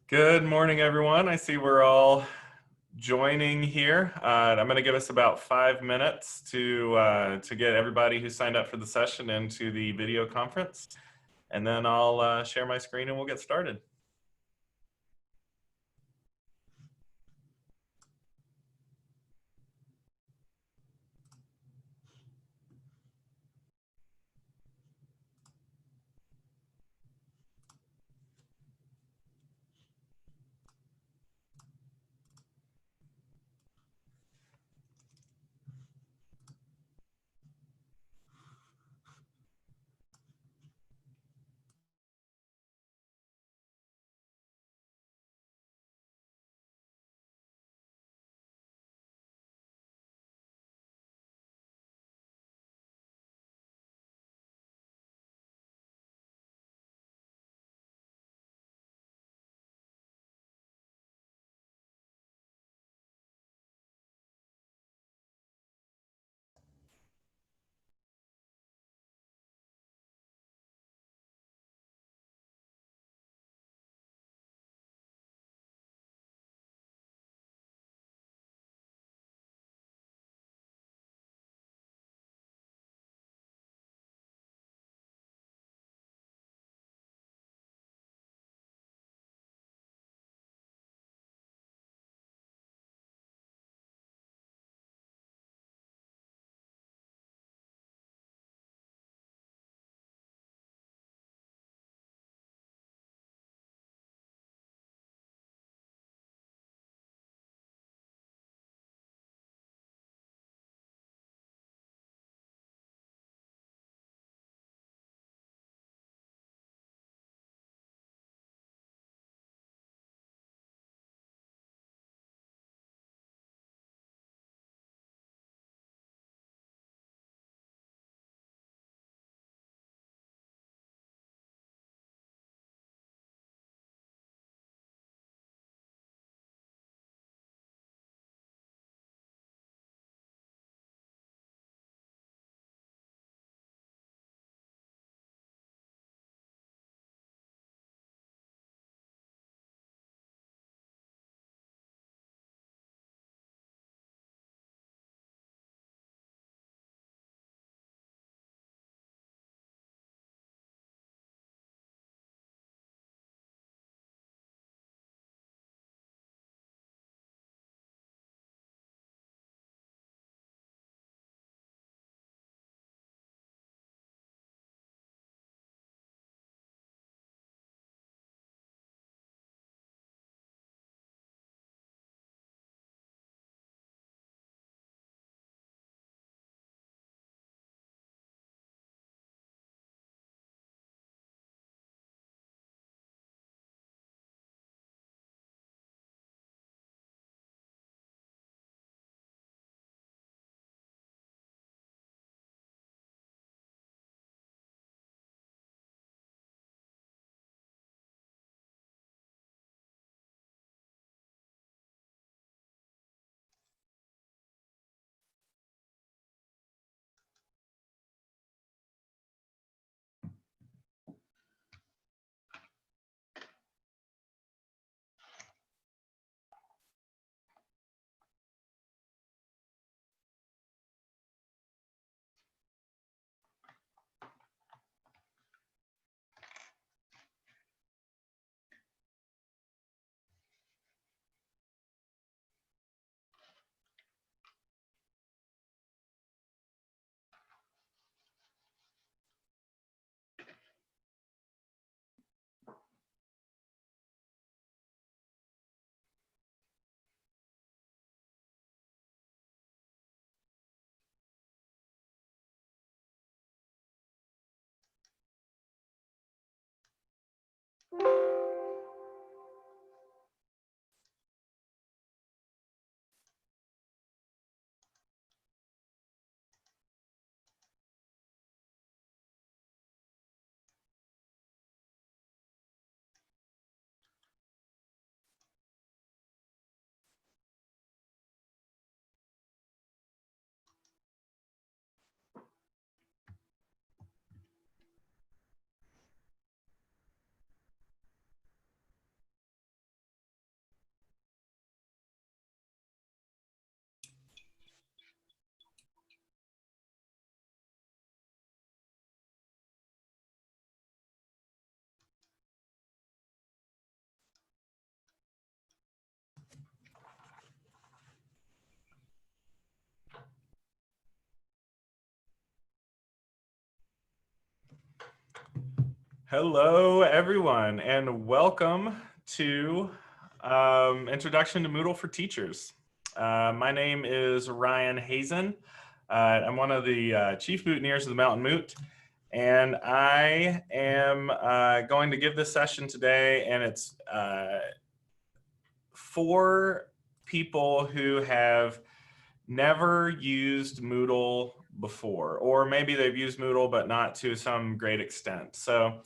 Good morning, everyone. I see we're all joining here. I'm going to give us about 5 minutes to get everybody who signed up for the session into the video conference, and then I'll share my screen and we'll get started. Hello, everyone, and welcome to Introduction to Moodle for Teachers. My name is Ryan Hazen. I'm one of the chief mutineers of the Mountain Moot, and I am going to give this session today, and it's for people who have never used Moodle before, or maybe they've used Moodle, but not to some great extent. So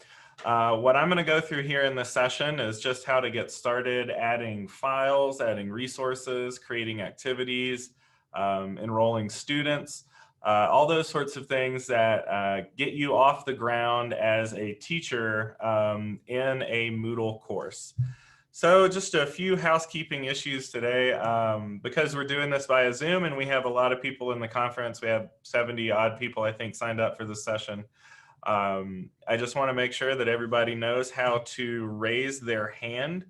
what I'm going to go through here in this session is just how to get started adding files, adding resources, creating activities, enrolling students, all those sorts of things that get you off the ground as a teacher in a Moodle course. So just a few housekeeping issues today. Because we're doing this via Zoom and we have a lot of people in the conference, we have 70 odd people, I think, signed up for this session. I just want to make sure that everybody knows how to raise their hand.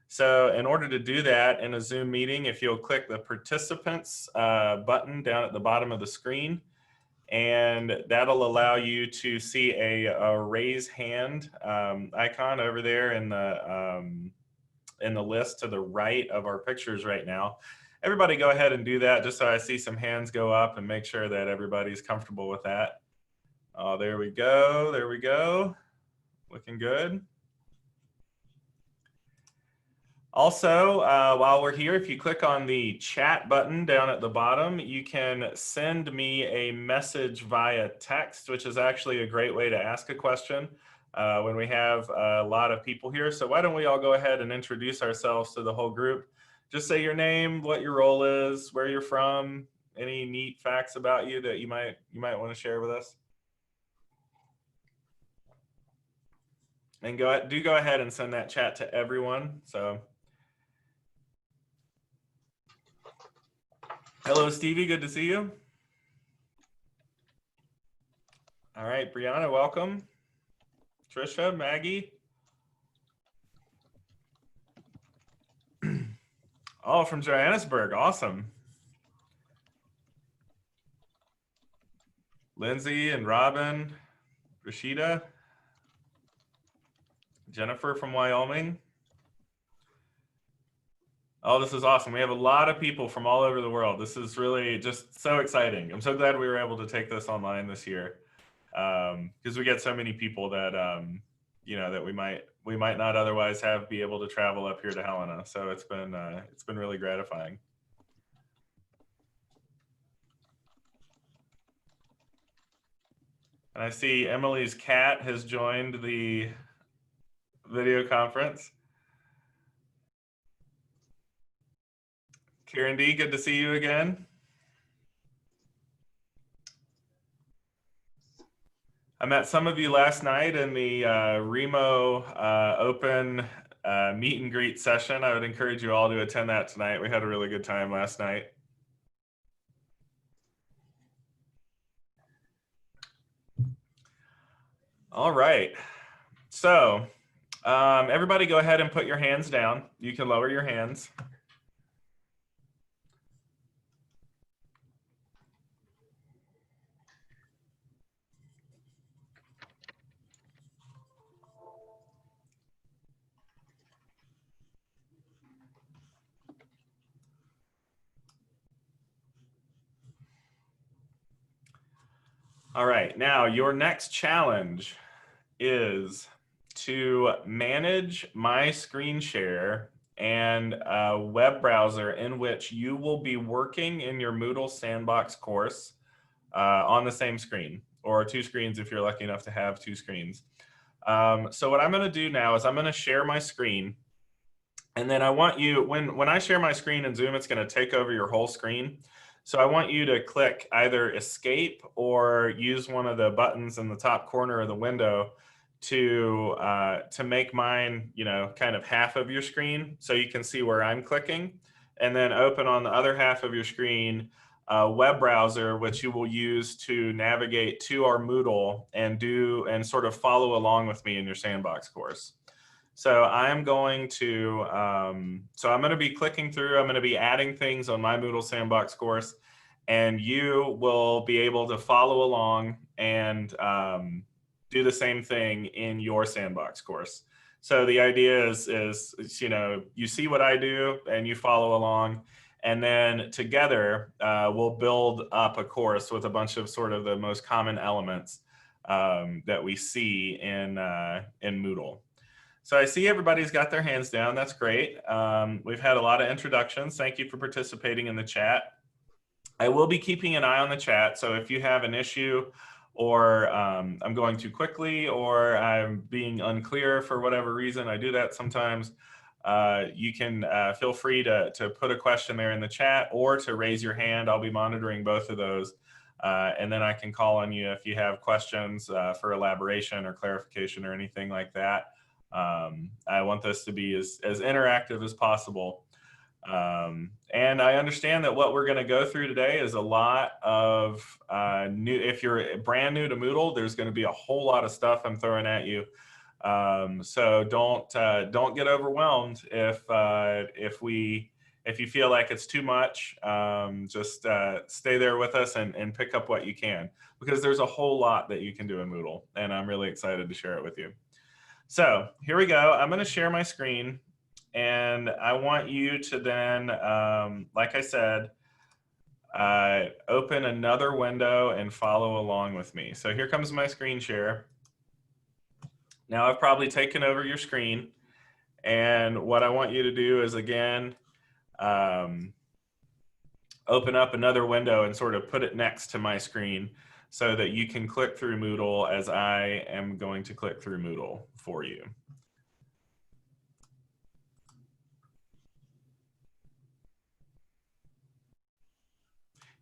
So in order to do that in a Zoom meeting, if you'll click the participants button down at the bottom of the screen, and that'll allow you to see a raise hand icon over there in the list to the right of our pictures right now. Everybody go ahead and do that just so I see some hands go up and make sure that everybody's comfortable with that. Oh, there we go. There we go. Looking good. Also, while we're here, if you click on the chat button down at the bottom, you can send me a message via text, which is actually a great way to ask a question when we have a lot of people here. So why don't we all go ahead and introduce ourselves to the whole group. Just say your name, what your role is, where you're from, any neat facts about you that you might want to share with us. And go ahead and send that chat to everyone. So hello, Stevie, good to see you. All right, Brianna, welcome. Trisha, Maggie. Oh, from Johannesburg, awesome. Lindsay and Robin, Rashida, Jennifer from Wyoming. Oh, this is awesome. We have a lot of people from all over the world. This is really just so exciting. I'm so glad we were able to take this online this year because we get so many people that, you know, that we might not otherwise be able to travel up here to Helena. So it's been really gratifying. And I see Emily's cat has joined the video conference. Karen D, good to see you again. I met some of you last night in the Remo open meet and greet session. I would encourage you all to attend that tonight. We had a really good time last night. All right. So everybody go ahead and put your hands down. You can lower your hands. All right, now your next challenge is to manage my screen share and a web browser in which you will be working in your Moodle Sandbox course on the same screen, or two screens if you're lucky enough to have two screens. So what I'm going to do now is I'm going to share my screen, and then I want you, when I share my screen in Zoom, it's going to take over your whole screen. So I want you to click either escape or use one of the buttons in the top corner of the window to make mine, you know, kind of half of your screen so you can see where I'm clicking, and then open on the other half of your screen a web browser, which you will use to navigate to our Moodle and sort of follow along with me in your Sandbox course. So I'm going to, so I'm going to be clicking through, I'm going to be adding things on my Moodle Sandbox course, and you will be able to follow along and do the same thing in your sandbox course. So the idea is you know, you see what I do and you follow along, and then together we'll build up a course with a bunch of sort of the most common elements that we see in Moodle. So I see everybody's got their hands down. That's great. We've had a lot of introductions. Thank you for participating in the chat. I will be keeping an eye on the chat. So if you have an issue, or I'm going too quickly, or I'm being unclear for whatever reason, I do that sometimes, you can feel free to put a question there in the chat or to raise your hand. I'll be monitoring both of those. And then I can call on you if you have questions for elaboration or clarification or anything like that. I want this to be as interactive as possible. And I understand that what we're going to go through today is a lot of new. If you're brand new to Moodle, there's going to be a whole lot of stuff I'm throwing at you. So don't get overwhelmed if you feel like it's too much. Just stay there with us and pick up what you can, because there's a whole lot that you can do in Moodle, and I'm really excited to share it with you. So here we go. I'm going to share my screen. And I want you to then, like I said, open another window and follow along with me. So here comes my screen share. Now I've probably taken over your screen. And what I want you to do is, again, open up another window and sort of put it next to my screen so that you can click through Moodle as I am going to click through Moodle for you.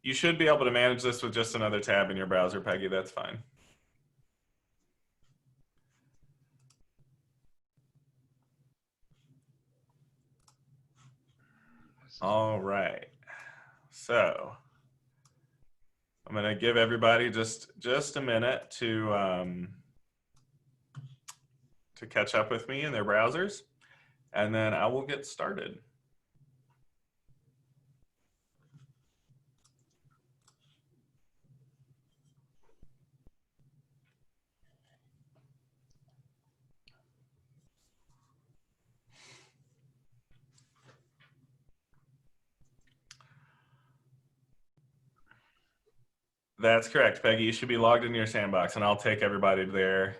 You should be able to manage this with just another tab in your browser, Peggy. That's fine. All right. So I'm going to give everybody just a minute to catch up with me in their browsers, and then I will get started. That's correct, Peggy. You should be logged into your sandbox, and I'll take everybody there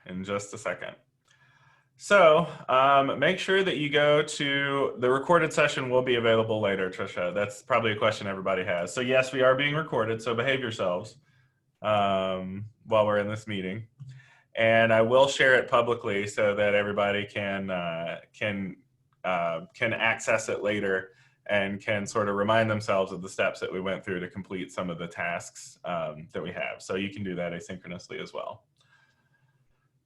in just a second. So make sure that you go to the recorded session. Will be available later, Trisha. That's probably a question everybody has. So yes, we are being recorded, so behave yourselves while we're in this meeting. And I will share it publicly so that everybody can access it later and can sort of remind themselves of the steps that we went through to complete some of the tasks that we have. So you can do that asynchronously as well.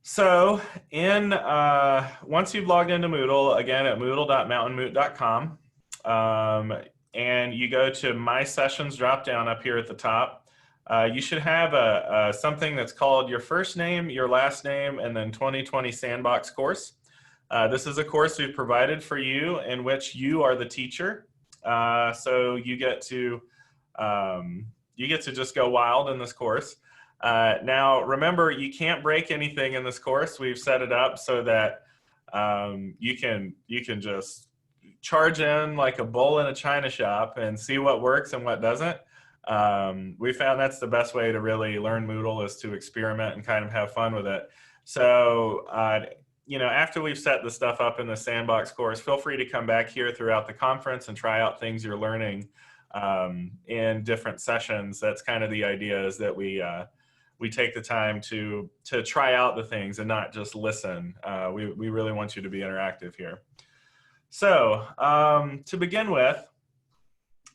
So once you've logged into Moodle, again at moodle.mountainmoot.com, and you go to My Sessions drop down up here at the top, you should have something that's called your first name, your last name, and then 2020 Sandbox course. This is a course we've provided for you in which you are the teacher. So you get to just go wild in this course. Now, remember, you can't break anything in this course. We've set it up so that you can just charge in like a bull in a china shop and see what works and what doesn't. We found that's the best way to really learn Moodle, is to experiment and kind of have fun with it. So, you know, after we've set the stuff up in the sandbox course, feel free to come back here throughout the conference and try out things you're learning in different sessions. That's kind of the idea, is that we take the time to try out the things and not just listen. We really want you to be interactive here. So to begin with,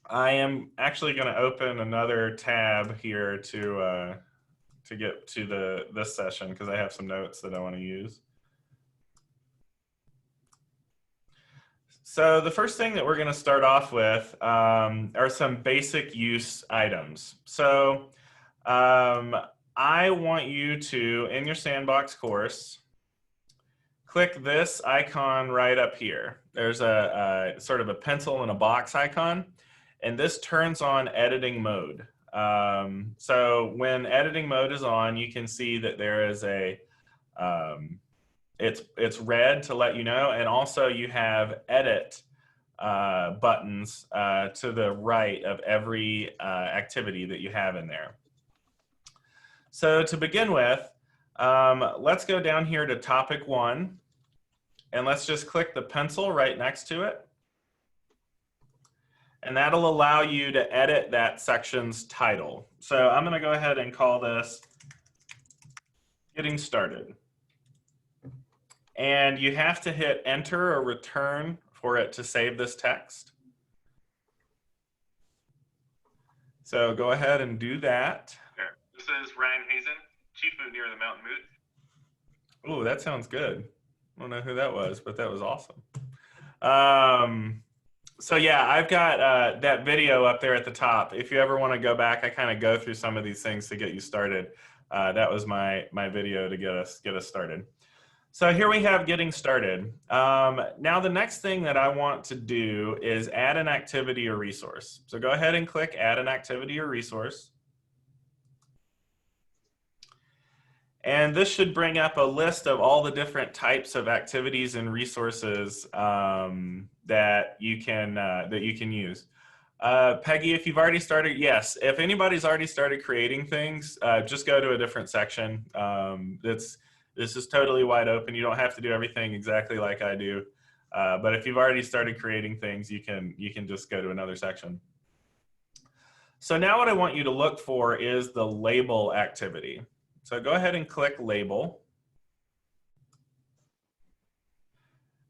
I am actually going to open another tab here to get to this session, because I have some notes that I want to use. So the first thing that we're going to start off with are some basic use items. So I want you to, in your sandbox course, click this icon right up here. There's a sort of a pencil and a box icon, and this turns on editing mode. So when editing mode is on, you can see that there is a, it's red to let you know, and also you have edit buttons to the right of every activity that you have in there. So to begin with, let's go down here to topic 1, and let's just click the pencil right next to it. And that'll allow you to edit that section's title. So I'm going to go ahead and call this Getting Started. And you have to hit enter or return for it to save this text. So go ahead and do that. This is Ryan Hazen, Chief Mountaineer of the Mountain Moot. Ooh, that sounds good. I don't know who that was, but that was awesome. So yeah, I've got that video up there at the top. If you ever want to go back, I kind of go through some of these things to get you started. That was my video to get us started. So here we have Getting Started. Now the next thing that I want to do is add an activity or resource. So go ahead and click Add an Activity or Resource. And this should bring up a list of all the different types of activities and resources that you can use. Peggy, if you've already started, yes. If anybody's already started creating things, just go to a different section. This is totally wide open. You don't have to do everything exactly like I do. But if you've already started creating things, you can just go to another section. So now what I want you to look for is the label activity. So go ahead and click label.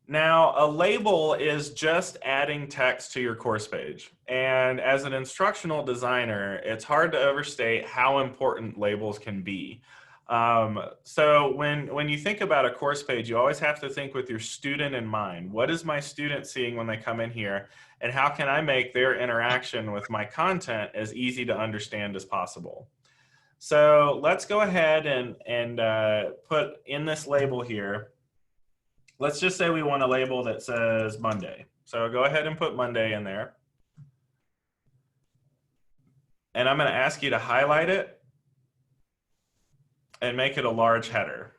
Now, a label is just adding text to your course page. And as an instructional designer, it's hard to overstate how important labels can be. So when you think about a course page, you always have to think with your student in mind. What is my student seeing when they come in here? And how can I make their interaction with my content as easy to understand as possible? So let's go ahead and put in this label here. Let's just say we want a label that says Monday. So go ahead and put Monday in there. And I'm going to ask you to highlight it and make it a large header.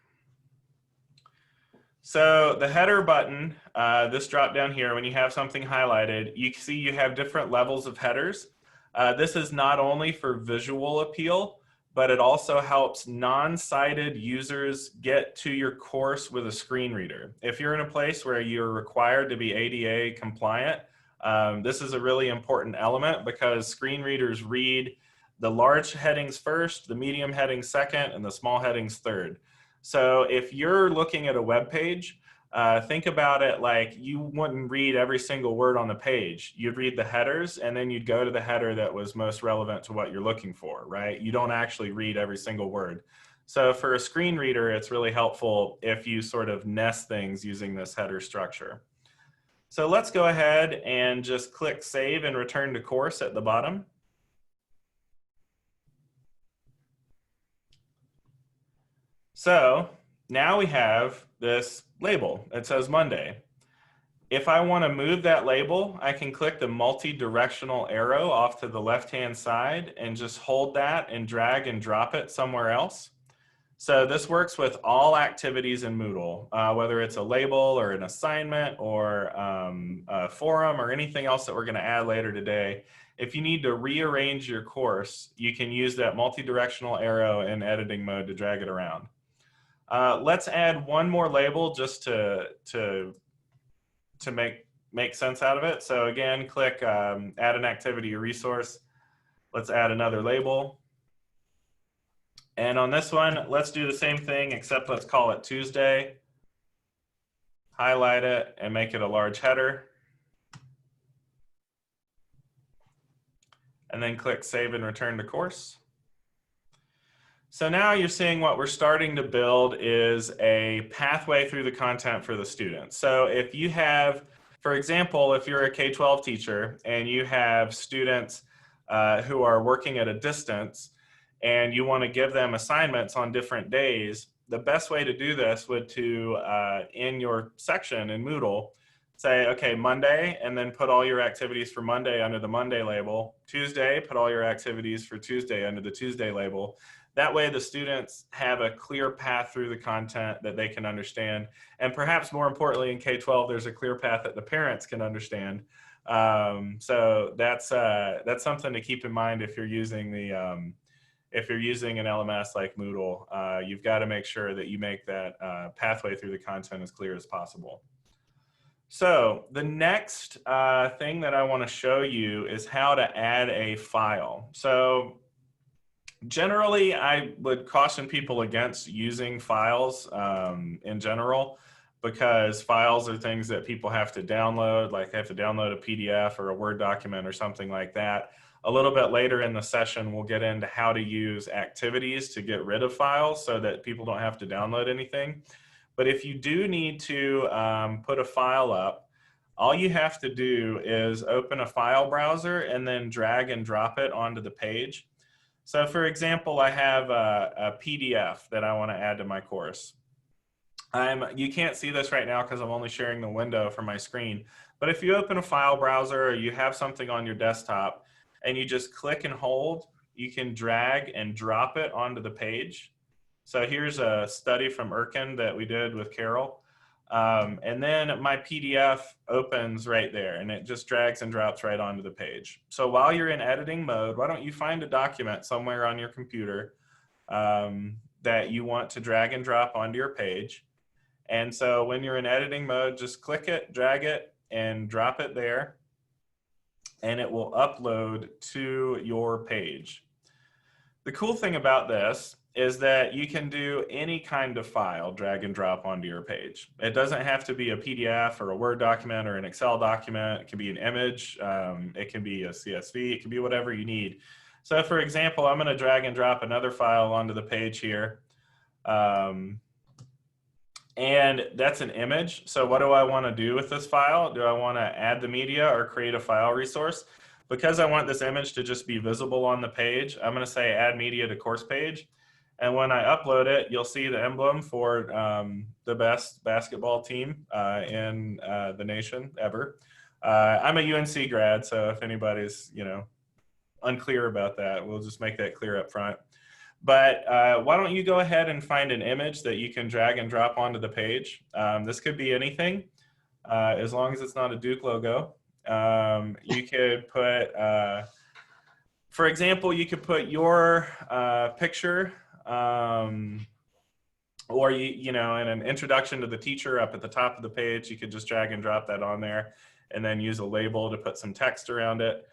So the header button, this drop down here, when you have something highlighted, you see you have different levels of headers. This is not only for visual appeal, but it also helps non-sighted users get to your course with a screen reader. If you're in a place where you're required to be ADA compliant, this is a really important element because screen readers read the large headings first, the medium headings second, and the small headings third. So if you're looking at a web page, think about it like you wouldn't read every single word on the page. You'd read the headers and then you'd go to the header that was most relevant to what you're looking for, right? You don't actually read every single word. So for a screen reader, it's really helpful if you sort of nest things using this header structure. So let's go ahead and just click Save and Return to Course at the bottom. So now we have this label. It says Monday. If I want to move that label, I can click the multi-directional arrow off to the left-hand side and just hold that and drag and drop it somewhere else. So this works with all activities in Moodle, whether it's a label or an assignment or a forum or anything else that we're going to add later today. If you need to rearrange your course, you can use that multi-directional arrow in editing mode to drag it around. Let's add one more label just to make sense out of it. So again, click add an activity or resource. Let's add another label. And on this one, let's do the same thing, except let's call it Tuesday. Highlight it and make it a large header. And then click Save and Return to Course. So now you're seeing what we're starting to build is a pathway through the content for the students. So if you have, for example, if you're a K-12 teacher and you have students who are working at a distance and you want to give them assignments on different days, the best way to do this would to, in your section in Moodle, say, okay, Monday, and then put all your activities for Monday under the Monday label. Tuesday, put all your activities for Tuesday under the Tuesday label. That way the students have a clear path through the content that they can understand. And perhaps more importantly, in K-12, there's a clear path that the parents can understand. So that's something to keep in mind if you're using if you're using an LMS like Moodle. You've got to make sure that you make that pathway through the content as clear as possible. So the next thing that I want to show you is how to add a file. So generally, I would caution people against using files in general, because files are things that people have to download, like they have to download a PDF or a Word document or something like that. A little bit later in the session, we'll get into how to use activities to get rid of files so that people don't have to download anything. But if you do need to put a file up, all you have to do is open a file browser and then drag and drop it onto the page. So for example, I have a PDF that I want to add to my course. You can't see this right now because I'm only sharing the window from my screen. But if you open a file browser or you have something on your desktop and you just click and hold, you can drag and drop it onto the page. So here's a study from Erkin that we did with Carol. And then my PDF opens right there and it just drags and drops right onto the page. So while you're in editing mode, why don't you find a document somewhere on your computer that you want to drag and drop onto your page. And so when you're in editing mode, just click it, drag it, and drop it there, and it will upload to your page. The cool thing about this is that you can do any kind of file drag and drop onto your page. It doesn't have to be a PDF or a Word document or an Excel document. It can be an image, it can be a CSV, it can be whatever you need. So for example, I'm gonna drag and drop another file onto the page here. And that's an image. So what do I want to do with this file? Do I want to add the media or create a file resource? Because I want this image to just be visible on the page, I'm going to say add media to course page. And when I upload it, you'll see the emblem for the best basketball team in the nation ever. I'm a UNC grad, so if anybody's unclear about that, we'll just make that clear up front. But why don't you go ahead and find an image that you can drag and drop onto the page. This could be anything, as long as it's not a Duke logo. You could put, for example, you could put your picture, or in an introduction to the teacher up at the top of the page, you could just drag and drop that on there, and then use a label to put some text around it.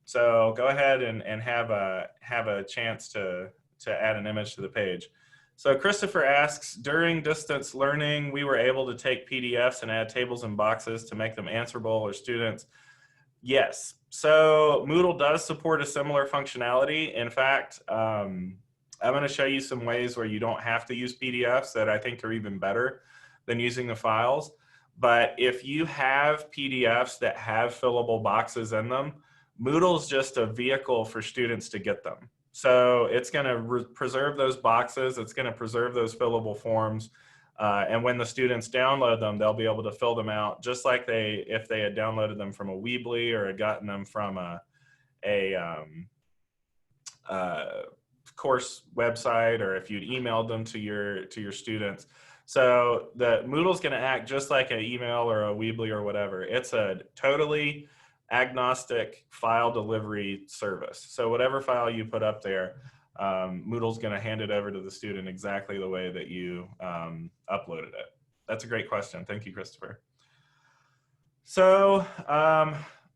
So go ahead and have a chance to add an image to the page. So Christopher asks, during distance learning, we were able to take PDFs and add tables and boxes to make them answerable or students. Yes, so Moodle does support a similar functionality. In fact, I'm gonna show you some ways where you don't have to use PDFs that I think are even better than using the files. But if you have PDFs that have fillable boxes in them, Moodle's just a vehicle for students to get them. So it's going to preserve those boxes. It's going to preserve those fillable forms. And when the students download them, they'll be able to fill them out just like if they had downloaded them from a Weebly or had gotten them from a course website, or if you'd emailed them to your students. So the Moodle's going to act just like an email or a Weebly or whatever. It's a totally agnostic file delivery service. So whatever file you put up there, Moodle's going to hand it over to the student exactly the way that you uploaded it. That's a great question. Thank you, Christopher. So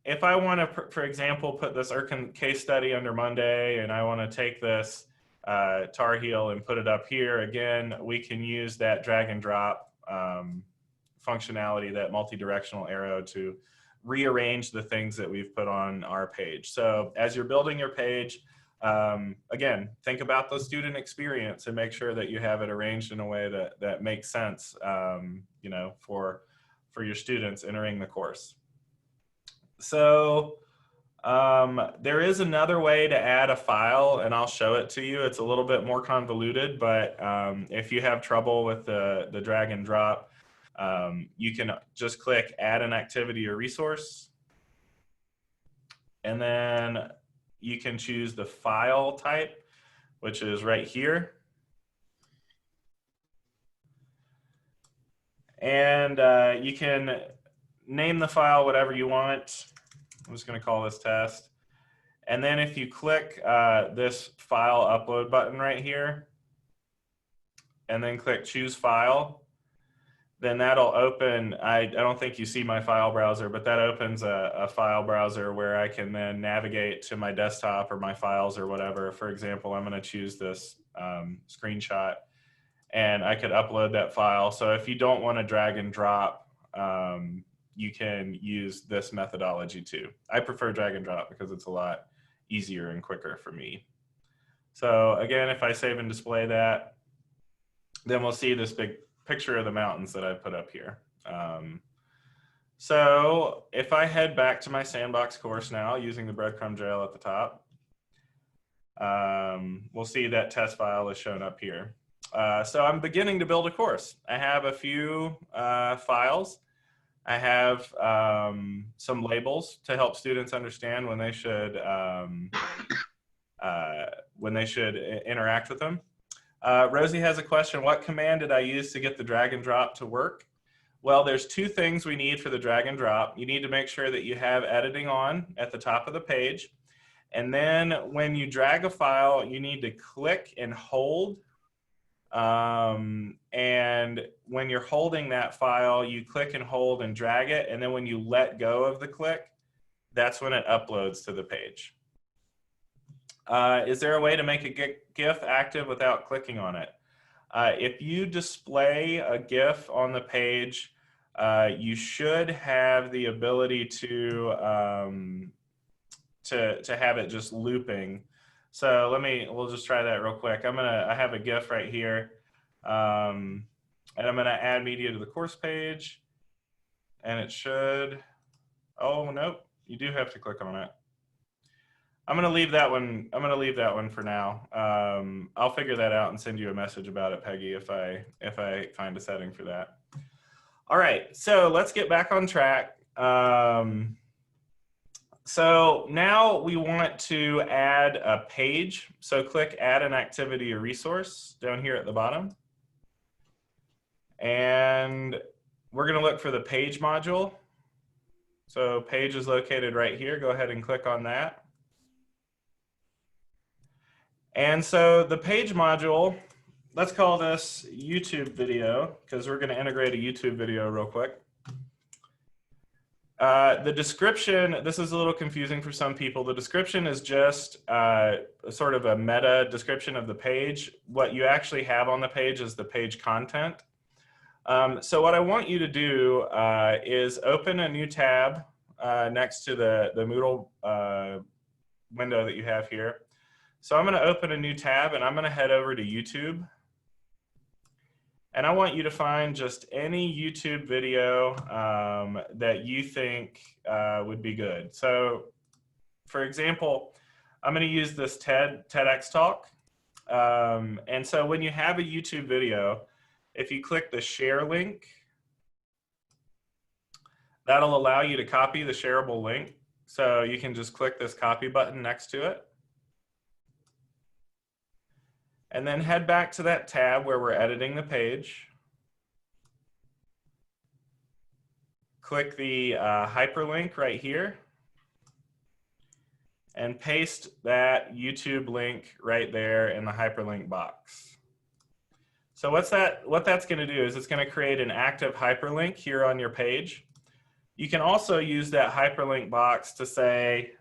if I want to, for example, put this Erkin case study under Monday, and I want to take this Tar Heel and put it up here, again, we can use that drag and drop functionality, that multi-directional arrow, to rearrange the things that we've put on our page. So as you're building your page, again, think about the student experience and make sure that you have it arranged in a way that makes sense, for your students entering the course. So there is another way to add a file, and I'll show it to you. It's a little bit more convoluted, but if you have trouble with the drag and drop, You can just click add an activity or resource, and then you can choose the file type, which is right here. And you can name the file whatever you want. I'm just going to call this test. And then if you click this file upload button right here, and then click choose file, then that'll open, I don't think you see my file browser, but that opens a file browser where I can then navigate to my desktop or my files or whatever. For example, I'm going to choose this screenshot, and I could upload that file. So if you don't want to drag and drop, you can use this methodology too. I prefer drag and drop because it's a lot easier and quicker for me. So again, if I save and display that, then we'll see this big picture of the mountains that I put up here. So if I head back to my sandbox course now using the breadcrumb trail at the top, we'll see that test file is shown up here. So I'm beginning to build a course. I have a few files. I have some labels to help students understand when they should interact with them. Rosie has a question. What command did I use to get the drag and drop to work? Well, there's two things we need for the drag and drop. You need to make sure that you have editing on at the top of the page. And then when you drag a file, you need to click and hold. And when you're holding that file, you click and hold and drag it. And then when you let go of the click, that's when it uploads to the page. Is there a way to make a GIF active without clicking on it? If you display a GIF on the page, you should have the ability to have it just looping. So we'll just try that real quick. I have a GIF right here, and I'm gonna add media to the course page, and it should, oh nope, you do have to click on it. I'm gonna leave that one for now. I'll figure that out and send you a message about it, Peggy, if I find a setting for that. All right, so let's get back on track. So now we want to add a page. So click add an activity or resource down here at the bottom. And we're gonna look for the page module. So page is located right here. Go ahead and click on that. And so the page module, let's call this YouTube video because we're going to integrate a YouTube video real quick. The description, this is a little confusing for some people. The description is just sort of a meta description of the page. What you actually have on the page is the page content. So what I want you to do is open a new tab next to the Moodle window that you have here. So I'm going to open a new tab and I'm going to head over to YouTube. And I want you to find just any YouTube video that you think would be good. So for example, I'm going to use this TEDx talk. And so when you have a YouTube video, if you click the share link, that'll allow you to copy the shareable link. So you can just click this copy button next to it. And then head back to that tab where we're editing the page. Click the hyperlink right here. And paste that YouTube link right there in the hyperlink box. So what that's going to do is it's going to create an active hyperlink here on your page. You can also use that hyperlink box to say,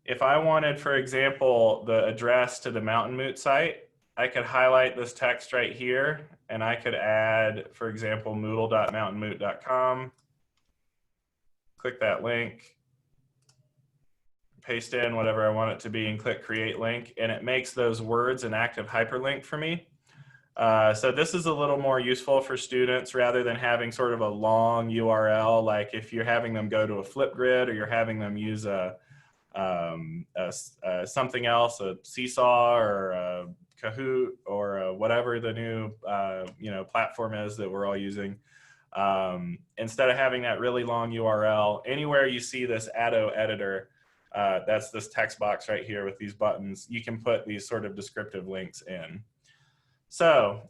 if I wanted, for example, the address to the Mountain Moot site, I could highlight this text right here, and I could add, for example, moodle.mountainmoot.com. Click that link, paste in whatever I want it to be, and click Create Link, and it makes those words an active hyperlink for me. So this is a little more useful for students rather than having sort of a long URL, like if you're having them go to a Flipgrid or you're having them use a something else, a Seesaw or a Kahoot or whatever the new platform is that we're all using. Instead of having that really long URL, anywhere you see this Addo editor, that's this text box right here with these buttons, you can put these sort of descriptive links in. So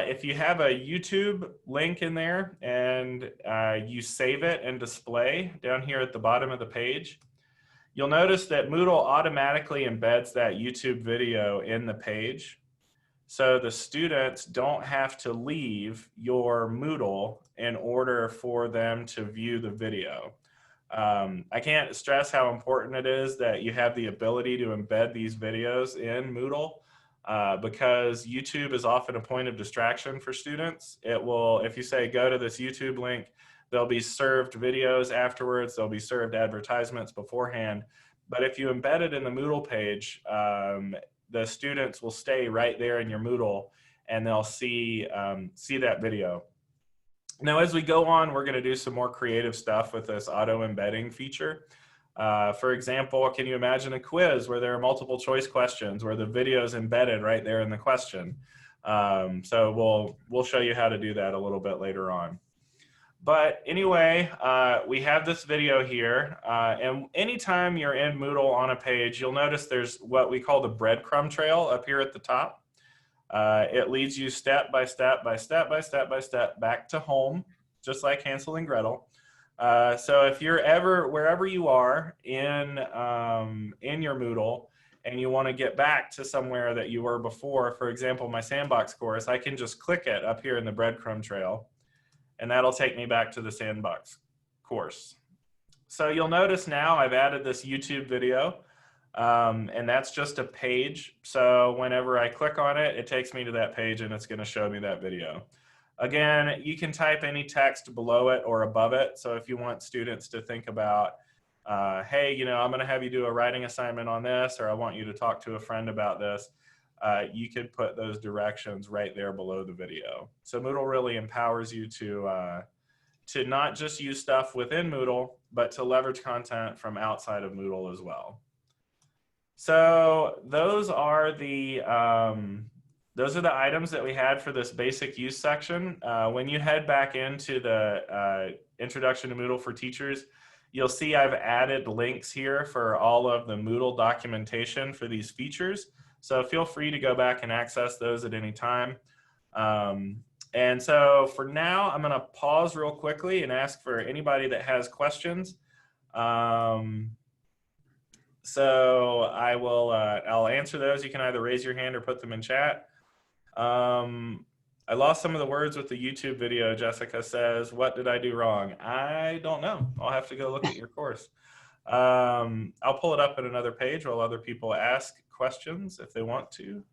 if you have a YouTube link in there and you save it and display down here at the bottom of the page, you'll notice that Moodle automatically embeds that YouTube video in the page. So the students don't have to leave your Moodle in order for them to view the video. I can't stress how important it is that you have the ability to embed these videos in Moodle. Because YouTube is often a point of distraction for students. It will, if you say go to this YouTube link, they'll be served videos afterwards, they'll be served advertisements beforehand. But if you embed it in the Moodle page, the students will stay right there in your Moodle and they'll see that video. Now, as we go on, we're going to do some more creative stuff with this auto embedding feature. For example, can you imagine a quiz where there are multiple choice questions where the video is embedded right there in the question? So we'll show you how to do that a little bit later on. But anyway, we have this video here, and anytime you're in Moodle on a page, you'll notice there's what we call the breadcrumb trail up here at the top. It leads you step by step by step by step by step back to home, just like Hansel and Gretel. So if you're wherever you are in your Moodle and you want to get back to somewhere that you were before, for example, my sandbox course, I can just click it up here in the breadcrumb trail and that'll take me back to the sandbox course. So you'll notice now I've added this YouTube video and that's just a page. So whenever I click on it, it takes me to that page and it's going to show me that video. Again, you can type any text below it or above it. So if you want students to think about, hey, I'm going to have you do a writing assignment on this, or I want you to talk to a friend about this, you could put those directions right there below the video. So Moodle really empowers you to not just use stuff within Moodle, but to leverage content from outside of Moodle as well. So those are the items that we had for this basic use section. When you head back into the Introduction to Moodle for Teachers, you'll see I've added links here for all of the Moodle documentation for these features. So feel free to go back and access those at any time. And so for now, I'm going to pause real quickly and ask for anybody that has questions. So I'll answer those. You can either raise your hand or put them in chat. I lost some of the words with the YouTube video. Jessica says, what did I do wrong? I don't know. I'll have to go look at your course. I'll pull it up at another page while other people ask questions if they want to.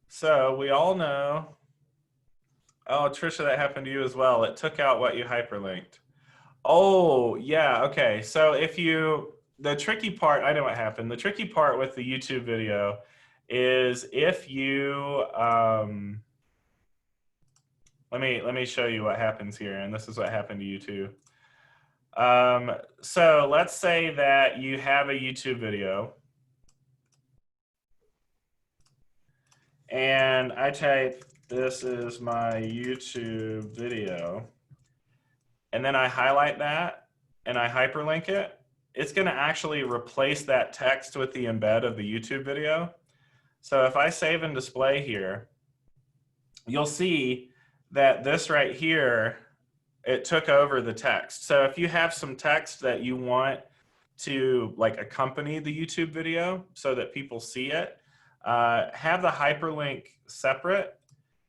So we all know, oh, Trisha, that happened to you as well. It took out what you hyperlinked. Oh, yeah, okay. So the tricky part, I know what happened. The tricky part with the YouTube video is if you, let me show you what happens here, and this is what happened to you too. So let's say that you have a YouTube video, and I type, this is my YouTube video, and then I highlight that and I hyperlink it, it's going to actually replace that text with the embed of the YouTube video. So if I save and display here, you'll see that this right here, it took over the text. So if you have some text that you want to accompany the YouTube video so that people see it, have the hyperlink separate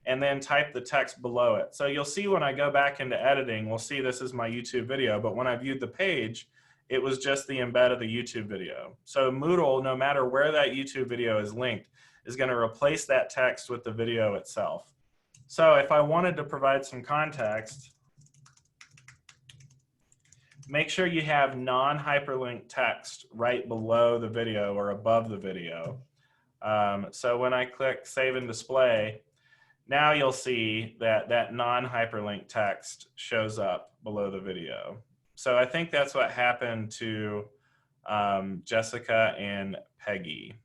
and then type the text below it. So you'll see when I go back into editing, we'll see this is my YouTube video, but when I viewed the page, it was just the embed of the YouTube video. So Moodle, no matter where that YouTube video is linked, is going to replace that text with the video itself. So if I wanted to provide some context, make sure you have non-hyperlinked text right below the video or above the video. So when I click Save and Display, now you'll see that that non-hyperlink text shows up below the video. So I think that's what happened to Jessica and Peggy.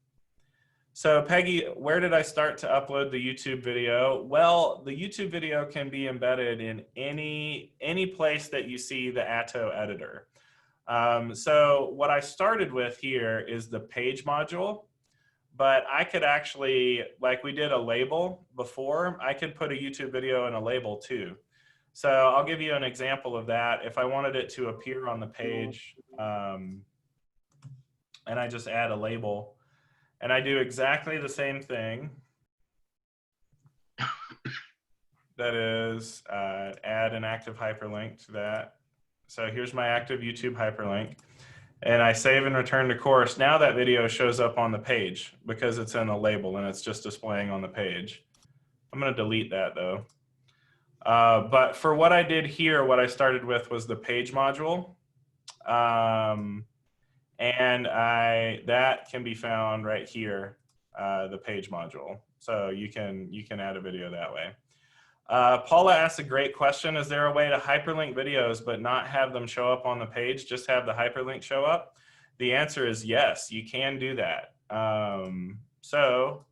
So Peggy, where did I start to upload the YouTube video? Well, the YouTube video can be embedded in any place that you see the Atto editor. So what I started with here is the page module, but I could actually, like we did a label before, I could put a YouTube video in a label too. So I'll give you an example of that. If I wanted it to appear on the page, and I just add a label, and I do exactly the same thing. That is, add an active hyperlink to that. So here's my active YouTube hyperlink. And I save and return to course. Now that video shows up on the page because it's in a label and it's just displaying on the page. I'm going to delete that though. But for what I did here, what I started with was the page module. And that can be found right here, the page module. So you can add a video that way. Paula asked a great question. Is there a way to hyperlink videos but not have them show up on the page, just have the hyperlink show up? The answer is yes, you can do that. So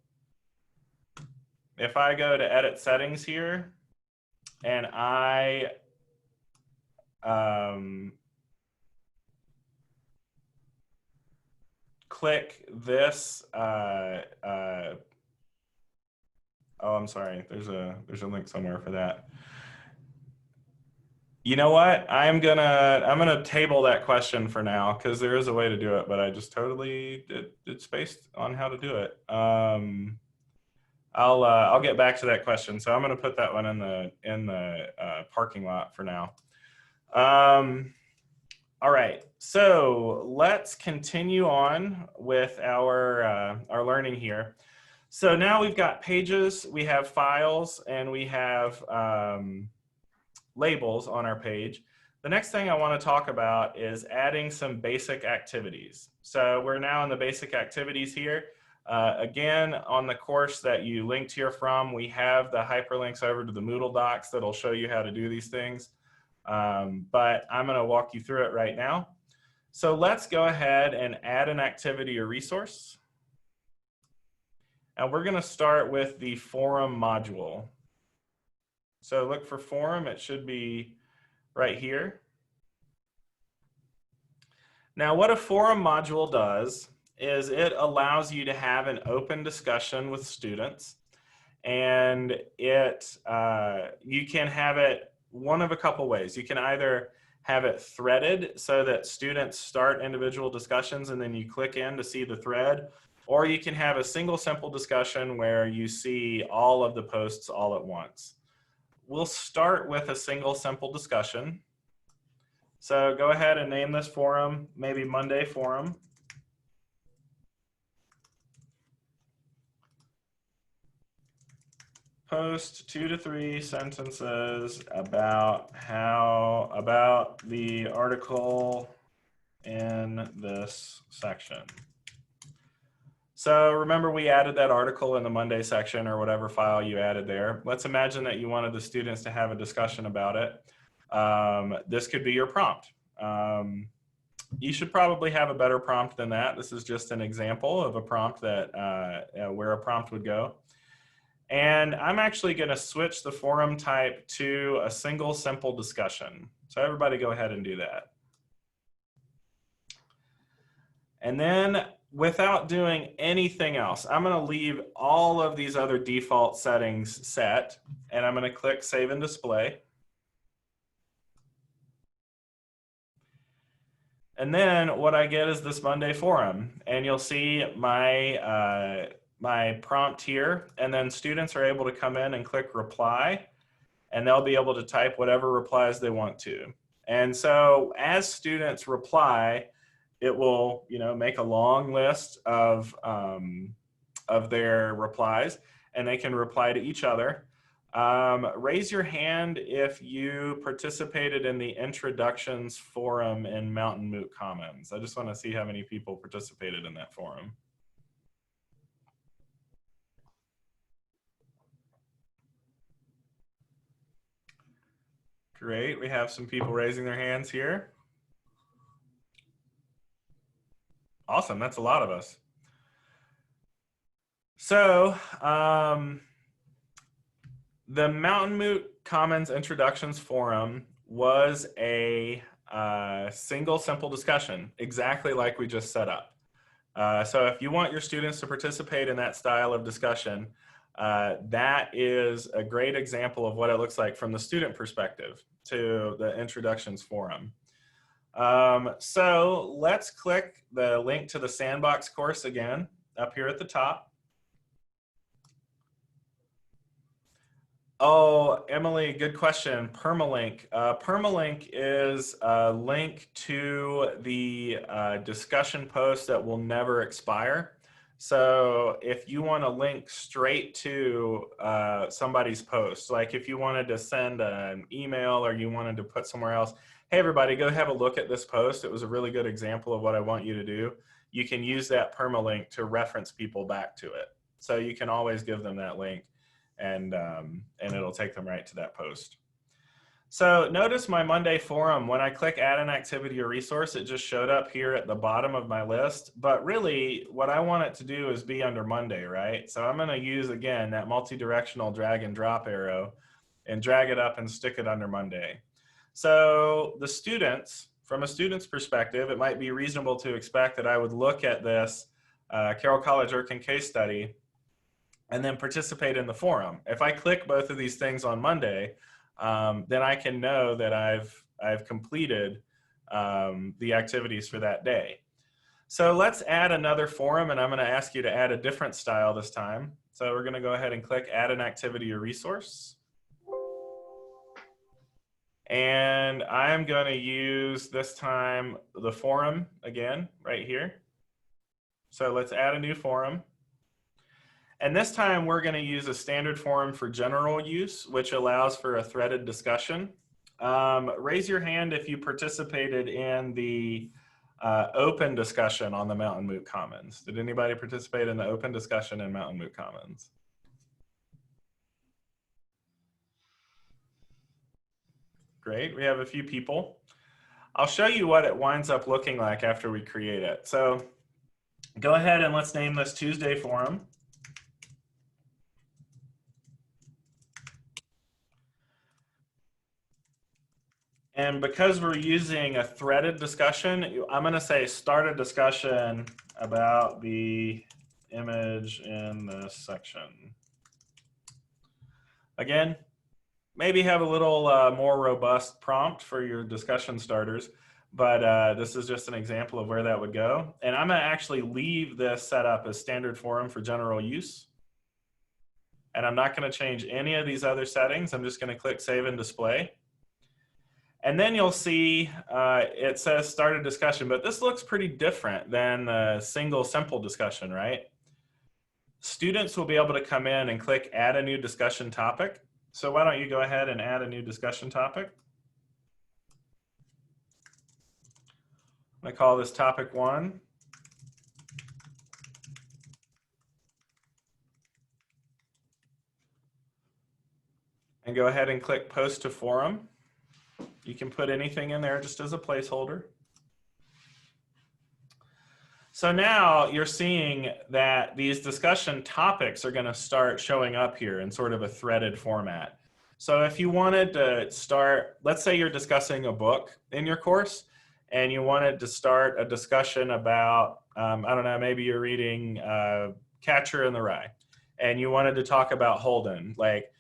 if I go to edit settings here and I click this, oh, I'm sorry. There's a link somewhere for that. You know what? I'm gonna table that question for now because there is a way to do it, but I just totally did spaced on how to do it. I'll get back to that question. So I'm gonna put that one in the parking lot for now. All right. So let's continue on with our learning here. So now we've got pages, we have files, and we have labels on our page. The next thing I want to talk about is adding some basic activities. So we're now in the basic activities here. Again, on the course that you linked here from, we have the hyperlinks over to the Moodle docs that'll show you how to do these things. But I'm going to walk you through it right now. So let's go ahead and add an activity or resource. And we're going to start with the forum module. So look for forum. It should be right here. Now, what a forum module does is it allows you to have an open discussion with students. And you can have it one of a couple ways. You can either have it threaded so that students start individual discussions and then you click in to see the thread. Or you can have a single simple discussion where you see all of the posts all at once. We'll start with a single simple discussion. So go ahead and name this forum, maybe Monday Forum. Post 2 to 3 sentences about the article in this section. So remember we added that article in the Monday section or whatever file you added there. Let's imagine that you wanted the students to have a discussion about it. This could be your prompt. You should probably have a better prompt than that. This is just an example of a prompt that where a prompt would go. And I'm actually going to switch the forum type to a single simple discussion. So everybody go ahead and do that. And then without doing anything else, I'm going to leave all of these other default settings set, and I'm going to click Save and Display. And then what I get is this Monday forum, and you'll see my my prompt here, and then students are able to come in and click reply, and they'll be able to type whatever replies they want to. And so as students reply, it will, make a long list of their replies, and they can reply to each other. Raise your hand if you participated in the introductions forum in Mountain Moot Commons. I just want to see how many people participated in that forum. Great. We have some people raising their hands here. Awesome. That's a lot of us. So the Mountain Moot Commons Introductions Forum was a single simple discussion, exactly like we just set up. So if you want your students to participate in that style of discussion, that is a great example of what it looks like from the student perspective to the Introductions Forum. So let's click the link to the Sandbox course again up here at the top. Oh, Emily, good question. Permalink. Permalink is a link to the discussion post that will never expire. So if you want to link straight to somebody's post, like if you wanted to send an email or you wanted to put somewhere else, hey, everybody, go have a look at this post. It was a really good example of what I want you to do. You can use that permalink to reference people back to it. So you can always give them that link. And it'll take them right to that post. So notice my Monday forum, when I click add an activity or resource, it just showed up here at the bottom of my list. But really what I want it to do is be under Monday, right? So I'm gonna use, again, that multi-directional drag and drop arrow and drag it up and stick it under Monday. So the students, from a student's perspective, it might be reasonable to expect that I would look at this Carroll College Erkin case study and then participate in the forum. If I click both of these things on Monday, then I can know that I've completed the activities for that day. So let's add another forum, and I'm going to ask you to add a different style this time. So we're going to go ahead and click add an activity or resource. And I'm going to use this time the forum again right here. So let's add a new forum. And this time we're going to use a standard forum for general use, which allows for a threaded discussion. Raise your hand if you participated in the open discussion on the Mountain Moot Commons. Did anybody participate in the open discussion in Mountain Moot Commons? Great, we have a few people. I'll show you what it winds up looking like after we create it. So go ahead and let's name this Tuesday forum. And because we're using a threaded discussion, I'm going to say start a discussion about the image in this section. Again, maybe have a little more robust prompt for your discussion starters, but this is just an example of where that would go. And I'm going to actually leave this set up as standard forum for general use. And I'm not going to change any of these other settings. I'm just going to click Save and Display. And then you'll see it says start a discussion, but this looks pretty different than a single simple discussion, right? Students will be able to come in and click add a new discussion topic. So why don't you go ahead and add a new discussion topic? I'm gonna call this topic 1. And go ahead and click post to forum. You can put anything in there just as a placeholder. So now you're seeing that these discussion topics are going to start showing up here in sort of a threaded format. So if you wanted to start, let's say you're discussing a book in your course and you wanted to start a discussion about, I don't know, maybe you're reading Catcher in the Rye and you wanted to talk about Holden, like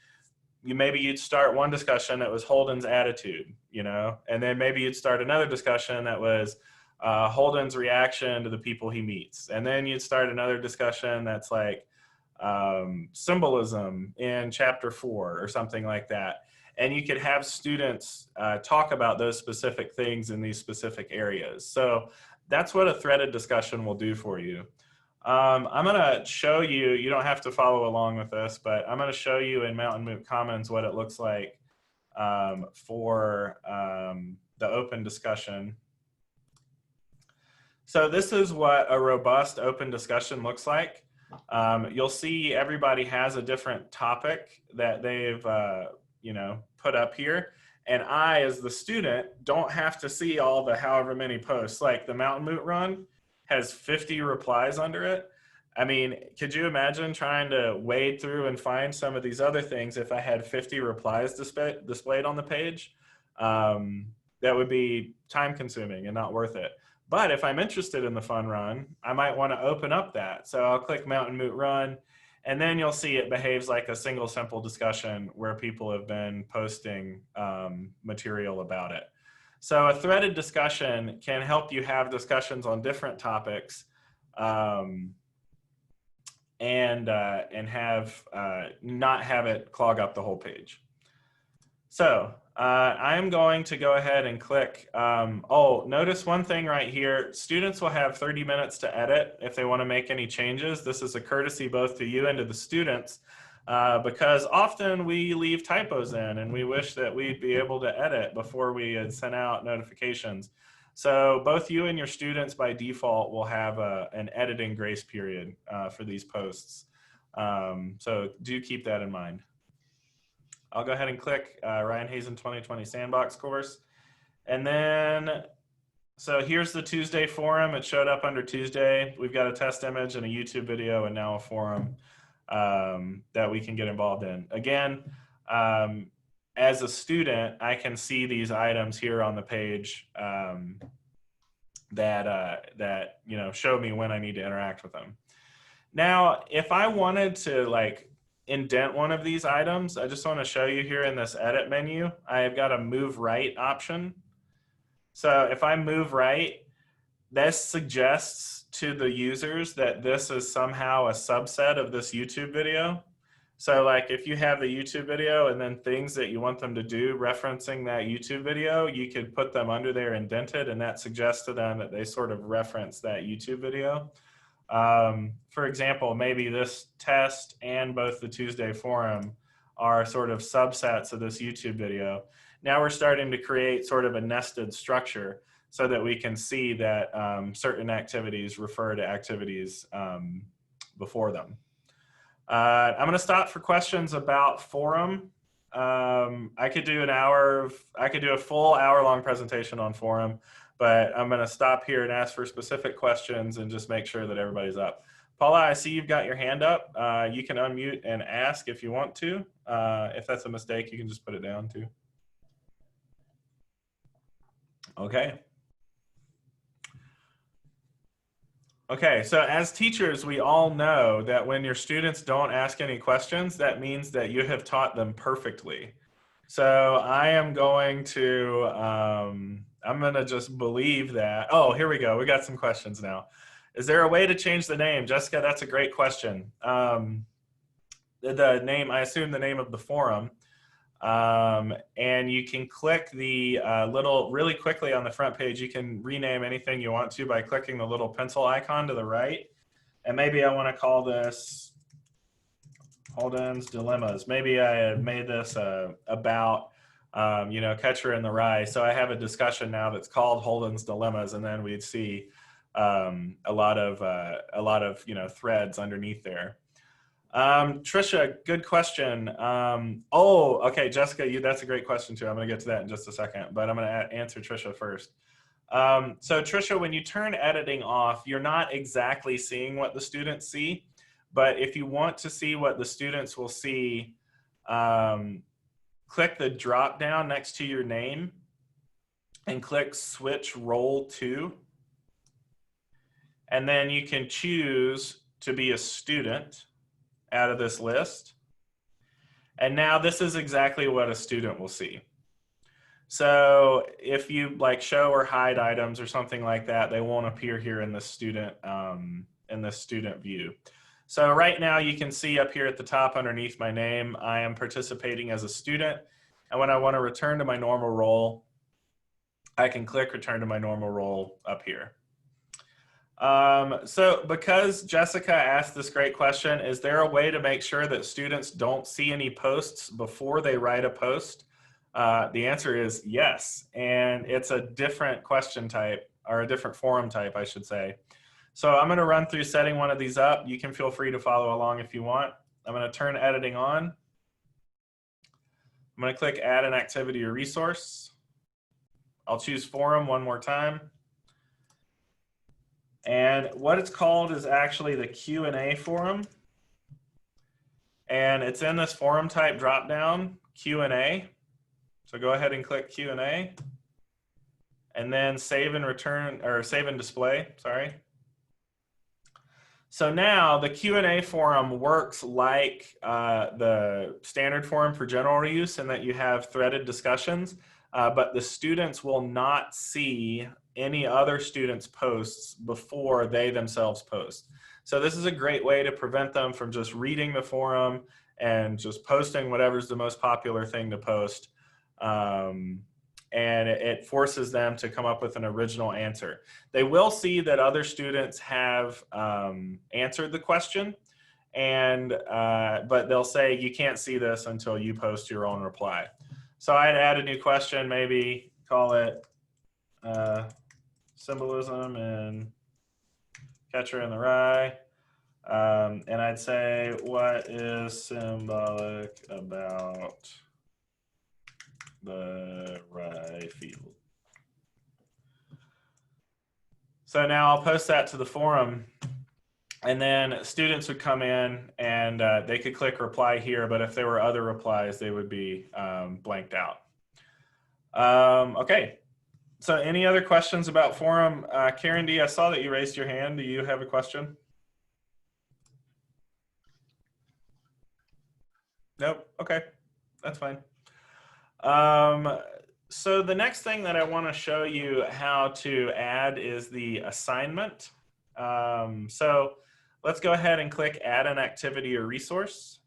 maybe you'd start one discussion that was Holden's attitude, you know, and then maybe you'd start another discussion that was Holden's reaction to the people he meets. And then you'd start another discussion that's like symbolism in chapter 4 or something like that. And you could have students talk about those specific things in these specific areas. So that's what a threaded discussion will do for you. I'm going to show you, you don't have to follow along with this, but I'm going to show you in Mountain Moot Commons what it looks like for the open discussion. So this is what a robust open discussion looks like. You'll see everybody has a different topic that they've you know, put up here. And I, as the student, don't have to see all the however many posts. Like the Mountain Moot run has 50 replies under it. I mean, could you imagine trying to wade through and find some of these other things if I had 50 replies displayed on the page? That would be time consuming and not worth it. But if I'm interested in the fun run, I might want to open up that. So I'll click Mountain Moot Run, and then you'll see it behaves like a single simple discussion where people have been posting material about it. So a threaded discussion can help you have discussions on different topics and have not have it clog up the whole page. So I'm going to go ahead and click. Oh, notice one thing right here. Students will have 30 minutes to edit if they want to make any changes. This is a courtesy both to you and to the students because often we leave typos in and we wish that we'd be able to edit before we had sent out notifications. So both you and your students by default will have an editing grace period for these posts. So do keep that in mind. I'll go ahead and click Ryan Hazen 2020 Sandbox course. And then, so here's the Tuesday forum. It showed up under Tuesday. We've got a test image and a YouTube video and now a forum that we can get involved in. Again, as a student, I can see these items here on the page that you know, show me when I need to interact with them. Now, if I wanted to like indent one of these items, I just want to show you here in this edit menu, I've got a move right option. So if I move right, this suggests to the users that this is somehow a subset of this YouTube video. So like if you have the YouTube video and then things that you want them to do referencing that YouTube video, you could put them under there indented, and that suggests to them that they sort of reference that YouTube video. For example, maybe this test and both the Tuesday forum are sort of subsets of this YouTube video. Now we're starting to create sort of a nested structure so that we can see that certain activities refer to activities before them. I'm going to stop for questions about forum. I could do a full hour-long presentation on forum, but I'm going to stop here and ask for specific questions and just make sure that everybody's up. Paula, I see you've got your hand up. You can unmute and ask if you want to. If that's a mistake, you can just put it down too. Okay. Okay, so as teachers, we all know that when your students don't ask any questions, that means that you have taught them perfectly. So I am going to, I'm gonna just believe that. Oh, here we go. We got some questions now. Is there a way to change the name? Jessica, that's a great question. The name, I assume the name of the forum. And you can click the really quickly on the front page, you can rename anything you want to by clicking the little pencil icon to the right. And maybe I want to call this Holden's Dilemmas. Maybe I had made this about, you know, Catcher in the Rye. So I have a discussion now that's called Holden's Dilemmas, and then we'd see a lot of you know, threads underneath there. Trisha, good question. Oh, okay, Jessica, that's a great question too. I'm going to get to that in just a second, but I'm going to answer Trisha first. So Trisha, when you turn editing off, you're not exactly seeing what the students see, but if you want to see what the students will see, click the drop down next to your name and click Switch Role To. And then you can choose to be a student out of this list. And now this is exactly what a student will see. So if you like show or hide items or something like that, they won't appear here in the student view. So right now you can see up here at the top underneath my name, I am participating as a student. And when I want to return to my normal role, I can click return to my normal role up here. So because Jessica asked this great question, is there a way to make sure that students don't see any posts before they write a post? The answer is yes, and it's a different question type, or a different forum type, I should say. So I'm going to run through setting one of these up. You can feel free to follow along if you want. I'm going to turn editing on. I'm going to click add an activity or resource. I'll choose forum one more time. And what it's called is actually the Q&A forum. And it's in this forum type dropdown, Q&A. So go ahead and click Q&A. And then save and return, or save and display, sorry. So now the Q&A forum works like the standard forum for general use in that you have threaded discussions, but the students will not see any other students' posts before they themselves post. So this is a great way to prevent them from just reading the forum and just posting whatever's the most popular thing to post. And it forces them to come up with an original answer. They will see that other students have answered the question, but they'll say you can't see this until you post your own reply. So I'd add a new question, maybe call it symbolism in Catcher in the Rye. And I'd say, what is symbolic about the rye field? So now I'll post that to the forum, and then students would come in and they could click reply here, but if there were other replies, they would be blanked out. Okay, so any other questions about forum? Karen D, I saw that you raised your hand. Do you have a question? Nope, okay, that's fine. So the next thing that I want to show you how to add is the assignment. So let's go ahead and click add an activity or resource.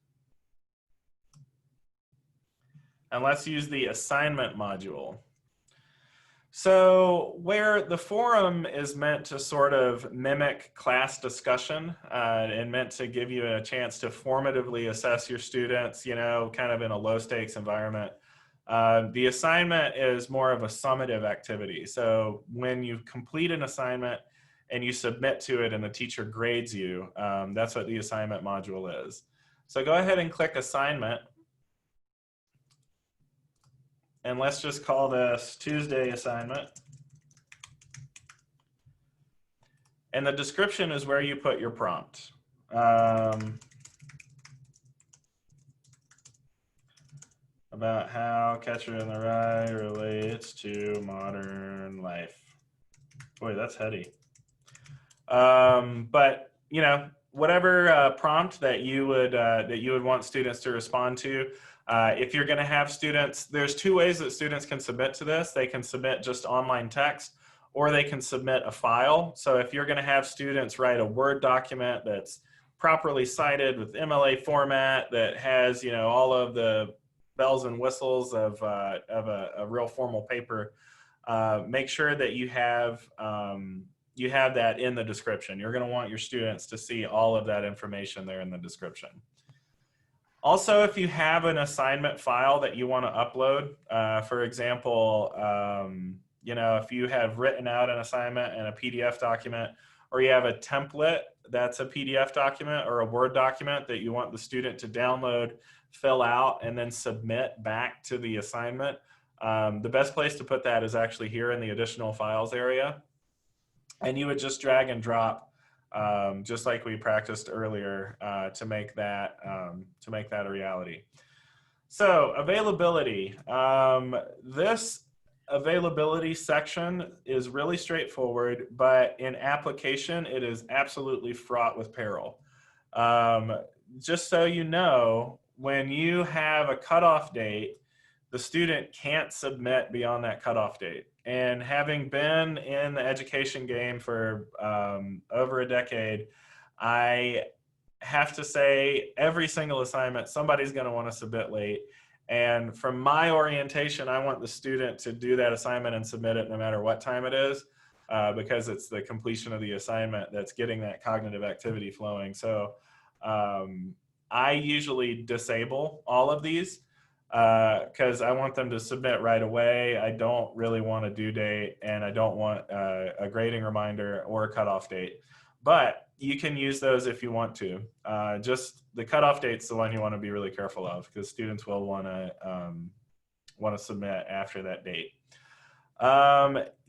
And let's use the assignment module. So where the forum is meant to sort of mimic class discussion and meant to give you a chance to formatively assess your students, you know, kind of in a low stakes environment. The assignment is more of a summative activity. So when you complete an assignment and you submit to it and the teacher grades you, that's what the assignment module is. So go ahead and click assignment. And let's just call this Tuesday assignment. And the description is where you put your prompt. About how Catcher in the Rye relates to modern life. Boy, that's heady. But you know, whatever prompt that you would want students to respond to. If you're going to have students, there's two ways that students can submit to this. They can submit just online text, or they can submit a file. So if you're going to have students write a Word document that's properly cited with MLA format that has, you know, all of the bells and whistles of a real formal paper, make sure that you have that in the description. You're going to want your students to see all of that information there in the description. Also, if you have an assignment file that you want to upload, for example, you know, if you have written out an assignment in a PDF document, or you have a template that's a PDF document or a Word document that you want the student to download, fill out, and then submit back to the assignment, the best place to put that is actually here in the additional files area. And you would just drag and drop, just like we practiced earlier, to make that a reality. So availability. This availability section is really straightforward, but in application, it is absolutely fraught with peril. Just so you know, when you have a cutoff date, the student can't submit beyond that cutoff date. And having been in the education game for over a decade, I have to say every single assignment, somebody's going to want to submit late. And from my orientation, I want the student to do that assignment and submit it no matter what time it is, because it's the completion of the assignment that's getting that cognitive activity flowing. So I usually disable all of these because I want them to submit right away. I don't really want a due date, and I don't want a grading reminder or a cutoff date. But you can use those if you want to. Just the cutoff date's the one you want to be really careful of, because students will want to want to submit after that date.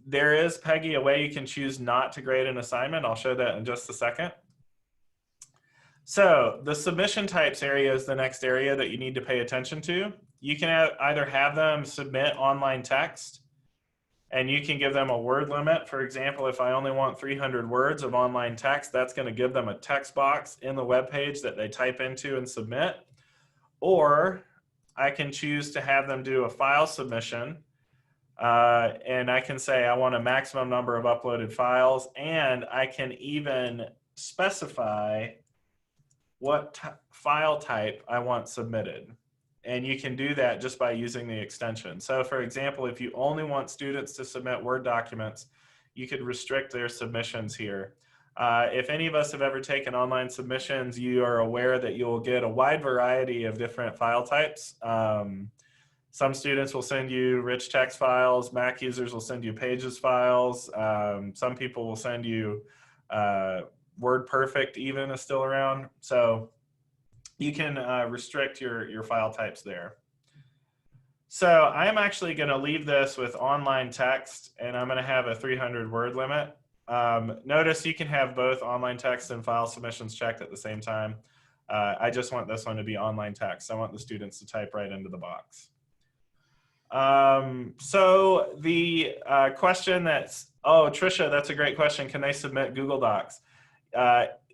There is, Peggy, a way you can choose not to grade an assignment. I'll show that in just a second. So the submission types area is the next area that you need to pay attention to. You can either have them submit online text, and you can give them a word limit. For example, if I only want 300 words of online text, that's going to give them a text box in the web page that they type into and submit. Or I can choose to have them do a file submission, and I can say I want a maximum number of uploaded files, and I can even specify what file type I want submitted. And you can do that just by using the extension. So for example, if you only want students to submit Word documents, you could restrict their submissions here. If any of us have ever taken online submissions, you are aware that you'll get a wide variety of different file types. Some students will send you rich text files. Mac users will send you Pages files. Some people will send you WordPerfect even is still around. So you can restrict your file types there. So I'm actually going to leave this with online text, and I'm going to have a 300 word limit. Notice you can have both online text and file submissions checked at the same time. I just want this one to be online text. I want the students to type right into the box. So the question that's, oh, Trisha, that's a great question. Can they submit Google Docs?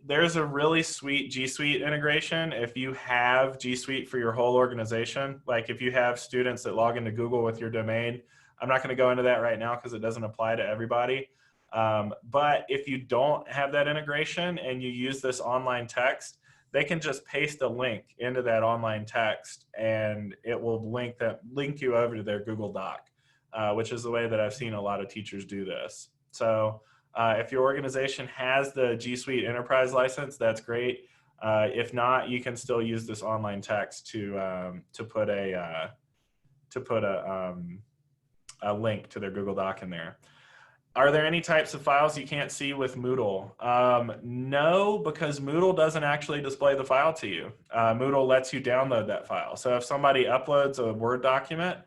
There's a really sweet G Suite integration if you have G Suite for your whole organization. Like if you have students that log into Google with your domain, I'm not going to go into that right now because it doesn't apply to everybody. But if you don't have that integration and you use this online text, they can just paste a link into that online text and it will link you over to their Google Doc, which is the way that I've seen a lot of teachers do this. So if your organization has the G Suite Enterprise license, that's great. If not, you can still use this online text to put a link to their Google Doc in there. Are there any types of files you can't see with Moodle? No, because Moodle doesn't actually display the file to you. Moodle lets you download that file. So if somebody uploads a Word document,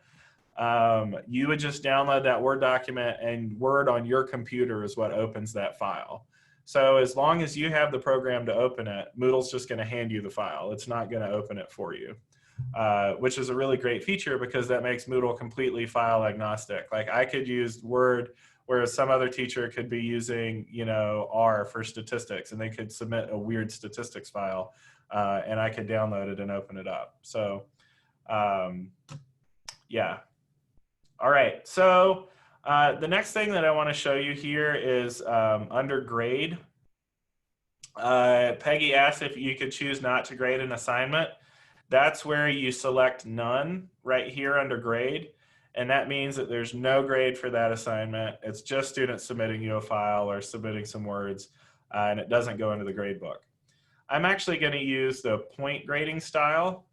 you would just download that Word document, and Word on your computer is what opens that file. So as long as you have the program to open it, Moodle's just going to hand you the file. It's not going to open it for you, which is a really great feature because that makes Moodle completely file agnostic. Like I could use Word, whereas some other teacher could be using, you know, R for statistics, and they could submit a weird statistics file, and I could download it and open it up. So, yeah. All right, so the next thing that I want to show you here is under grade. Peggy asked if you could choose not to grade an assignment. That's where you select none right here under grade. And that means that there's no grade for that assignment. It's just students submitting you a file or submitting some words, and it doesn't go into the grade book. I'm actually going to use the point grading style.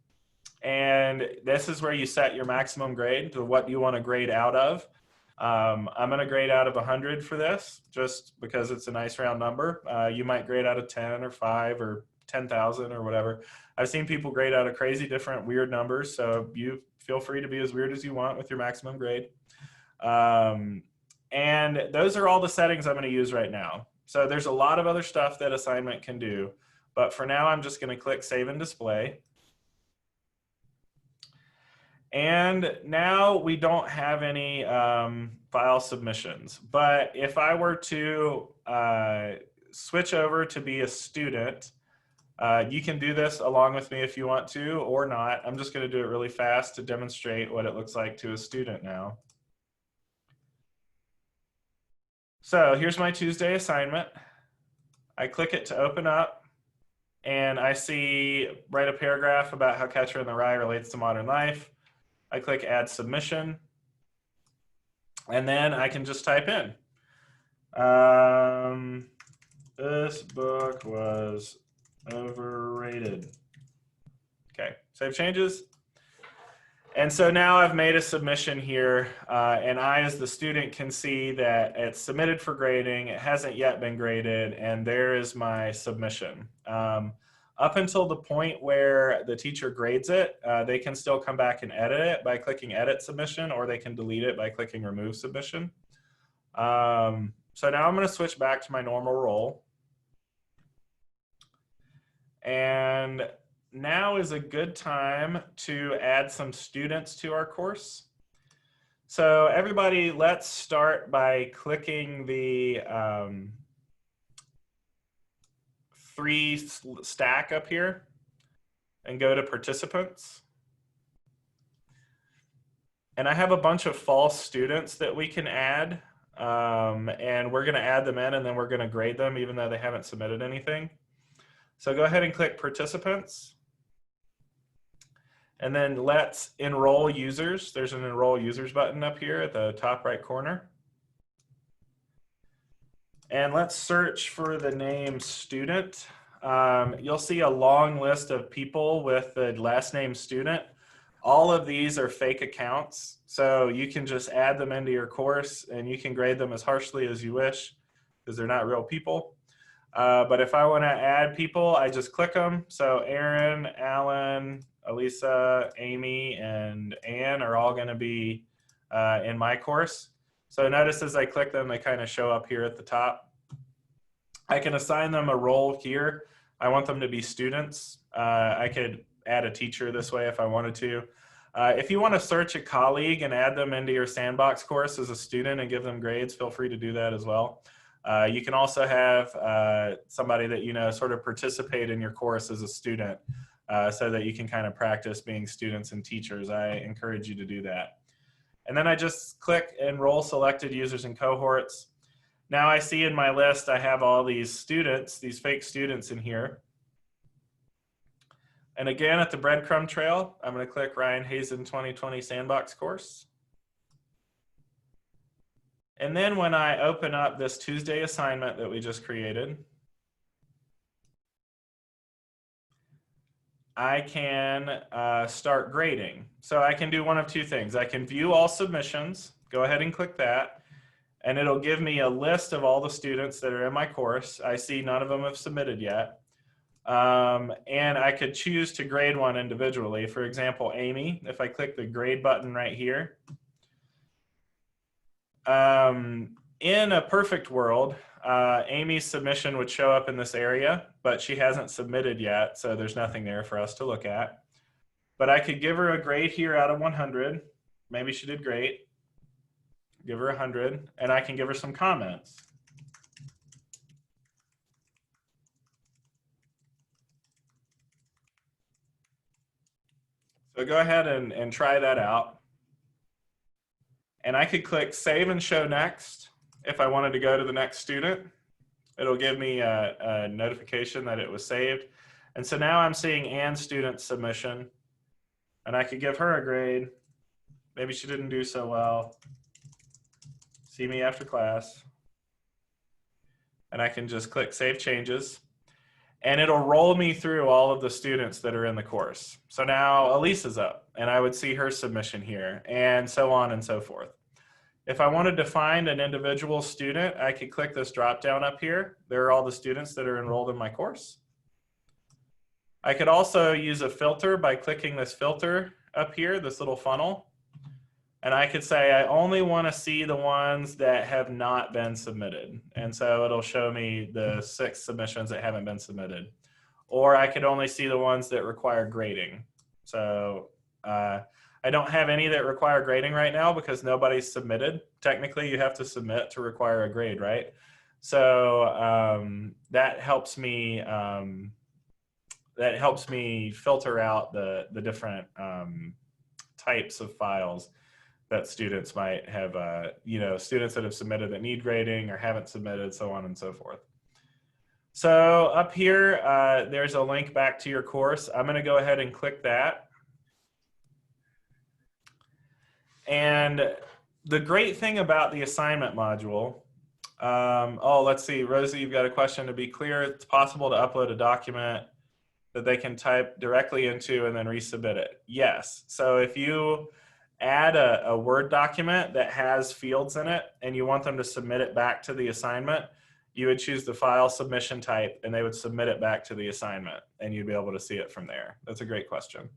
And this is where you set your maximum grade to what you want to grade out of. I'm going to grade out of 100 for this, just because it's a nice round number. You might grade out of 10 or 5 or 10,000 or whatever. I've seen people grade out of crazy different weird numbers, so you feel free to be as weird as you want with your maximum grade. And those are all the settings I'm going to use right now. So there's a lot of other stuff that assignment can do, but for now I'm just going to click Save and Display. And now we don't have any file submissions, but if I were to switch over to be a student, you can do this along with me if you want to or not. I'm just going to do it really fast to demonstrate what it looks like to a student now. So here's my Tuesday assignment. I click it to open up, and I see write a paragraph about how Catcher in the Rye relates to modern life. I click Add Submission, and then I can just type in. This book was overrated. Okay, save changes. And so now I've made a submission here, and I, as the student, can see that it's submitted for grading. It hasn't yet been graded, and there is my submission. Up until the point where the teacher grades it, they can still come back and edit it by clicking edit submission, or they can delete it by clicking remove submission. So now I'm going to switch back to my normal role. And now is a good time to add some students to our course. So everybody, let's start by clicking the 3 stack up here and go to participants. And I have a bunch of false students that we can add, and we're going to add them in, and then we're going to grade them even though they haven't submitted anything. So go ahead and click participants. And then let's enroll users. There's an enroll users button up here at the top right corner. And let's search for the name student. You'll see a long list of people with the last name student. All of these are fake accounts, so you can just add them into your course and you can grade them as harshly as you wish because they're not real people. But if I want to add people, I just click them. So Aaron, Alan, Elisa, Amy, and Anne are all going to be in my course. So notice as I click them, they kind of show up here at the top. I can assign them a role here. I want them to be students. I could add a teacher this way if I wanted to. If you want to search a colleague and add them into your sandbox course as a student and give them grades, feel free to do that as well. You can also have somebody that you know sort of participate in your course as a student so that you can kind of practice being students and teachers. I encourage you to do that. And then I just click enroll selected users and cohorts. Now I see in my list I have all these students, these fake students in here. And again, at the breadcrumb trail, I'm going to click Ryan Hazen 2020 Sandbox course. And then when I open up this Tuesday assignment that we just created, I can start grading. So I can do one of 2 things. I can view all submissions, go ahead and click that, and it'll give me a list of all the students that are in my course. I see none of them have submitted yet. And I could choose to grade one individually. For example, Amy, if I click the grade button right here. In a perfect world, Amy's submission would show up in this area, but she hasn't submitted yet, so there's nothing there for us to look at. But I could give her a grade here out of 100. Maybe she did great. Give her 100, and I can give her some comments. So go ahead and try that out. And I could click Save and Show Next if I wanted to go to the next student. It'll give me a notification that it was saved. And so now I'm seeing Anne's student submission, and I could give her a grade. Maybe she didn't do so well. See me after class. And I can just click Save Changes. And it'll roll me through all of the students that are in the course. So now Elisa's up, and I would see her submission here, and so on and so forth. If I wanted to find an individual student, I could click this drop down up here. There are all the students that are enrolled in my course. I could also use a filter by clicking this filter up here, this little funnel. And I could say I only want to see the ones that have not been submitted. And so it'll show me the 6 submissions that haven't been submitted. Or I could only see the ones that require grading. So I don't have any that require grading right now because nobody's submitted. Technically, you have to submit to require a grade, right? So that helps me filter out the different types of files that students might have, students that have submitted that need grading or haven't submitted, so on and so forth. So up here, there's a link back to your course. I'm going to go ahead and click that. And the great thing about the assignment module, let's see, Rosie, you've got a question. To be clear, it's possible to upload a document that they can type directly into and then resubmit it. Yes. So if you add a Word document that has fields in it and you want them to submit it back to the assignment, you would choose the file submission type, and they would submit it back to the assignment, and you'd be able to see it from there. That's a great question.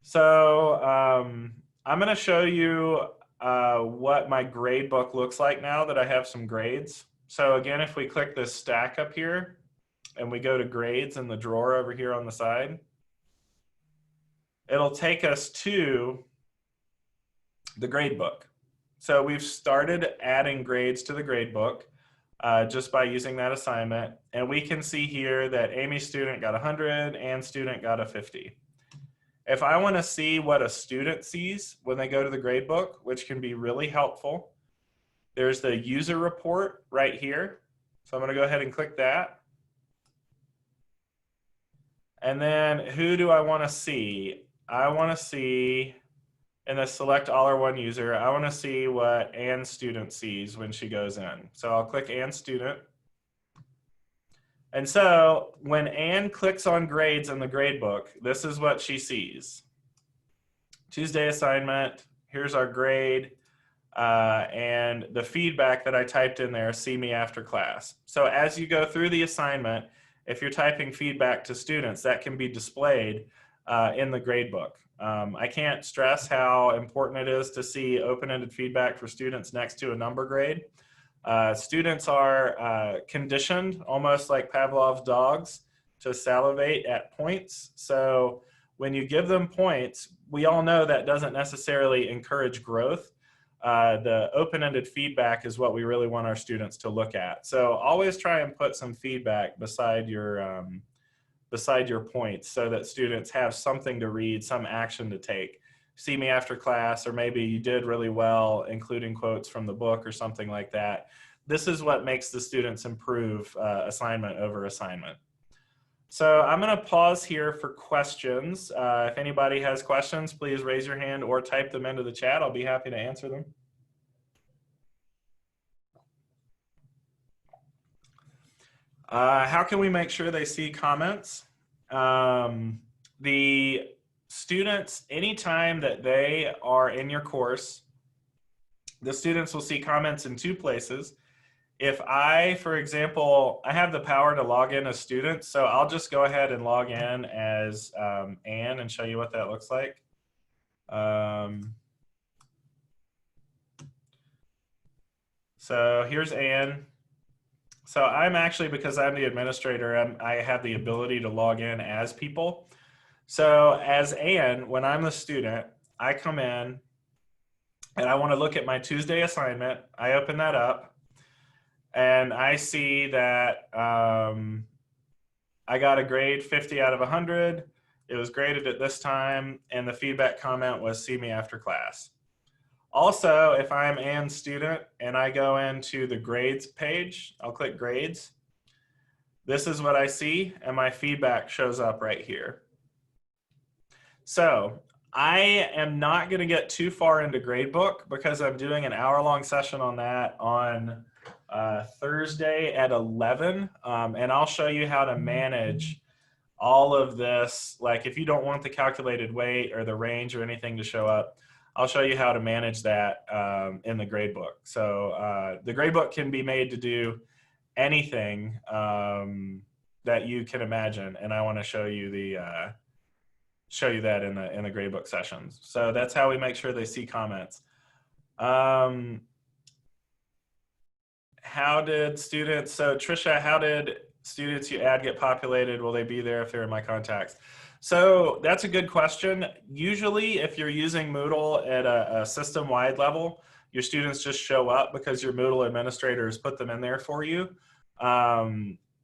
So I'm going to show you what my grade book looks like now that I have some grades. So again, if we click this stack up here and we go to grades in the drawer over here on the side, it'll take us to the grade book. So we've started adding grades to the grade book just by using that assignment. And we can see here that Amy's student got 100 and student got a 50. If I want to see what a student sees when they go to the grade book, which can be really helpful, there's the user report right here. So I'm going to go ahead and click that. And then who do I want to see? I want to see, in the select all or one user, I want to see what Ann student sees when she goes in. So I'll click Ann student. And so when Ann clicks on grades in the grade book, this is what she sees. Tuesday assignment, here's our grade, and the feedback that I typed in there, see me after class. So as you go through the assignment, if you're typing feedback to students, that can be displayed in the grade book. I can't stress how important it is to see open-ended feedback for students next to a number grade. Students are conditioned, almost like Pavlov's dogs, to salivate at points. So when you give them points, we all know that doesn't necessarily encourage growth. The open-ended feedback is what we really want our students to look at. So always try and put some feedback beside your points so that students have something to read, some action to take. See me after class, or maybe you did really well, including quotes from the book or something like that. This is what makes the students improve assignment over assignment. So I'm going to pause here for questions. If anybody has questions, please raise your hand or type them into the chat. I'll be happy to answer them. How can we make sure they see comments? The students, anytime that they are in your course, the students will see comments in two places. If I, for example, I have the power to log in as students, so I'll just go ahead and log in as Ann and show you what that looks like. So here's Ann. So I'm actually, because I'm the administrator, I have the ability to log in as people. So as Ann, when I'm the student, I come in and I want to look at my Tuesday assignment. I open that up and I see that I got a grade 50 out of 100. It was graded at this time, and the feedback comment was see me after class. Also, if I'm Ann's student and I go into the grades page, I'll click grades. This is what I see, and my feedback shows up right here. So I am not going to get too far into gradebook because I'm doing an hour-long session on that on Thursday at 11, and I'll show you how to manage all of this. Like if you don't want the calculated weight or the range or anything to show up, I'll show you how to manage that in the gradebook. So the gradebook can be made to do anything that you can imagine, and I want to show you that in the gradebook sessions. So that's how we make sure they see comments. How did students, so Trisha, how did students you add get populated? Will they be there if they're in my contacts? So that's a good question. Usually if you're using Moodle at a system-wide level, your students just show up because your Moodle administrators put them in there for you.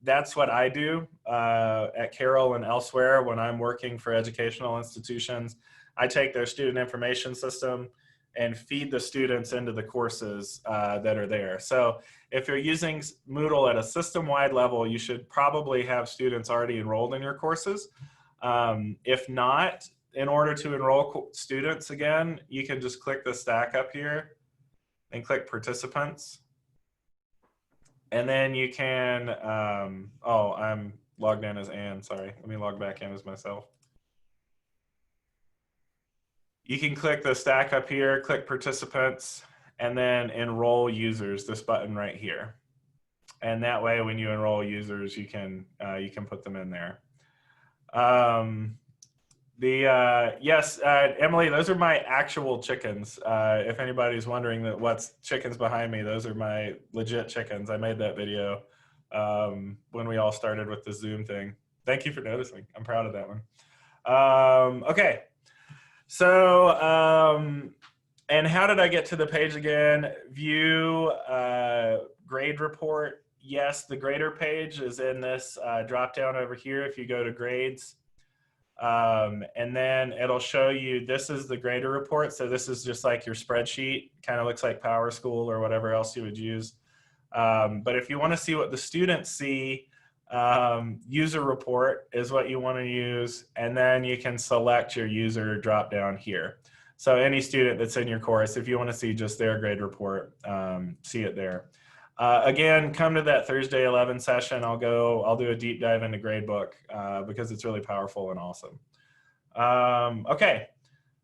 That's what I do at Carroll and elsewhere when I'm working for educational institutions. I take their student information system and feed the students into the courses that are there. So if you're using Moodle at a system-wide level, you should probably have students already enrolled in your courses. If not, in order to enroll students again, you can just click the stack up here and click participants. And then you can, oh, I'm logged in as Ann, sorry. Let me log back in as myself. You can click the stack up here, click participants, and then enroll users, this button right here. And that way, when you enroll users, you can put them in there. Yes, Emily, those are my actual chickens. If anybody's wondering that what's chickens behind me, those are my legit chickens. I made that video when we all started with the Zoom thing. Thank you for noticing. I'm proud of that one. Okay, so and how did I get to the page again? View grade report. Yes, the grader page is in this drop down over here. If you go to grades, and then it'll show you, this is the grader report. So this is just like your spreadsheet, kind of looks like PowerSchool or whatever else you would use. But if you want to see what the students see, user report is what you want to use. And then you can select your user drop down here. So any student that's in your course, if you want to see just their grade report, see it there. Again, come to that Thursday 11 session. I'll do a deep dive into gradebook because it's really powerful and awesome. Okay,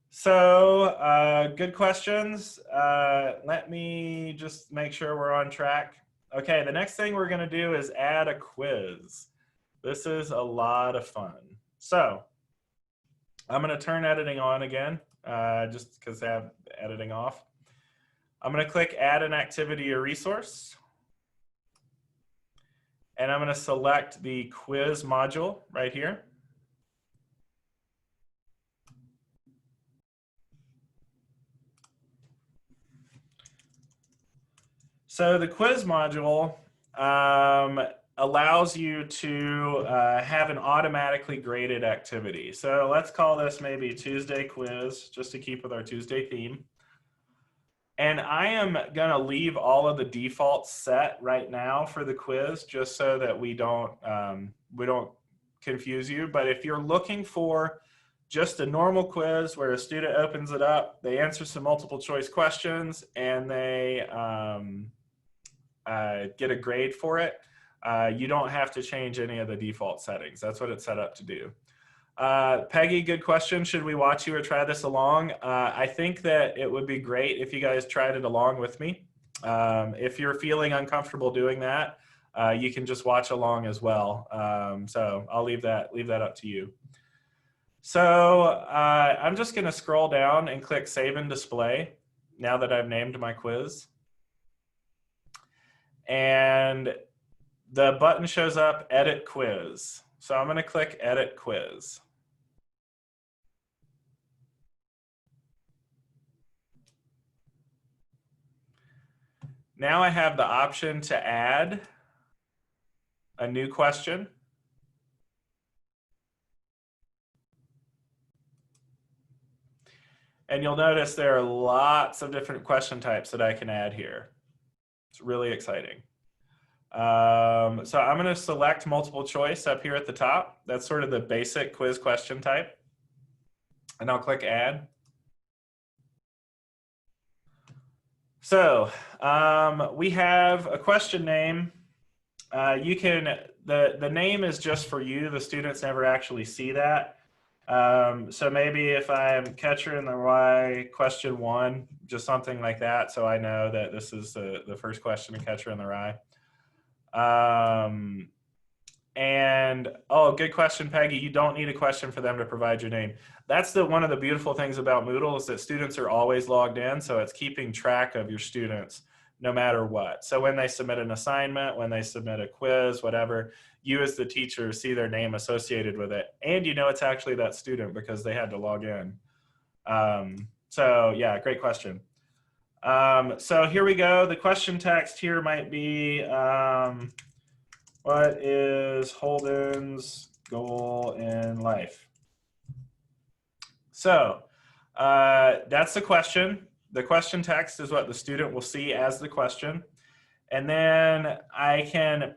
so good questions. Let me just make sure we're on track. Okay, the next thing we're going to do is add a quiz. This is a lot of fun. So I'm going to turn editing on again, just because I have editing off. I'm going to click add an activity or resource. And I'm going to select the quiz module right here. So the quiz module allows you to have an automatically graded activity. So let's call this maybe Tuesday quiz, just to keep with our Tuesday theme. And I am going to leave all of the defaults set right now for the quiz, just so that we don't confuse you. But if you're looking for just a normal quiz where a student opens it up, they answer some multiple choice questions, and they get a grade for it, you don't have to change any of the default settings. That's what it's set up to do. Peggy, good question. Should we watch you or try this along? I think that it would be great if you guys tried it along with me. If you're feeling uncomfortable doing that, you can just watch along as well. So I'll leave that up to you. So I'm just going to scroll down and click Save and Display now that I've named my quiz. And the button shows up, Edit Quiz. So I'm going to click Edit Quiz. Now I have the option to add a new question. And you'll notice there are lots of different question types that I can add here. It's really exciting. So I'm going to select multiple choice up here at the top. That's sort of the basic quiz question type. And I'll click Add. So we have a question name. The name is just for you. The students never actually see that. So maybe if I'm Catcher in the Rye question 1, just something like that, so I know that this is the first question in Catcher in the Rye. And oh, good question, Peggy. You don't need a question for them to provide your name. That's one of the beautiful things about Moodle is that students are always logged in, so it's keeping track of your students no matter what. So when they submit an assignment, when they submit a quiz, whatever, you as the teacher see their name associated with it, and you know it's actually that student because they had to log in. So yeah, great question. So here we go. The question text here might be, what is Holden's goal in life? So that's the question. The question text is what the student will see as the question. And then I can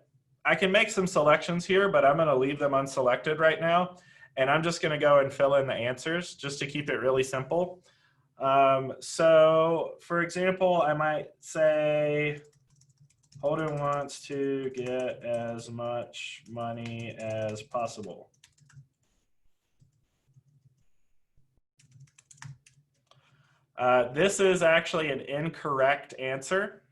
make some selections here, but I'm going to leave them unselected right now. And I'm just going to go and fill in the answers just to keep it really simple. So for example, I might say, Holden wants to get as much money as possible. This is actually an incorrect answer.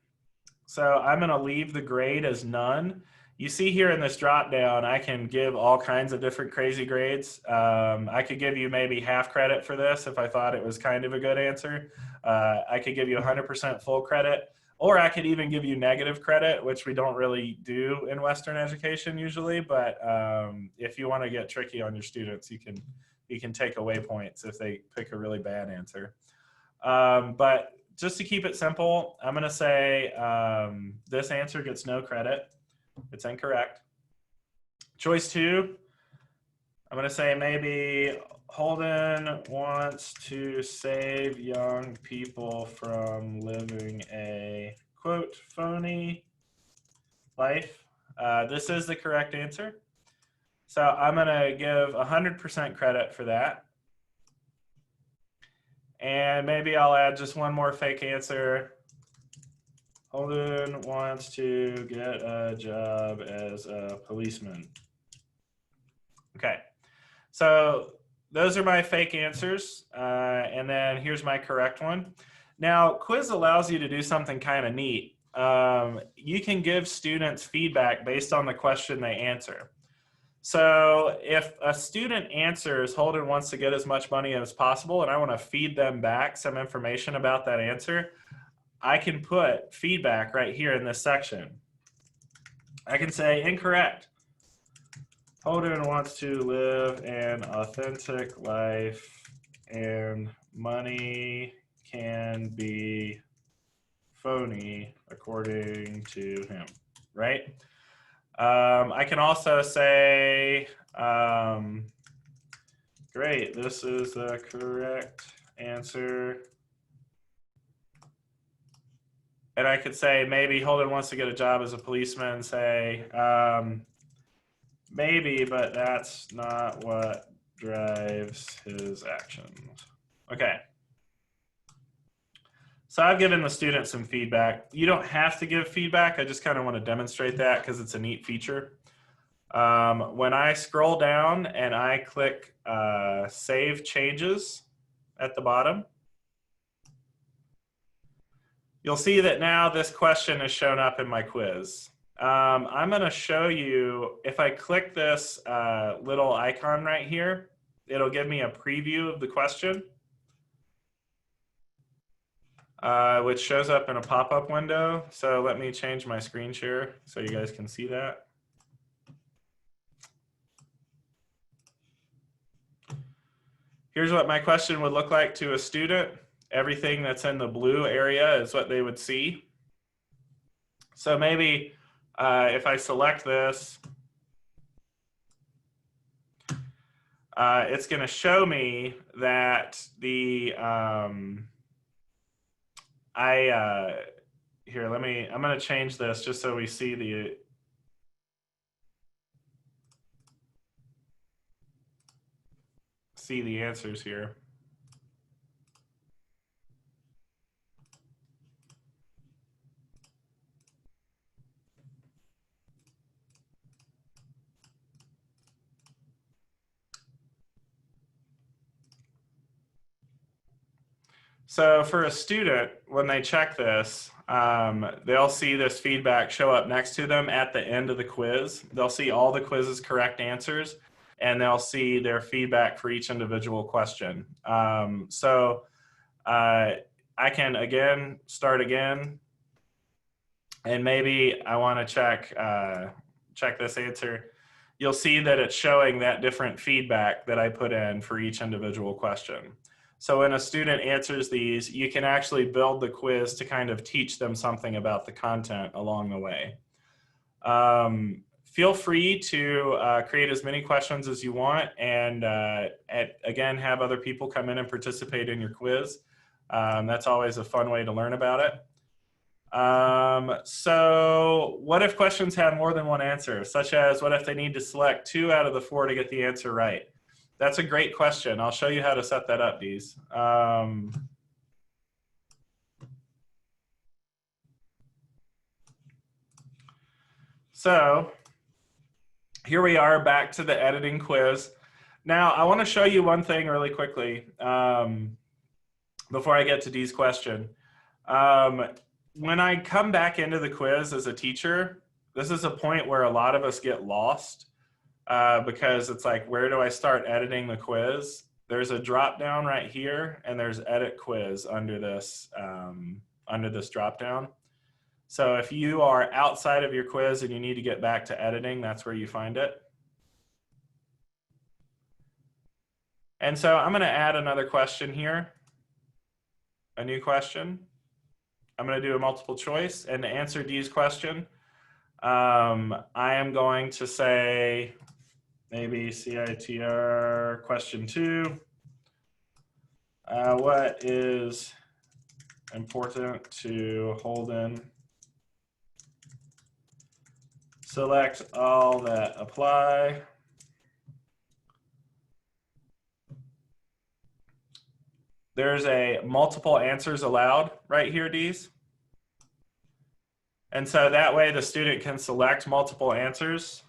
So I'm going to leave the grade as none. You see here in this drop down, I can give all kinds of different crazy grades. I could give you maybe half credit for this if I thought it was kind of a good answer. I could give you 100% full credit, or I could even give you negative credit, which we don't really do in Western education usually. But if you want to get tricky on your students, you can take away points if they pick a really bad answer. But just to keep it simple, I'm going to say this answer gets no credit. It's incorrect. Choice 2, I'm going to say maybe Holden wants to save young people from living a, quote, phony life. This is the correct answer. So I'm going to give 100% credit for that. And maybe I'll add just one more fake answer. Holden wants to get a job as a policeman. Okay, so those are my fake answers. And then here's my correct one. Now, quiz allows you to do something kind of neat. You can give students feedback based on the question they answer. So if a student answers, Holden wants to get as much money as possible, and I want to feed them back some information about that answer, I can put feedback right here in this section. I can say incorrect. Holden wants to live an authentic life and money can be phony according to him, right? I can also say, great, this is the correct answer. And I could say maybe Holden wants to get a job as a policeman, say, maybe, but that's not what drives his actions. Okay. So I've given the student some feedback. You don't have to give feedback. I just kind of want to demonstrate that because it's a neat feature. When I scroll down and I click Save Changes at the bottom, you'll see that now this question has shown up in my quiz. I'm going to show you, if I click this little icon right here, it'll give me a preview of the question, which shows up in a pop-up window. So let me change my screen share so you guys can see that. Here's what my question would look like to a student. Everything that's in the blue area is what they would see. So maybe if I select this, it's going to show me that the here, I'm going to change this just so we see the answers here. So for a student, when they check this, they'll see this feedback show up next to them at the end of the quiz. They'll see all the quiz's correct answers, and they'll see their feedback for each individual question. So I can, again, start again, and maybe I want to check this answer. You'll see that it's showing that different feedback that I put in for each individual question. So when a student answers these, you can actually build the quiz to kind of teach them something about the content along the way. Feel free to create as many questions as you want, and again, have other people come in and participate in your quiz. That's always a fun way to learn about it. So what if questions have more than one answer, such as what if they need to select 2 out of the 4 to get the answer right? That's a great question. I'll show you how to set that up, Dees. So here we are back to the editing quiz. Now, I want to show you one thing really quickly before I get to Dee's question. when I come back into the quiz as a teacher, this is a point where a lot of us get lost because it's like, where do I start editing the quiz? There's a drop down right here, and there's edit quiz under this drop down. So if you are outside of your quiz and you need to get back to editing, that's where you find it. And so I'm going to add another question here, a new question. I'm going to do a multiple choice, and to answer Dee's question, I am going to say maybe CITR question 2. What is important to Holden? Select all that apply. There's a multiple answers allowed right here, Dees. And so that way the student can select multiple answers.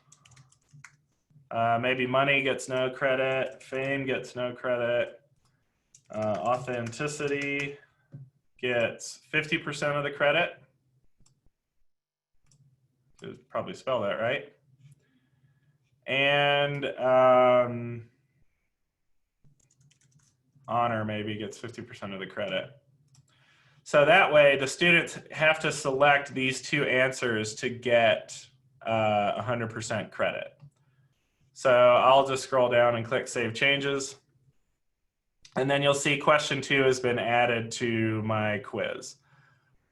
Maybe money gets no credit, fame gets no credit, authenticity gets 50% of the credit. Probably spell that right. And honor maybe gets 50% of the credit. So that way the students have to select these two answers to get 100% credit. So I'll just scroll down and click Save Changes. And then you'll see question 2 has been added to my quiz.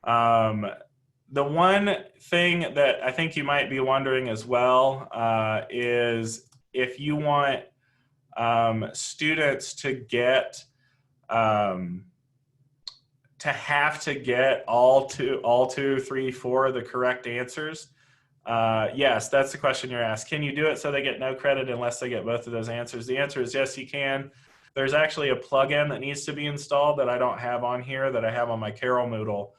The one thing that I think you might be wondering as well is if you want students to get have to get all two, 3, 4 of the correct answers. Yes, that's the question you're asked. Can you do it so they get no credit unless they get both of those answers? The answer is yes, you can. There's actually a plugin that needs to be installed that I don't have on here that I have on my Carroll Moodle.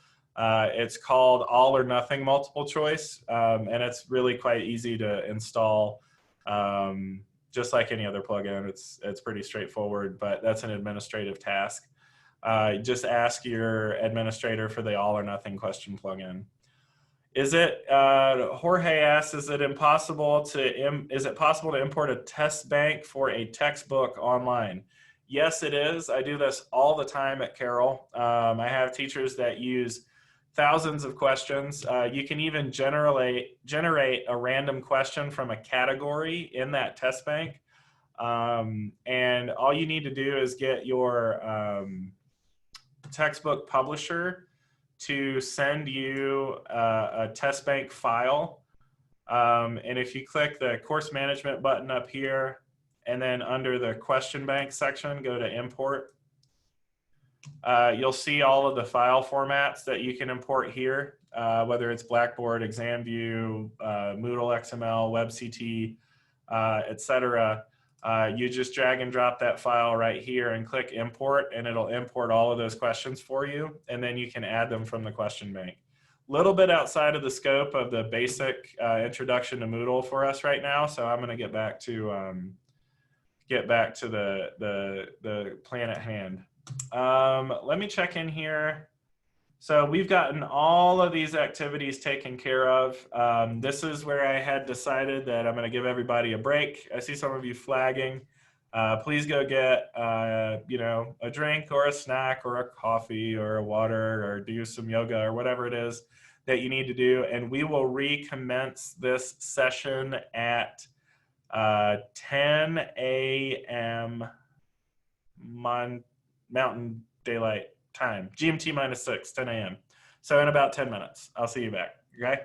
It's called All or Nothing Multiple Choice, and it's really quite easy to install. Just like any other plugin, it's pretty straightforward, but that's an administrative task. Just ask your administrator for the All or Nothing question plugin. Is it, Jorge asks, is it possible to import a test bank for a textbook online? Yes, it is. I do this all the time at Carroll. I have teachers that use thousands of questions. You can even generate a random question from a category in that test bank. And all you need to do is get your textbook publisher to send you a test bank file. And if you click the course management button up here, and then under the question bank section, go to import. You'll see all of the file formats that you can import here, whether it's Blackboard, ExamView, Moodle XML, WebCT, etc. You just drag and drop that file right here and click import, and it'll import all of those questions for you, and then you can add them from the question bank. A little bit outside of the scope of the basic introduction to Moodle for us right now, so I'm going to get back to the plan at hand. Let me check in here. So we've gotten all of these activities taken care of. This is where I had decided that I'm going to give everybody a break. I see some of you flagging. Please go get a drink or a snack or a coffee or a water or do some yoga or whatever it is that you need to do. And we will recommence this session at 10 a.m. Mountain Daylight Time, GMT -6, 10 a.m. So in about 10 minutes, I'll see you back, okay?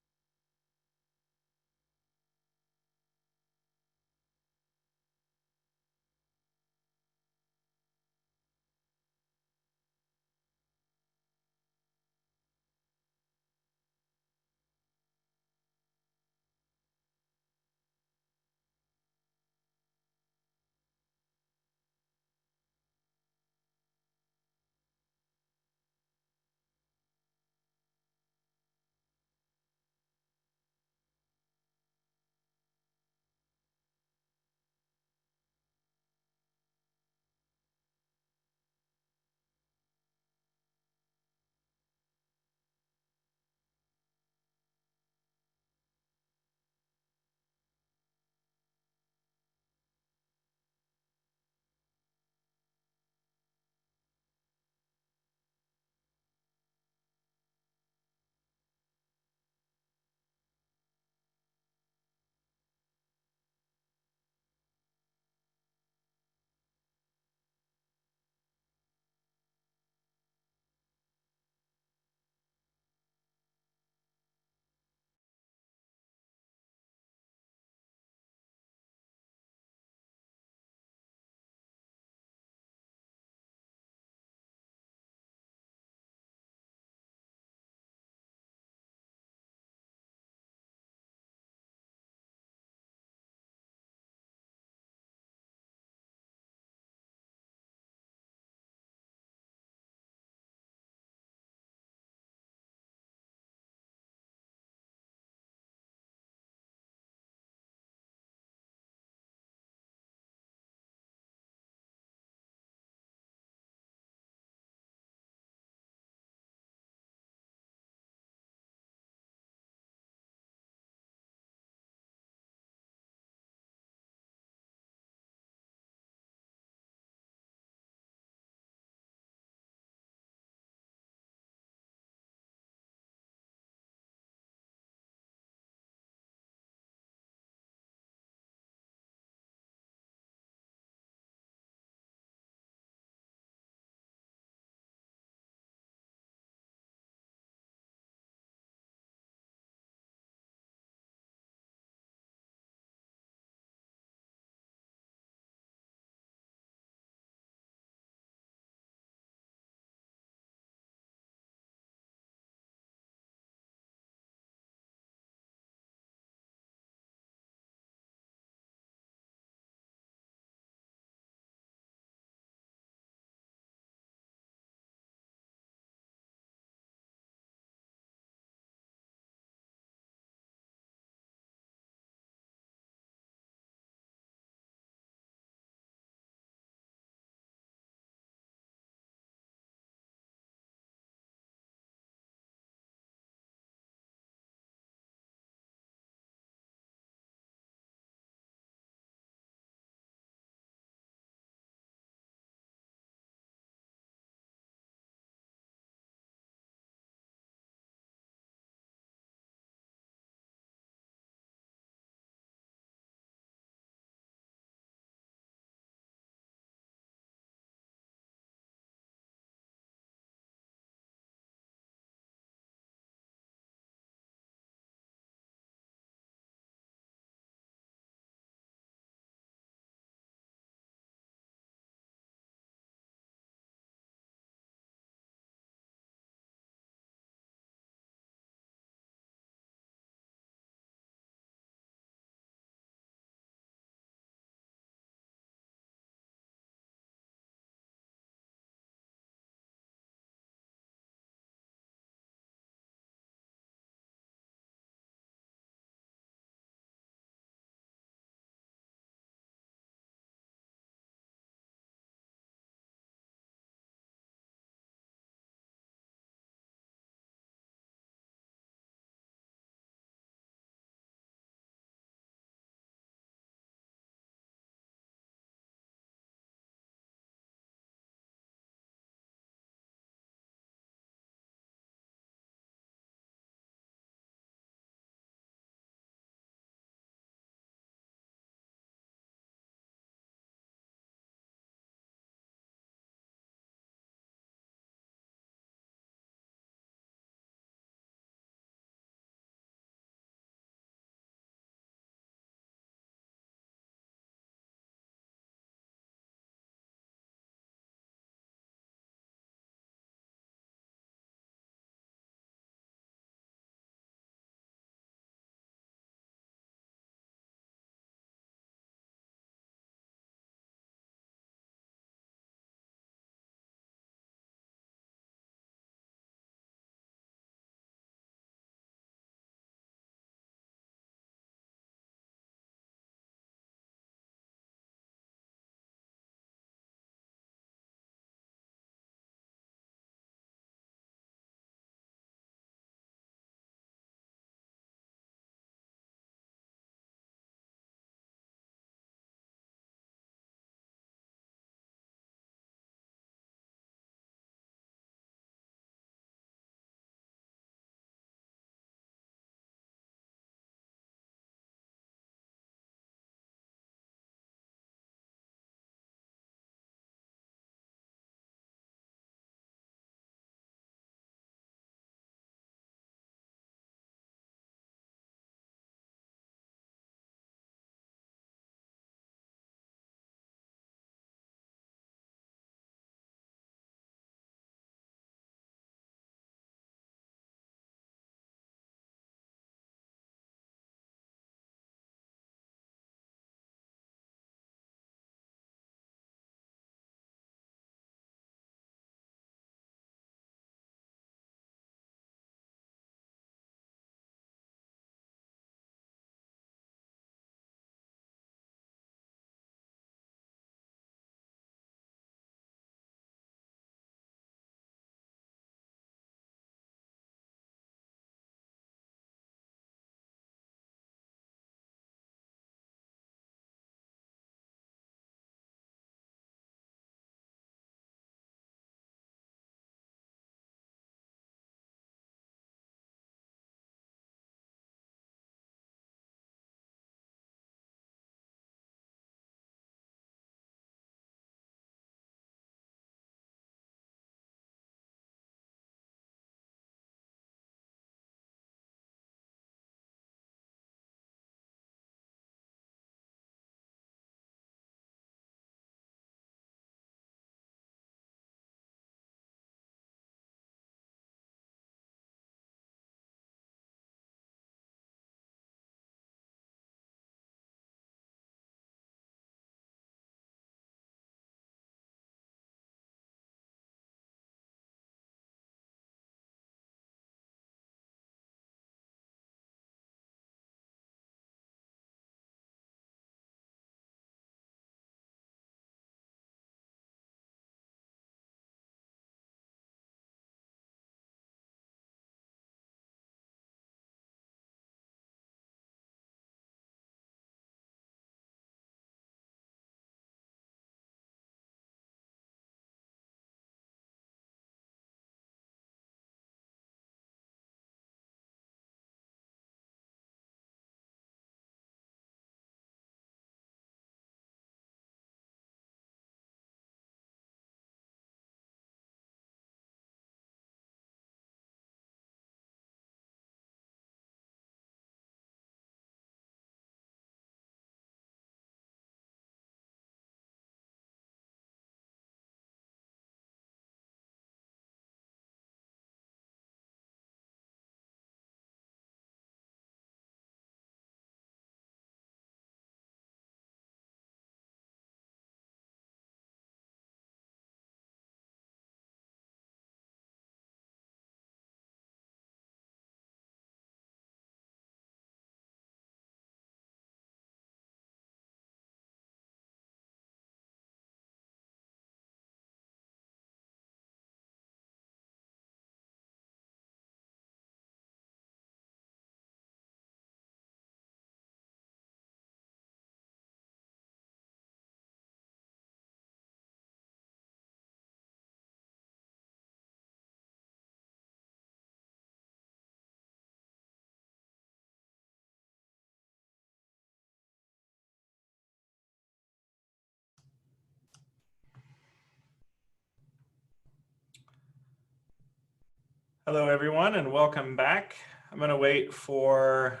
Hello, everyone, and welcome back. I'm going to wait for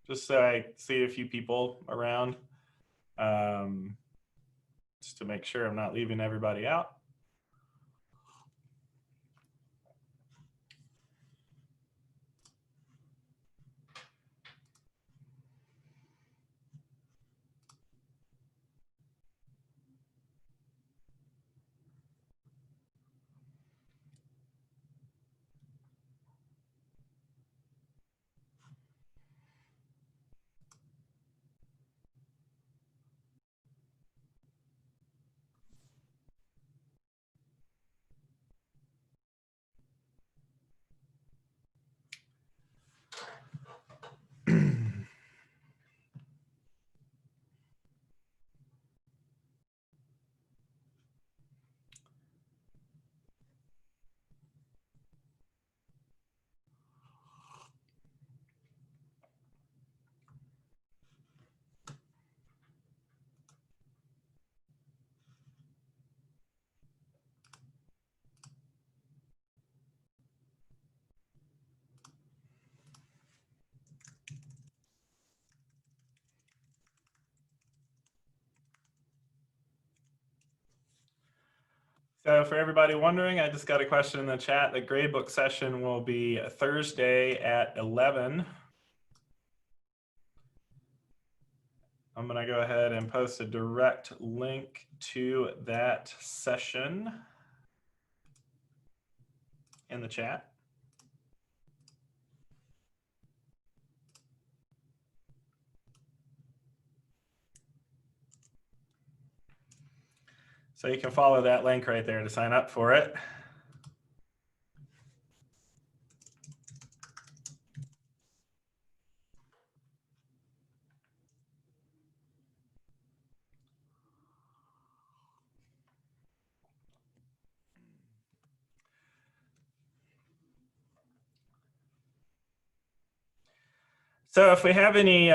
just so I see a few people around, just to make sure I'm not leaving everybody out. So for everybody wondering, I just got a question in the chat. The gradebook session will be Thursday at 11. I'm going to go ahead and post a direct link to that session in the chat. So you can follow that link right there to sign up for it. So if we have any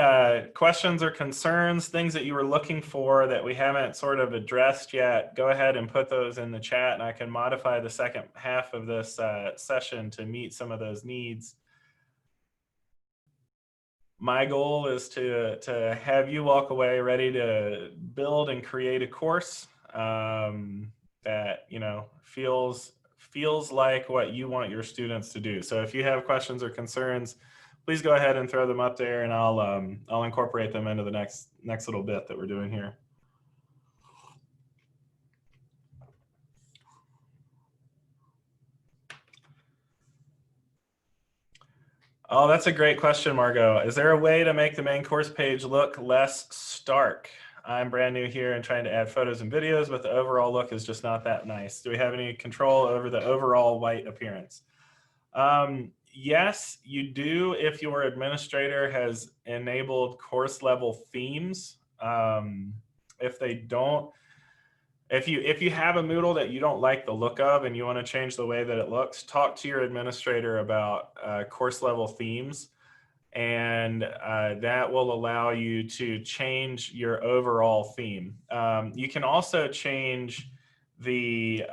questions or concerns, things that you were looking for that we haven't sort of addressed yet, go ahead and put those in the chat, and I can modify the second half of this session to meet some of those needs. My goal is to have you walk away ready to build and create a course that feels like what you want your students to do. So if you have questions or concerns, please go ahead and throw them up there, and I'll incorporate them into the next little bit that we're doing here. Oh, that's a great question, Margot. Is there a way to make the main course page look less stark? I'm brand new here and trying to add photos and videos, but the overall look is just not that nice. Do we have any control over the overall white appearance? Yes, you do if your administrator has enabled course level themes. If they don't, if you have a Moodle that you don't like the look of and you want to change the way that it looks, talk to your administrator about course level themes, and that will allow you to change your overall theme. You can also change the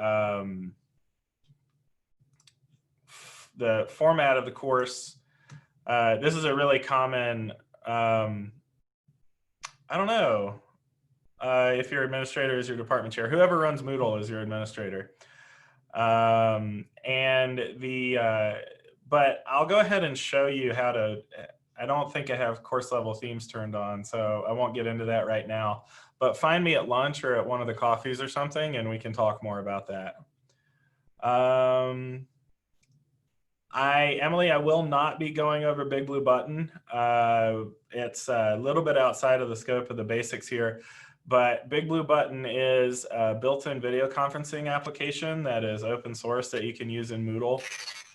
format of the course. This is a really common, I don't know if your administrator is your department chair, whoever runs Moodle is your administrator. But I'll go ahead and show you how to, I don't think I have course level themes turned on, so I won't get into that right now. But find me at lunch or at one of the coffees or something, and we can talk more about that. Emily, I will not be going over Big Blue Button. It's a little bit outside of the scope of the basics here, but Big Blue Button is a built-in video conferencing application that is open source that you can use in Moodle.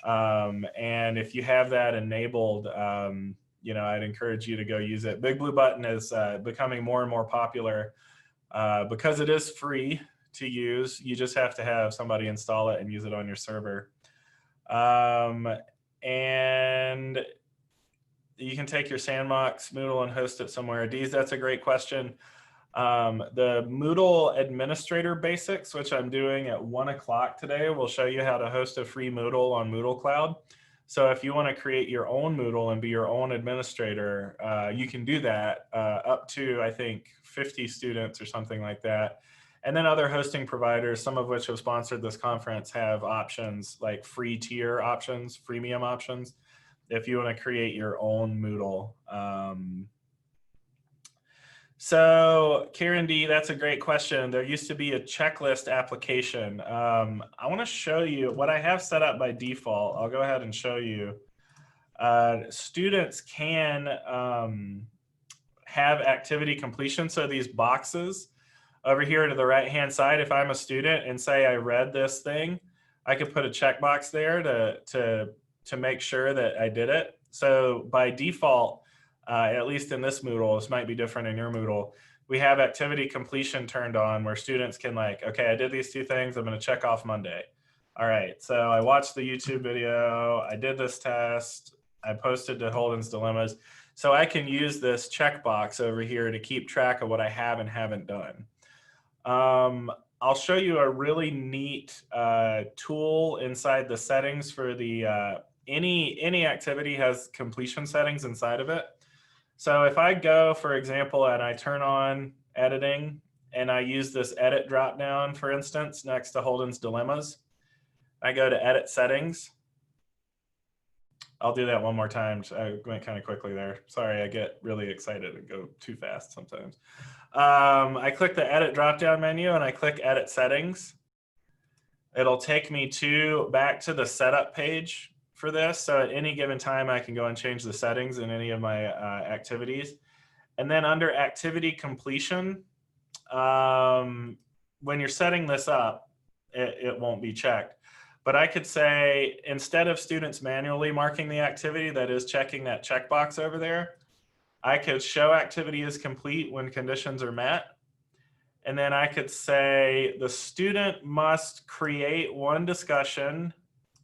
And if you have that enabled, I'd encourage you to go use it. Big Blue Button is becoming more and more popular because it is free to use. You just have to have somebody install it and use it on your server. And you can take your Sandbox Moodle and host it somewhere. Deez, that's a great question. The Moodle Administrator Basics, which I'm doing at 1 o'clock today, will show you how to host a free Moodle on Moodle Cloud. So if you want to create your own Moodle and be your own administrator, you can do that up to, I think, 50 students or something like that. And then other hosting providers, some of which have sponsored this conference, have options like free tier options, freemium options, if you want to create your own Moodle. So Karen D, that's a great question. There used to be a checklist application. I want to show you what I have set up by default. I'll go ahead and show you. Students can have activity completion. So these boxes over here to the right-hand side, if I'm a student and say I read this thing, I could put a checkbox there to make sure that I did it. So by default, at least in this Moodle, this might be different in your Moodle, we have activity completion turned on where students can like, okay, I did these 2 things, I'm gonna check off Monday. All right, so I watched the YouTube video, I did this test, I posted to Holden's Dilemmas. So I can use this checkbox over here to keep track of what I have and haven't done. I'll show you a really neat tool inside the settings for the, any activity has completion settings inside of it. So if I go, for example, and I turn on editing and I use this edit dropdown, for instance, next to Holden's Dilemmas, I go to edit settings. I'll do that one more time. I went kind of quickly there. Sorry, I get really excited and go too fast sometimes. I click the edit dropdown menu and I click edit settings. It'll take me back to the setup page for this. So at any given time, I can go and change the settings in any of my activities. And then under activity completion, when you're setting this up, it won't be checked. But I could say, instead of students manually marking the activity, that is checking that checkbox over there, I could show activity is complete when conditions are met. And then I could say the student must create 1 discussion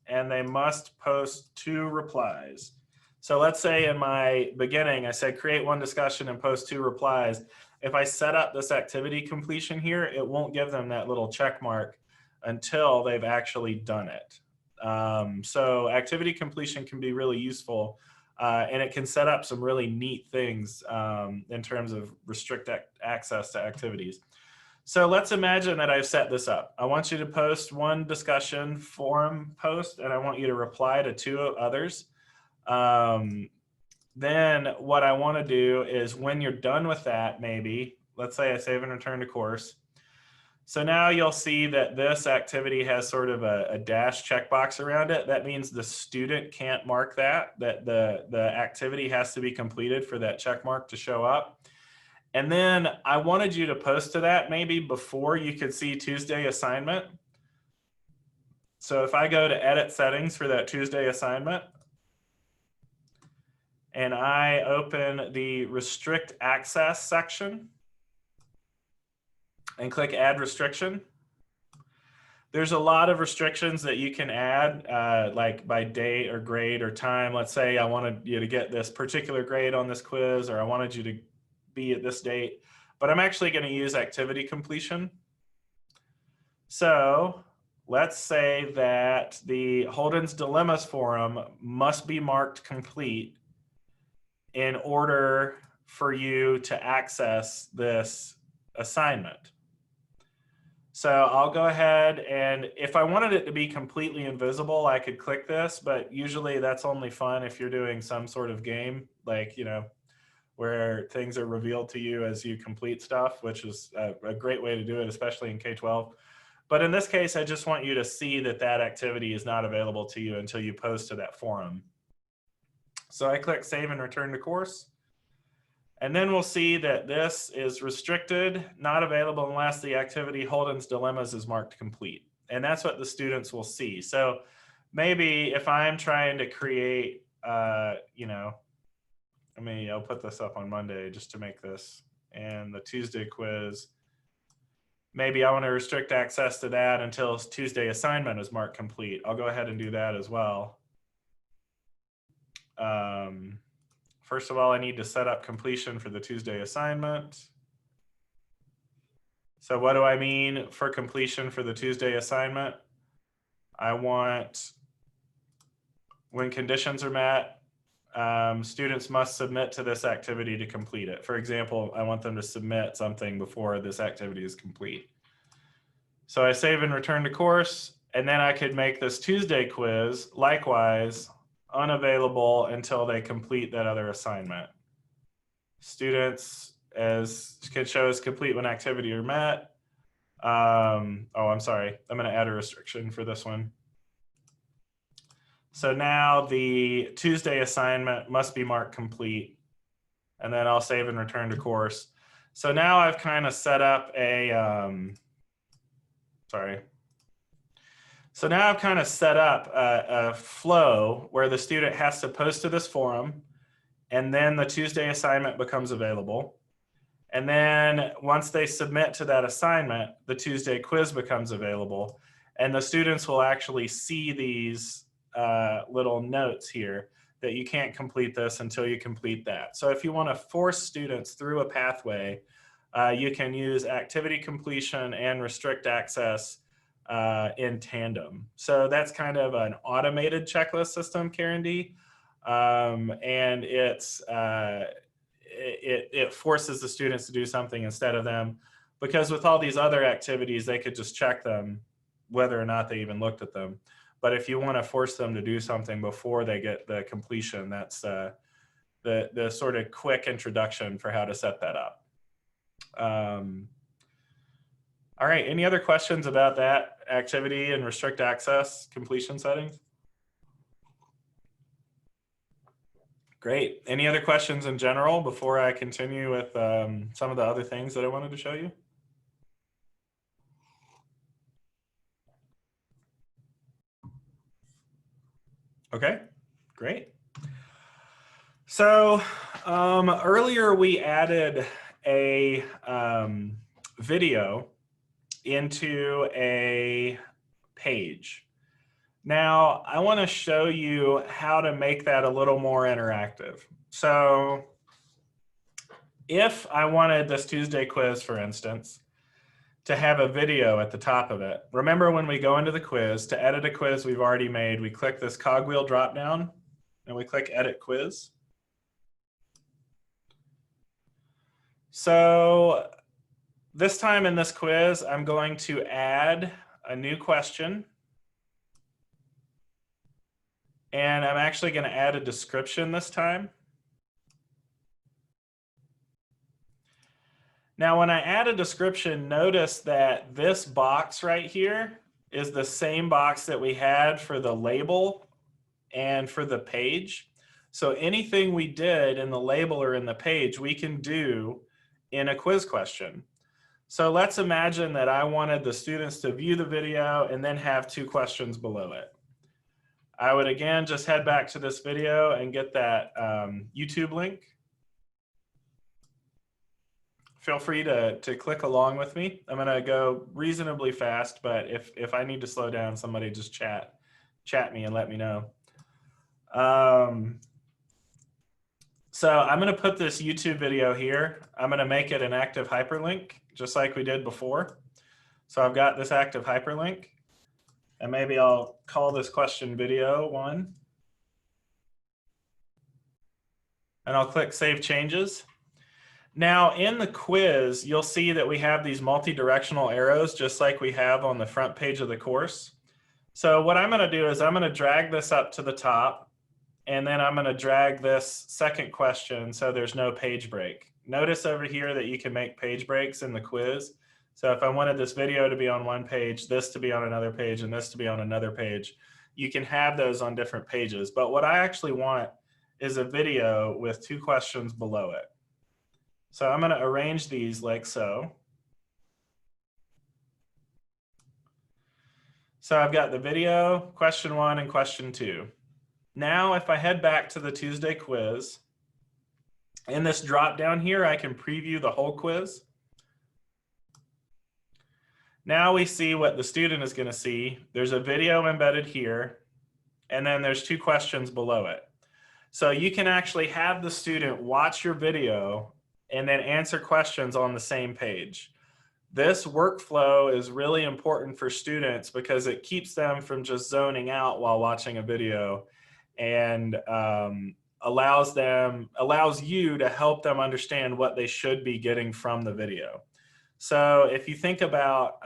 and they must post 2 replies. So let's say in my beginning, I said create 1 discussion and post 2 replies. If I set up this activity completion here, it won't give them that little check mark until they've actually done it. So activity completion can be really useful, and it can set up some really neat things in terms of restrict access to activities. So let's imagine that I've set this up. I want you to post 1 discussion forum post, and I want you to reply to 2 others. Then what I want to do is when you're done with that, maybe, let's say I save and return to course. So now you'll see that this activity has sort of a dash checkbox around it. That means the student can't mark that the activity has to be completed for that check mark to show up. And then I wanted you to post to that maybe before you could see Tuesday assignment. So if I go to edit settings for that Tuesday assignment, and I open the restrict access section and click add restriction, there's a lot of restrictions that you can add, like by date or grade or time. Let's say I wanted you to get this particular grade on this quiz, or I wanted you to be at this date, but I'm actually going to use activity completion. So let's say that the Holden's Dilemmas forum must be marked complete in order for you to access this assignment. So I'll go ahead, and if I wanted it to be completely invisible, I could click this, but usually that's only fun if you're doing some sort of game, like, you know, where things are revealed to you as you complete stuff, which is a great way to do it, especially in K-12. But in this case, I just want you to see that that activity is not available to you until you post to that forum. So I click save and return to course. And then we'll see that this is restricted, not available unless the activity Holden's Dilemmas is marked complete. And that's what the students will see. So maybe if I'm trying to create, you know, I'll put this up on Monday just to make this, and the Tuesday quiz, maybe I want to restrict access to that until Tuesday assignment is marked complete. I'll go ahead and do that as well. First of all, I need to set up completion for the Tuesday assignment. So what do I mean for completion for the Tuesday assignment? I want, when conditions are met, students must submit to this activity to complete it. For example, I want them to submit something before this activity is complete. So I save and return to course, and then I could make this Tuesday quiz, likewise, unavailable until they complete that other assignment. Students can show as complete when activity are met. Oh, I'm sorry. I'm going to add a restriction for this one. So now the Tuesday assignment must be marked complete, and then I'll save and return to course. So now I've kind of set up a, So now I've kind of set up a flow where the student has to post to this forum, and then the Tuesday assignment becomes available. And then once they submit to that assignment, the Tuesday quiz becomes available. And the students will actually see these little notes here that you can't complete this until you complete that. So if you want to force students through a pathway, you can use activity completion and restrict access in tandem. So that's kind of an automated checklist system, Karen D. And it forces the students to do something instead of them, because with all these other activities, they could just check them whether or not they even looked at them. But if you want to force them to do something before they get the completion, that's the sort of quick introduction for how to set that up. All right, any other questions about that activity and restrict access completion settings? Great. Any other questions in general before I continue with some of the other things that I wanted to show you? Okay, great. So earlier we added a video into a page. Now, I want to show you how to make that a little more interactive. So if I wanted this Tuesday quiz, for instance, to have a video at the top of it, remember when we go into the quiz, to edit a quiz we've already made, we click this cogwheel drop down and we click Edit Quiz. So this time in this quiz, I'm going to add a new question. And I'm actually going to add a description this time. Now, when I add a description, notice that this box right here is the same box that we had for the label and for the page. So anything we did in the label or in the page, we can do in a quiz question. So let's imagine that I wanted the students to view the video and then have 2 questions below it. I would again just head back to this video and get that YouTube link. Feel free to click along with me. I'm going to go reasonably fast, but if I need to slow down, somebody just chat me and let me know. So I'm going to put this YouTube video here. I'm going to make it an active hyperlink, just like we did before. So I've got this active hyperlink. And maybe I'll call this question video 1. And I'll click Save Changes. Now in the quiz, you'll see that we have these multi-directional arrows just like we have on the front page of the course. So what I'm going to do is I'm going to drag this up to the top, and then I'm going to drag this second question so there's no page break. Notice over here that you can make page breaks in the quiz. So if I wanted this video to be on one page, this to be on another page, and this to be on another page, you can have those on different pages. But what I actually want is a video with 2 questions below it. So I'm going to arrange these like so. So I've got the video, question 1, and question 2. Now if I head back to the Tuesday quiz, in this drop down here, I can preview the whole quiz. Now we see what the student is going to see. There's a video embedded here, and then there's 2 questions below it. So you can actually have the student watch your video and then answer questions on the same page. this workflow is really important for students because it keeps them from just zoning out while watching a video, and allows you to help them understand what they should be getting from the video. So if you think about,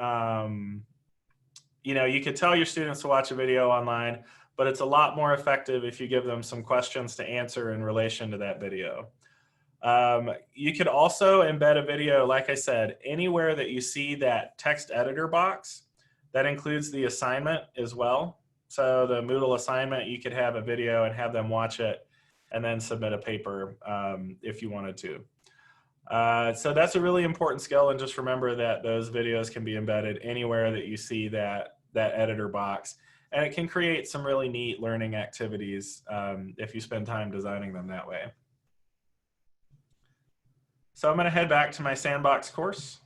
you could tell your students to watch a video online, but it's a lot more effective if you give them some questions to answer in relation to that video. You could also embed a video, like I said, anywhere that you see that text editor box. That includes the assignment as well. So the Moodle assignment, you could have a video and have them watch it and then submit a paper if you wanted to. So that's a really important skill, and just remember that those videos can be embedded anywhere that you see that editor box. And it can create some really neat learning activities if you spend time designing them that way. So I'm going to head back to my sandbox course.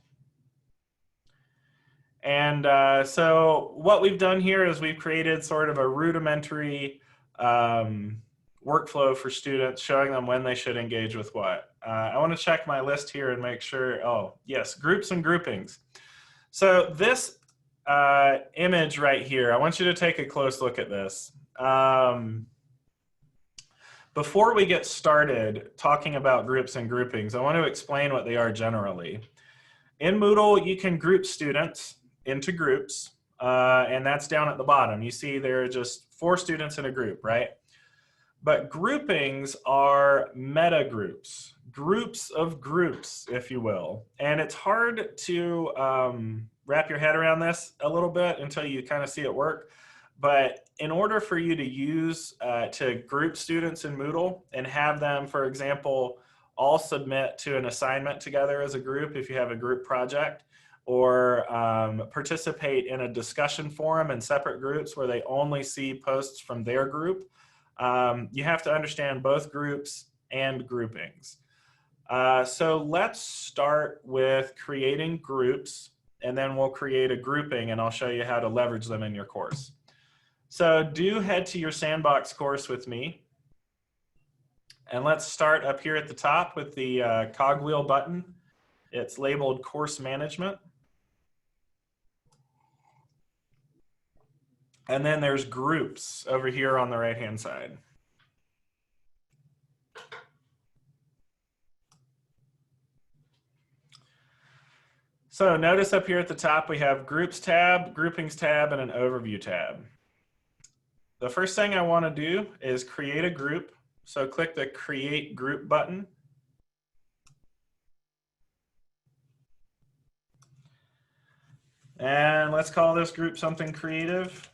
And so what we've done here is we've created sort of a rudimentary workflow for students, showing them when they should engage with what. I want to check my list here and make sure, oh, yes, groups and groupings. So this image right here, I want you to take a close look at this. Before we get started talking about groups and groupings, I want to explain what they are generally. In Moodle, you can group students into groups, and that's down at the bottom. You see there are just 4 students in a group, right? But groupings are meta groups, groups of groups, if you will. And it's hard to wrap your head around this a little bit until you kind of see it work. But in order for you to use, to group students in Moodle and have them, for example, all submit to an assignment together as a group if you have a group project, or participate in a discussion forum in separate groups where they only see posts from their group, you have to understand both groups and groupings. So let's start with creating groups, and then we'll create a grouping, and I'll show you how to leverage them in your course. So do head to your sandbox course with me. And let's start up here at the top with the cogwheel button. It's labeled Course Management. And then there's Groups over here on the right-hand side. So notice up here at the top we have Groups tab, Groupings tab, and an Overview tab. The first thing I want to do is create a group. So click the Create Group button. And let's call this group something creative.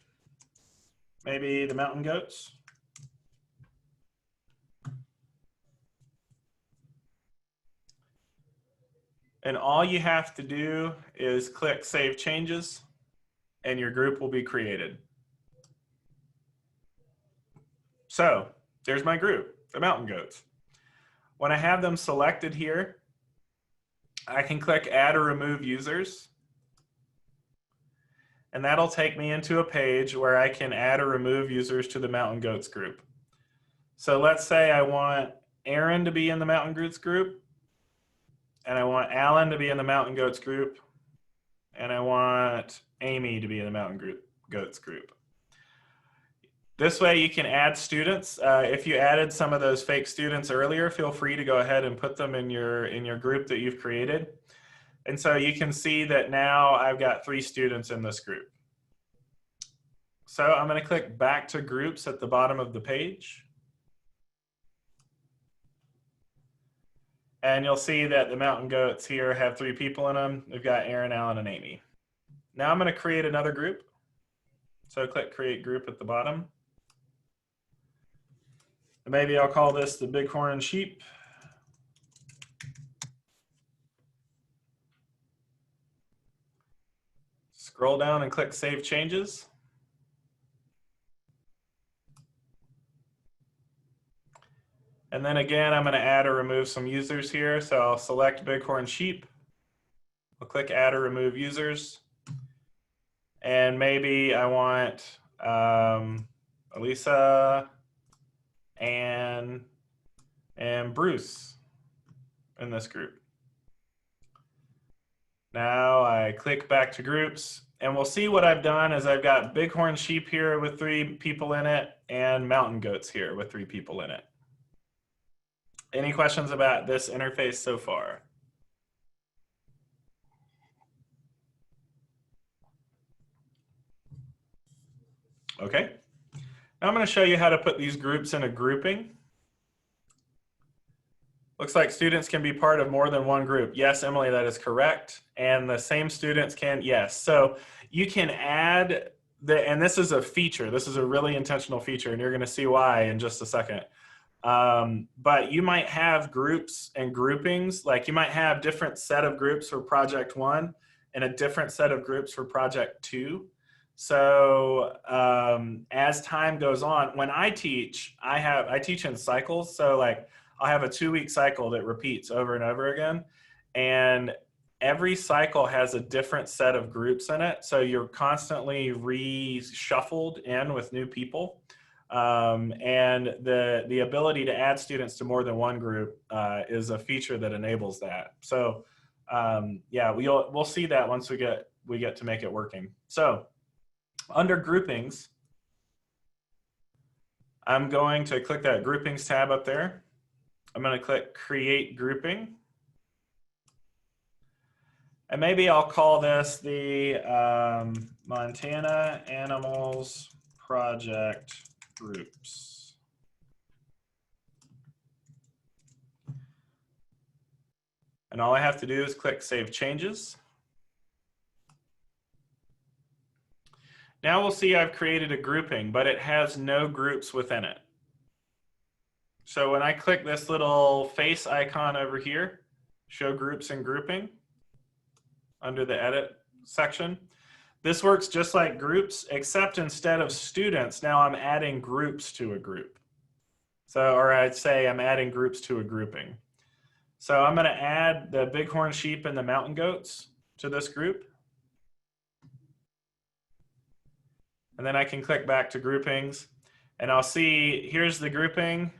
Maybe the Mountain Goats. And all you have to do is click Save Changes, and your group will be created. So there's my group, the Mountain Goats. When I have them selected here, I can click Add or Remove Users. And that'll take me into a page where I can add or remove users to the Mountain Goats group. So let's say I want Aaron to be in the Mountain Goats group, and I want Alan to be in the Mountain Goats group, and I want Amy to be in the Mountain Goats group. This way you can add students. If you added some of those fake students earlier, feel free to go ahead and put them in your group that you've created. And so you can see that now I've got 3 students in this group. So I'm going to click Back to Groups at the bottom of the page. And you'll see that the Mountain Goats here have 3 people in them. We've got Aaron, Alan, and Amy. Now I'm going to create another group. So click Create Group at the bottom. And maybe I'll call this the Bighorn Sheep. Scroll down and click Save Changes. And then again, I'm going to add or remove some users here. So I'll select Bighorn Sheep. I'll click Add or Remove Users. And maybe I want Elisa, Anne, and Bruce in this group. Now I click back to groups, and we'll see what I've done is I've got bighorn sheep here with 3 people in it and mountain goats here with 3 people in it. Any questions about this interface so far? Okay. Now I'm going to show you how to put these groups in a grouping. Looks like students can be part of more than one group. Yes, Emily, that is correct. And the same students can, yes. So you can add and this is a feature. This is a really intentional feature, and you're going to see why in just a second. But you might have groups and groupings. Like you might have different set of groups for project 1 and a different set of groups for project 2. So as time goes on, when I teach, I teach in cycles. So like I'll have a 2-week cycle that repeats over and over again. And every cycle has a different set of groups in it. So you're constantly reshuffled in with new people. And the ability to add students to more than one group is a feature that enables that. So yeah, we'll see that once we get to make it working. So under groupings, I'm going to click that groupings tab up there. I'm going to click create grouping. And maybe I'll call this the Montana Animals Project Groups. And all I have to do is click Save Changes. Now we'll see I've created a grouping, but it has no groups within it. So when I click this little face icon over here, Show Groups and Grouping, under the Edit section, this works just like groups, except instead of students, now I'm adding groups to a group. So, or I'd say I'm adding groups to a grouping. So I'm going to add the bighorn sheep and the mountain goats to this group. And then I can click back to groupings, and I'll see here's the grouping,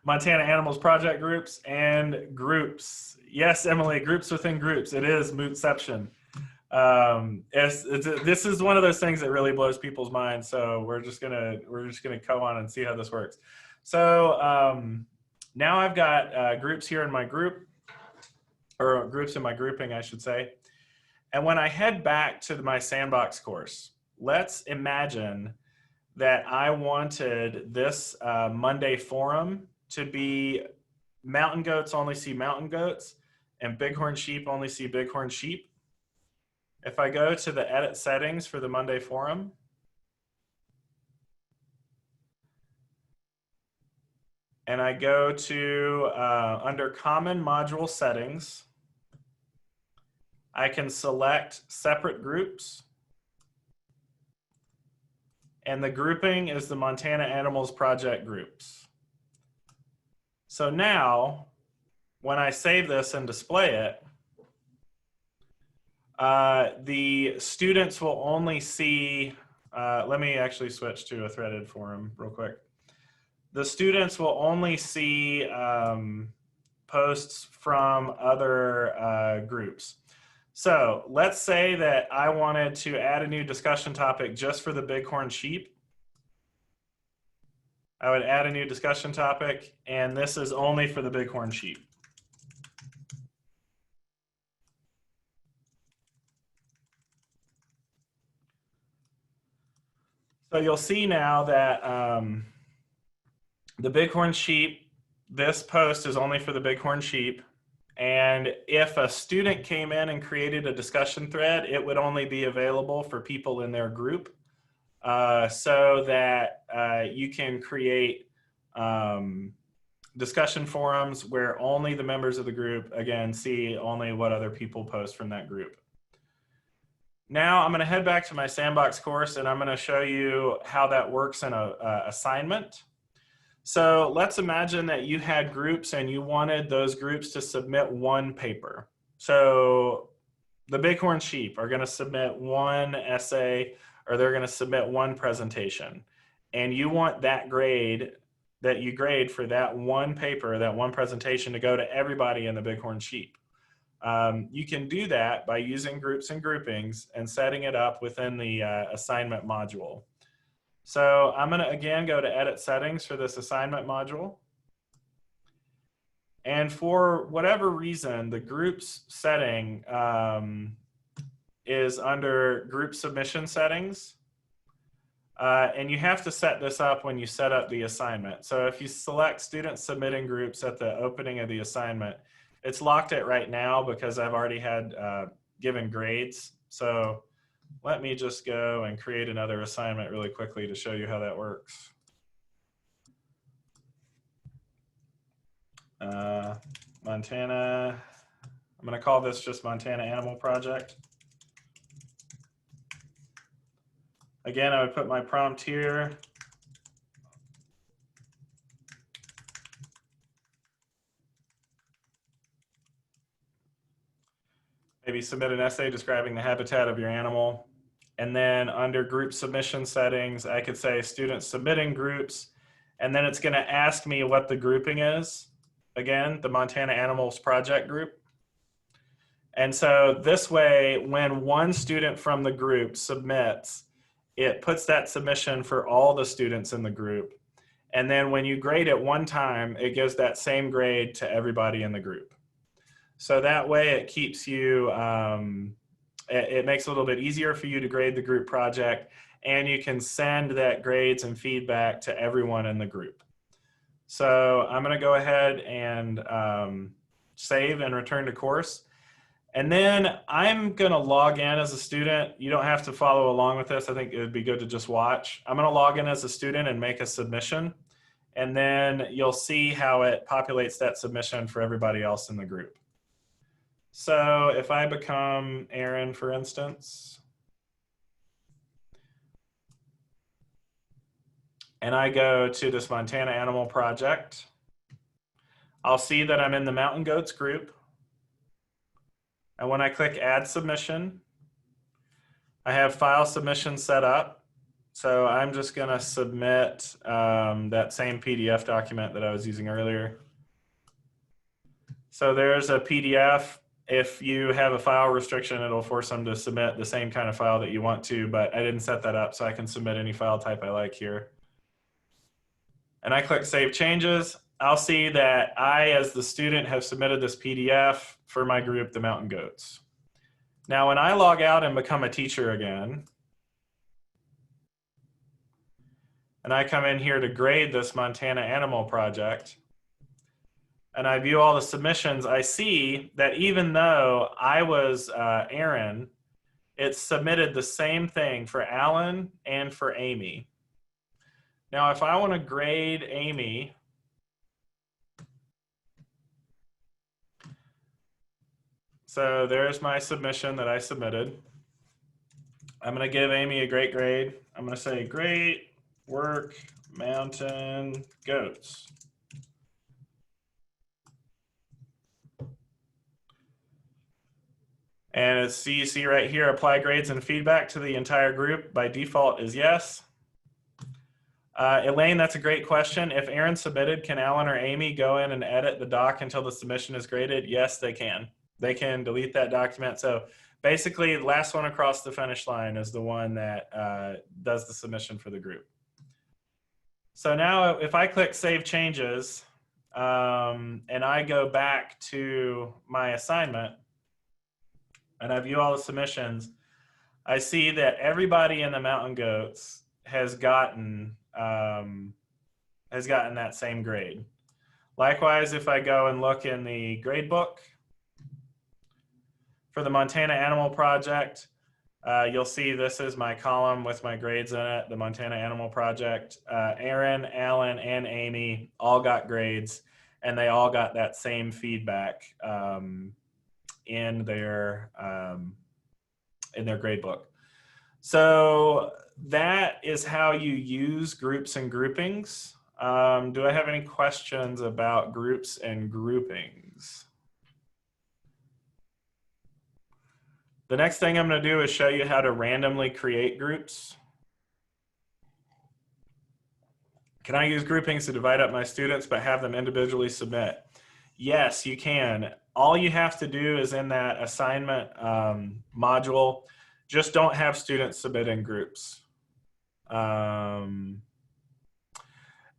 Montana Animals Project Groups and groups. Yes, Emily, groups within groups. It is Mootception. This is one of those things that really blows people's minds. So we're just gonna go on and see how this works. So now I've got groups here in my group, or groups in my grouping, I should say. And when I head back to my sandbox course, let's imagine that I wanted this Monday forum to be mountain goats only see mountain goats and bighorn sheep only see bighorn sheep. If I go to the edit settings for the Monday forum, and I go to under common module settings, I can select separate groups. And the grouping is the Montana Animals Project Groups. So now, when I save this and display it, the students will only see, let me actually switch to a threaded forum real quick. The students will only see posts from other groups. So let's say that I wanted to add a new discussion topic just for the bighorn sheep. I would add a new discussion topic, and this is only for the bighorn sheep. So you'll see now that the bighorn sheep, this post is only for the bighorn sheep. And if a student came in and created a discussion thread, it would only be available for people in their group, so that you can create discussion forums where only the members of the group, again, see only what other people post from that group. Now I'm going to head back to my sandbox course, and I'm going to show you how that works in an assignment. So let's imagine that you had groups and you wanted those groups to submit one paper. So the bighorn sheep are going to submit one essay, or they're going to submit one presentation. And you want that grade that you grade for that one paper, that one presentation, to go to everybody in the bighorn sheep. You can do that by using groups and groupings and setting it up within the assignment module. So I'm going to again go to edit settings for this assignment module. And for whatever reason, the groups setting is under group submission settings. And you have to set this up when you set up the assignment. So if you select students submitting groups at the opening of the assignment, it's locked at right now because I've already had given grades. So let me just go and create another assignment really quickly to show you how that works. Montana, I'm going to call this just Montana Animal Project. Again, I would put my prompt here. Maybe submit an essay describing the habitat of your animal. And then under group submission settings, I could say students submitting groups, and then it's going to ask me what the grouping is. Again, the Montana Animals Project group. And so this way, when one student from the group submits, it puts that submission for all the students in the group. And then when you grade it one time, it gives that same grade to everybody in the group. So that way it keeps you, it makes it a little bit easier for you to grade the group project, and you can send that grades and feedback to everyone in the group. So I'm going to go ahead and save and return to course. And then I'm going to log in as a student. You don't have to follow along with this. I think it would be good to just watch. I'm going to log in as a student and make a submission. And then you'll see how it populates that submission for everybody else in the group. So if I become Aaron, for instance, and I go to this Montana Animal Project, I'll see that I'm in the Mountain Goats group. And when I click Add Submission, I have file submission set up. So I'm just going to submit that same PDF document that I was using earlier. So there's a PDF. If you have a file restriction, it'll force them to submit the same kind of file that you want to, but I didn't set that up, so I can submit any file type I like here. And I click Save Changes. I'll see that I, as the student, have submitted this PDF for my group, the Mountain Goats. Now, when I log out and become a teacher again, and I come in here to grade this Montana Animal Project, and I view all the submissions, I see that even though I was Aaron, it submitted the same thing for Alan and for Amy. Now, if I want to grade Amy, so there's my submission that I submitted. I'm going to give Amy a great grade. I'm going to say, great work, Mountain Goats. And as you see right here, apply grades and feedback to the entire group by default is yes. Elaine, that's a great question. If Aaron submitted, can Alan or Amy go in and edit the doc until the submission is graded? Yes, they can. They can delete that document. So basically, the last one across the finish line is the one that does the submission for the group. So now if I click Save Changes and I go back to my assignment and I view all the submissions, I see that everybody in the Mountain Goats has gotten that same grade. Likewise, if I go and look in the grade book for the Montana Animal Project, you'll see this is my column with my grades in it, the Montana Animal Project. Aaron, Alan, and Amy all got grades, and they all got that same feedback in their grade book. So that is how you use groups and groupings. Do I have any questions about groups and groupings? The next thing I'm going to do is show you how to randomly create groups. Can I use groupings to divide up my students but have them individually submit? Yes, you can. all you have to do is in that assignment module, just don't have students submit in groups. Elaine,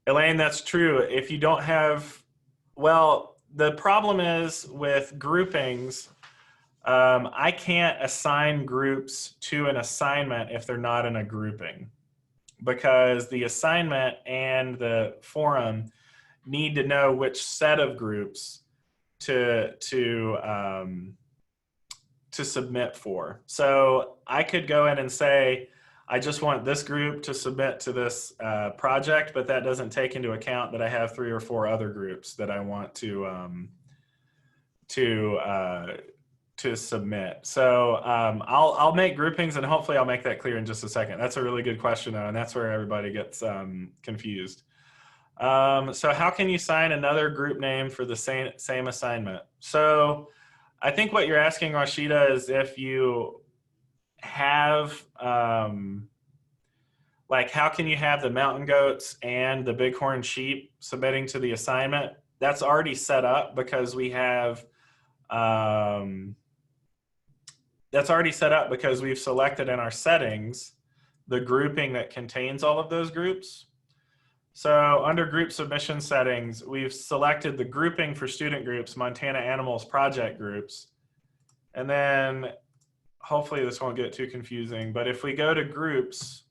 that's true. If you don't have, well, the problem is with groupings, I can't assign groups to an assignment if they're not in a grouping, because the assignment and the forum need to know which set of groups to submit for. So I could go in and say, I just want this group to submit to this project, but that doesn't take into account that I have 3 or 4 other groups that I want to submit. So I'll make groupings, and hopefully I'll make that clear in just a second. That's a really good question, though, and that's where everybody gets confused. So how can you assign another group name for the same assignment? So I think what you're asking, Rashida, is if you have, like, how can you have the mountain goats and the bighorn sheep submitting to the assignment? That's already set up because we have, that's already set up because we've selected in our settings the grouping that contains all of those groups. So under group submission settings, we've selected the grouping for student groups, Montana Animals project groups. And then hopefully this won't get too confusing, but if we go to groups,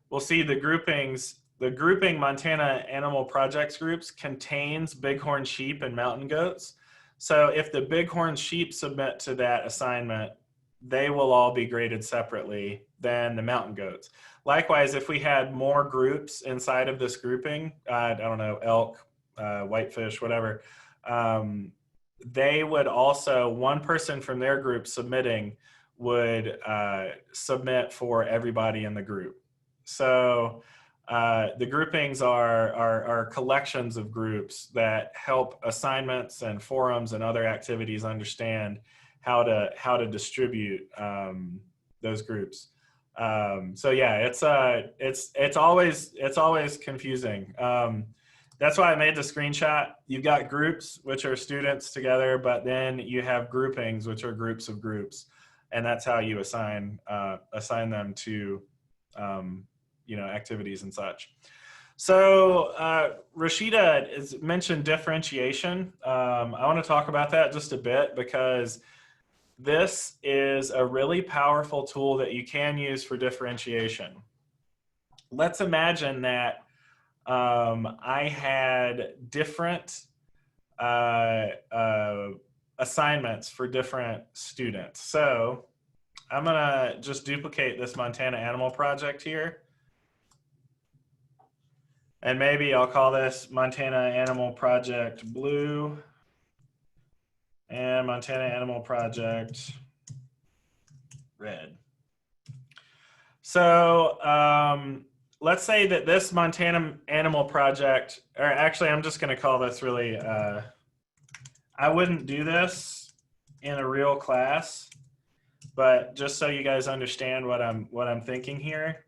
we'll see the groupings. The grouping Montana Animal Projects groups contains bighorn sheep and mountain goats. So if the bighorn sheep submit to that assignment, they will all be graded separately than the mountain goats. Likewise, if we had more groups inside of this grouping, I don't know, elk, whitefish, whatever, they would also, one person from their group submitting would submit for everybody in the group. So the groupings are collections of groups that help assignments and forums and other activities understand how to distribute those groups. So yeah, it's always confusing. That's why I made the screenshot. You've got groups, which are students together, but then you have groupings, which are groups of groups, and that's how you assign them to activities and such. So Rashida has mentioned differentiation. I want to talk about that just a bit because this is a really powerful tool that you can use for differentiation. Let's imagine that I had different assignments for different students. So I'm gonna just duplicate this Montana Animal Project here. And maybe I'll call this Montana Animal Project Blue and Montana Animal Project Red. So let's say that this Montana Animal Project, or actually I'm just gonna call this really, I wouldn't do this in a real class, but just so you guys understand what I'm thinking here.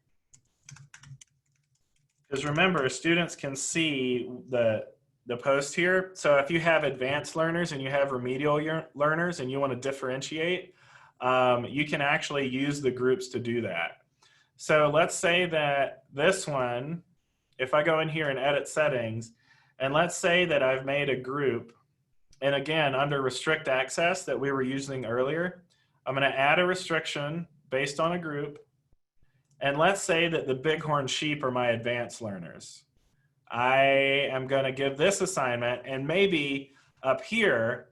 Because remember, students can see the post here. So if you have advanced learners and you have remedial learners and you want to differentiate, you can actually use the groups to do that. So let's say that this one, if I go in here and edit settings, and let's say that I've made a group, and again, under restrict access that we were using earlier, I'm going to add a restriction based on a group. And let's say that the bighorn sheep are my advanced learners. I am going to give this assignment, and maybe up here,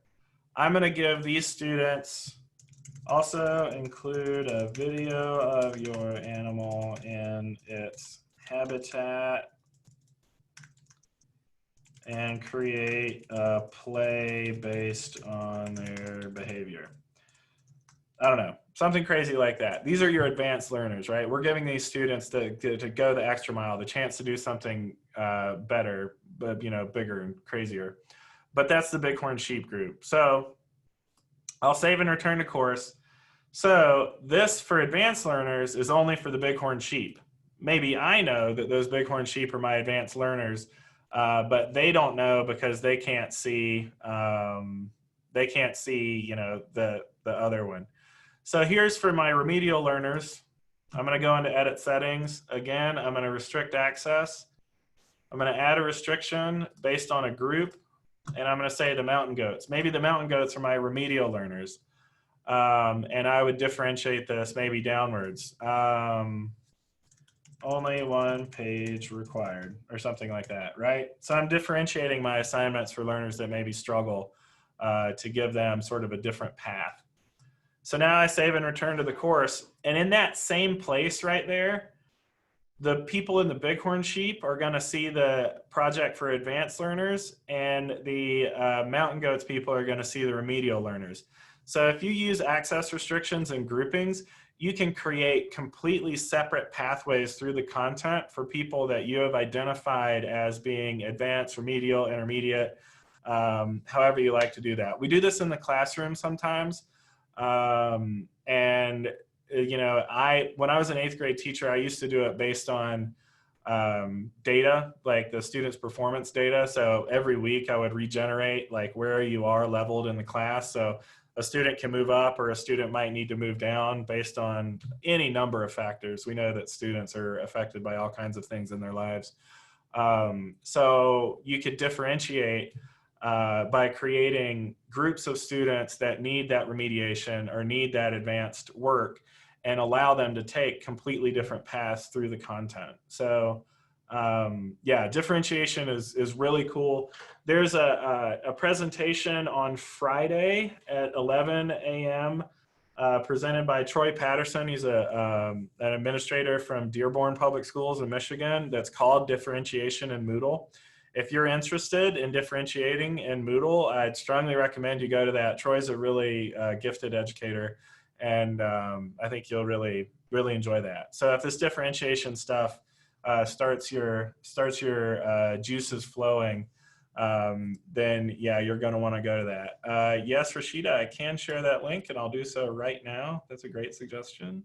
I'm going to give these students also include a video of your animal in its habitat and create a play based on their behavior. I don't know, something crazy like that. These are your advanced learners, right? We're giving these students to go the extra mile, the chance to do something better, but bigger and crazier. But that's the bighorn sheep group. So I'll save and return to course. So this for advanced learners is only for the bighorn sheep. Maybe I know that those bighorn sheep are my advanced learners, but they don't know because they can't see they can't see, you know, the other one. So here's for my remedial learners. I'm going to go into edit settings. Again, I'm going to restrict access. I'm going to add a restriction based on a group, and I'm going to say the mountain goats. Maybe the mountain goats are my remedial learners. And I would differentiate this maybe downwards. Only one page required or something like that, right? So I'm differentiating my assignments for learners that maybe struggle to give them sort of a different path. So now I save and return to the course. And in that same place right there, the people in the Bighorn sheep are going to see the project for advanced learners, and the mountain goats people are going to see the remedial learners. So if you use access restrictions and groupings, you can create completely separate pathways through the content for people that you have identified as being advanced, remedial, intermediate, however you like to do that. We do this in the classroom sometimes. And you know, when I was an 8th grade teacher, I used to do it based on data, like the students' performance data. So every week I would regenerate like where you are leveled in the class. So a student can move up or a student might need to move down based on any number of factors. We know that students are affected by all kinds of things in their lives. So you could differentiate by creating groups of students that need that remediation or need that advanced work and allow them to take completely different paths through the content. So yeah, differentiation is really cool. There's a presentation on Friday at 11 a.m. Presented by Troy Patterson. He's an administrator from Dearborn Public Schools in Michigan that's called Differentiation in Moodle. If you're interested in differentiating in Moodle, I'd strongly recommend you go to that. Troy's a really gifted educator, and I think you'll really enjoy that. So if this differentiation stuff starts your juices flowing, then yeah, you're going to want to go to that. Yes, Rashida, I can share that link, and I'll do so right now. That's a great suggestion.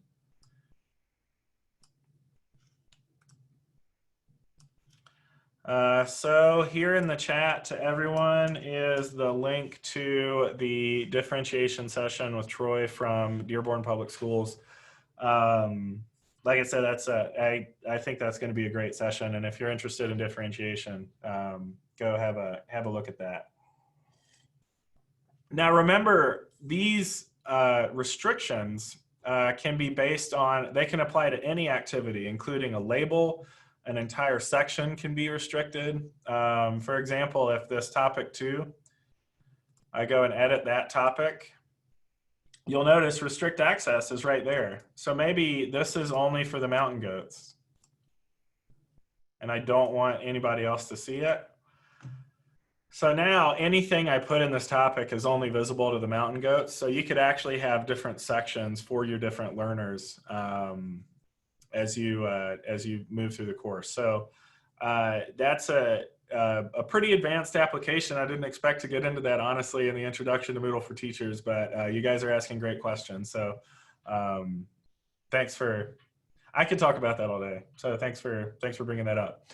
So here in the chat to everyone is the link to the differentiation session with Troy from Dearborn Public Schools. Like I said, I think that's going to be a great session. And if you're interested in differentiation, go have a look at that. Now remember, these restrictions can be based on, they can apply to any activity, including a label. An entire section can be restricted. For example, if this topic 2, I go and edit that topic, you'll notice restrict access is right there. So maybe this is only for the mountain goats, and I don't want anybody else to see it. So now anything I put in this topic is only visible to the mountain goats. So you could actually have different sections for your different learners as you move through the course. So that's a pretty advanced application. I didn't expect to get into that, honestly, in the introduction to Moodle for Teachers, but you guys are asking great questions. So thanks for, I could talk about that all day. So thanks for bringing that up.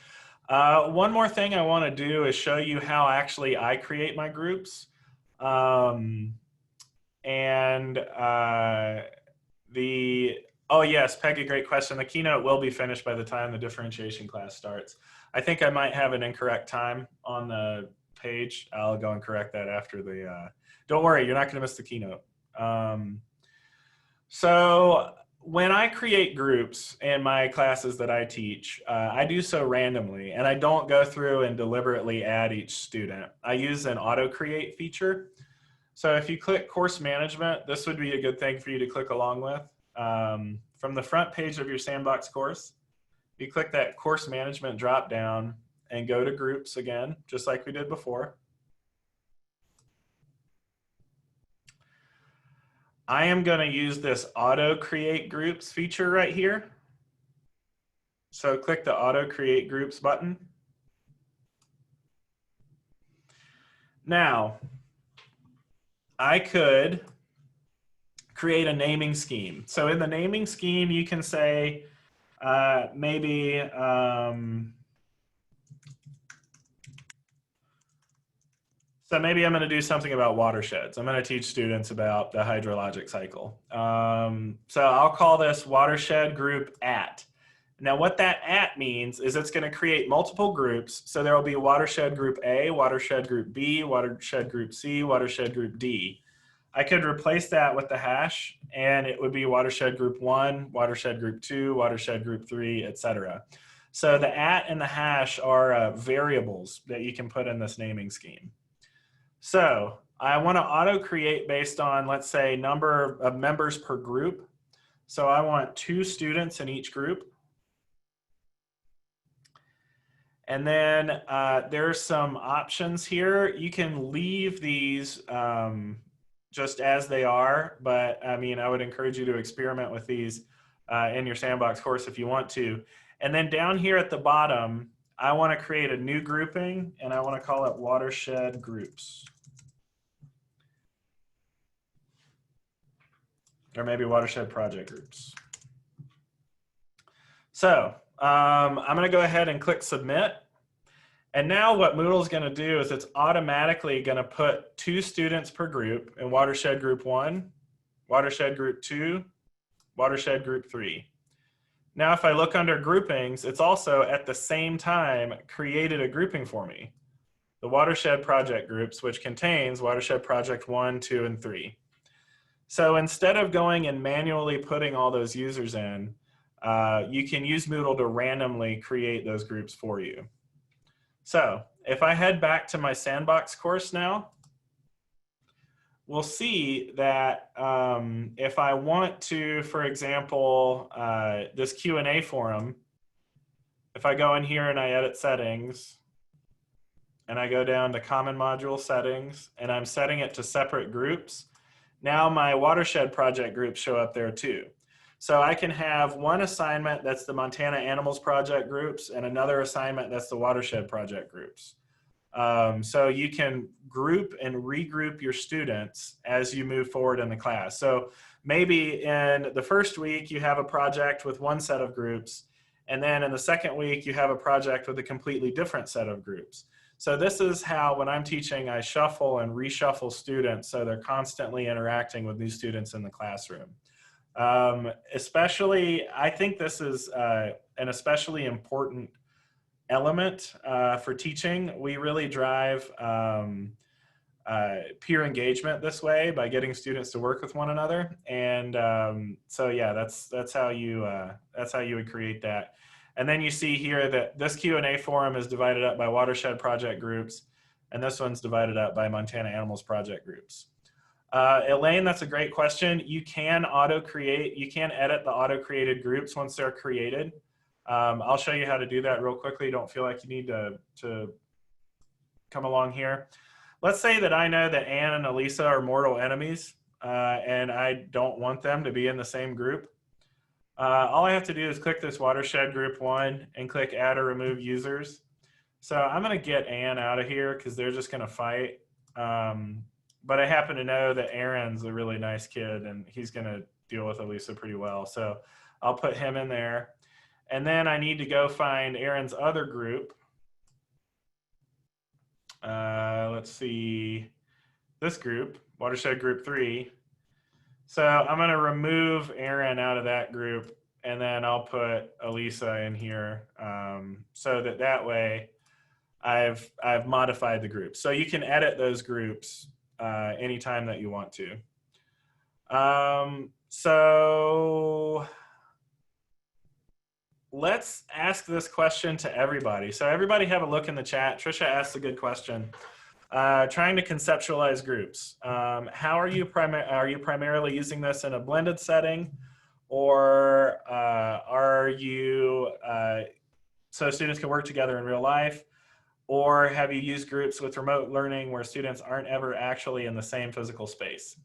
One more thing I want to do is show you how actually I create my groups. Oh yes, Peggy, great question. The keynote will be finished by the time the differentiation class starts. I think I might have an incorrect time on the page. I'll go and correct that after the, don't worry, you're not gonna miss the keynote. So when I create groups in my classes that I teach, I do so randomly, and I don't go through and deliberately add each student. I use an auto create feature. So if you click course management, this would be a good thing for you to click along with. From the front page of your Sandbox course, you click that course management drop down and go to groups again, just like we did before. I am going to use this auto create groups feature right here. So click the auto create groups button. Now, I could create a naming scheme. So in the naming scheme, you can say So maybe I'm going to do something about watersheds. I'm going to teach students about the hydrologic cycle. So I'll call this watershed group at. Now what that at means is it's going to create multiple groups. So there will be watershed group A, watershed group B, watershed group C, watershed group D. I could replace that with the hash and it would be watershed group 1, watershed group 2, watershed group 3, etc. So the at and the hash are variables that you can put in this naming scheme. So I want to auto create based on, let's say, number of members per group. So I want 2 students in each group. And then there's some options here. You can leave these just as they are, but I mean, I would encourage you to experiment with these in your sandbox course if you want to. And then down here at the bottom, I want to create a new grouping and I want to call it watershed groups. Or maybe watershed project groups. So I'm going to go ahead and click submit. And now what Moodle is going to do is it's automatically going to put 2 students per group in watershed group 1, watershed group 2, watershed group 3. Now if I look under groupings, it's also at the same time created a grouping for me. The watershed project groups, which contains watershed project 1, 2, and 3. So instead of going and manually putting all those users in, you can use Moodle to randomly create those groups for you. So if I head back to my sandbox course now, we'll see that if I want to, for example, this Q&A forum, if I go in here and I edit settings, and I go down to common module settings, and I'm setting it to separate groups, now my watershed project groups show up there too. So I can have one assignment that's the Montana Animals Project groups and another assignment that's the watershed project groups. So you can group and regroup your students as you move forward in the class. So maybe in the first week you have a project with one set of groups, and then in the second week you have a project with a completely different set of groups. So this is how, when I'm teaching, I shuffle and reshuffle students so they're constantly interacting with new students in the classroom. Especially, I think this is an especially important element for teaching. We really drive peer engagement this way by getting students to work with one another. And so yeah, that's how you would create that. And then you see here that this Q&A forum is divided up by watershed project groups, and this one's divided up by Montana Animals Project groups. Elaine, that's a great question. You can auto-create, you can edit the auto-created groups once they're created. I'll show you how to do that real quickly. Don't feel like you need to come along here. Let's say that I know that Anne and Elisa are mortal enemies, and I don't want them to be in the same group. All I have to do is click this watershed group 1 and click add or remove users. So I'm going to get Anne out of here because they're just going to fight. But I happen to know that Aaron's a really nice kid and he's going to deal with Elisa pretty well. So I'll put him in there. And then I need to go find Aaron's other group. Let's see, this group, watershed group 3. So I'm going to remove Aaron out of that group, and then I'll put Elisa in here so that way I've modified the group. So you can edit those groups anytime that you want to. So let's ask this question to everybody. So everybody have a look in the chat. Trisha asked a good question. Trying to conceptualize groups. How are you primarily using this in a blended setting, or are you so students can work together in real life, or have you used groups with remote learning where students aren't ever actually in the same physical space?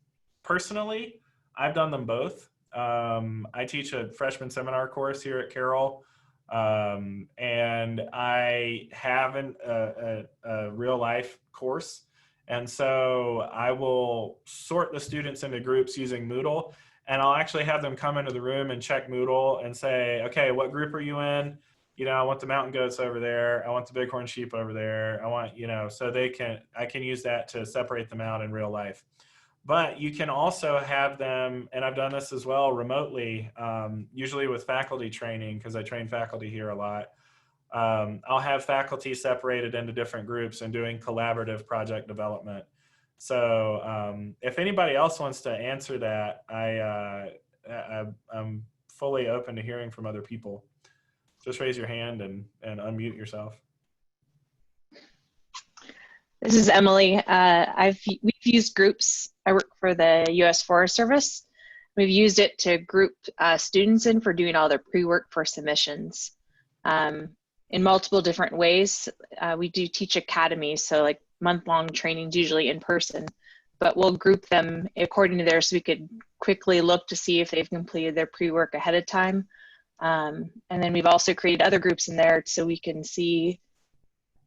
Personally, I've done them both. I teach a freshman seminar course here at Carroll. And I have a real life course. And so I will sort the students into groups using Moodle, and I'll actually have them come into the room and check Moodle and say, okay, what group are you in? I want the mountain goats over there. I want the bighorn sheep over there. I want, so I can use that to separate them out in real life. But you can also have them, and I've done this as well remotely, usually with faculty training, because I train faculty here a lot. I'll have faculty separated into different groups and doing collaborative project development. So if anybody else wants to answer that, I'm fully open to hearing from other people. Just raise your hand and unmute yourself. This is Emily. We've used groups. I work for the U.S. Forest Service. We've used it to group students in for doing all their pre-work for submissions in multiple different ways. We do teach academies, so like month-long trainings, usually in person, but we'll group them according to theirs so we could quickly look to see if they've completed their pre-work ahead of time. And then we've also created other groups in there so we can see,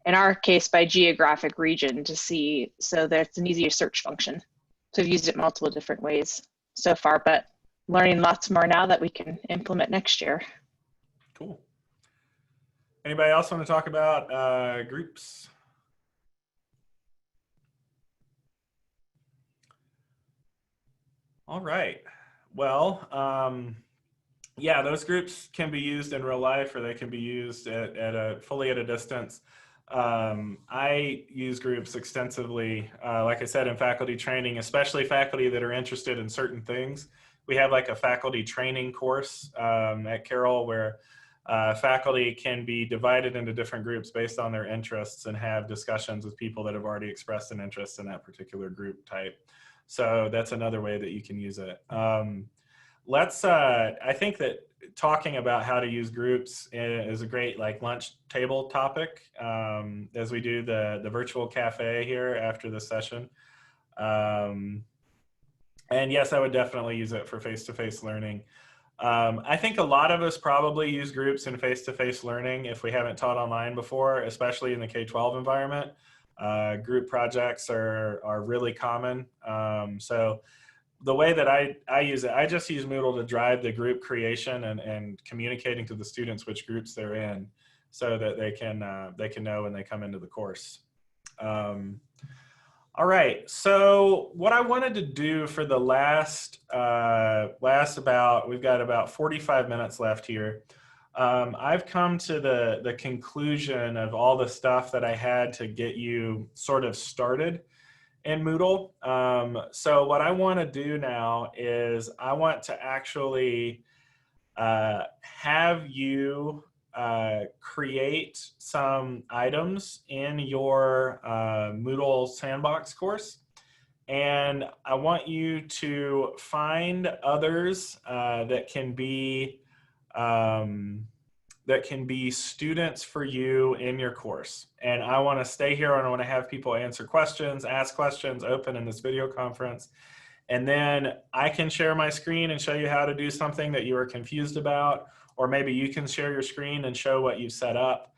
in our case, by geographic region to see, so that's an easier search function. So we've used it multiple different ways so far, but learning lots more now that we can implement next year. Cool. Anybody else want to talk about groups? All right. Well, yeah, those groups can be used in real life, or they can be used fully at a distance. I use groups extensively, like I said, in faculty training, especially faculty that are interested in certain things. We have like a faculty training course at Carroll where faculty can be divided into different groups based on their interests and have discussions with people that have already expressed an interest in that particular group type. So that's another way that you can use it. I think that talking about how to use groups is a great like lunch table topic as we do the virtual cafe here after the session. And yes, I would definitely use it for face-to-face learning. I think a lot of us probably use groups in face-to-face learning if we haven't taught online before, especially in the K-12 environment. Group projects are really common. So the way that I use it, I just use Moodle to drive the group creation and communicating to the students which groups they're in so that they can know when they come into the course. All right, so what I wanted to do for the we've got about 45 minutes left here. I've come to the conclusion of all the stuff that I had to get you sort of started in Moodle. So what I want to do now is I want to actually have you create some items in your Moodle sandbox course. And I want you to find others that can be students for you in your course. And I want to stay here and I want to have people answer questions, ask questions, open in this video conference. And then I can share my screen and show you how to do something that you are confused about, or maybe you can share your screen and show what you've set up.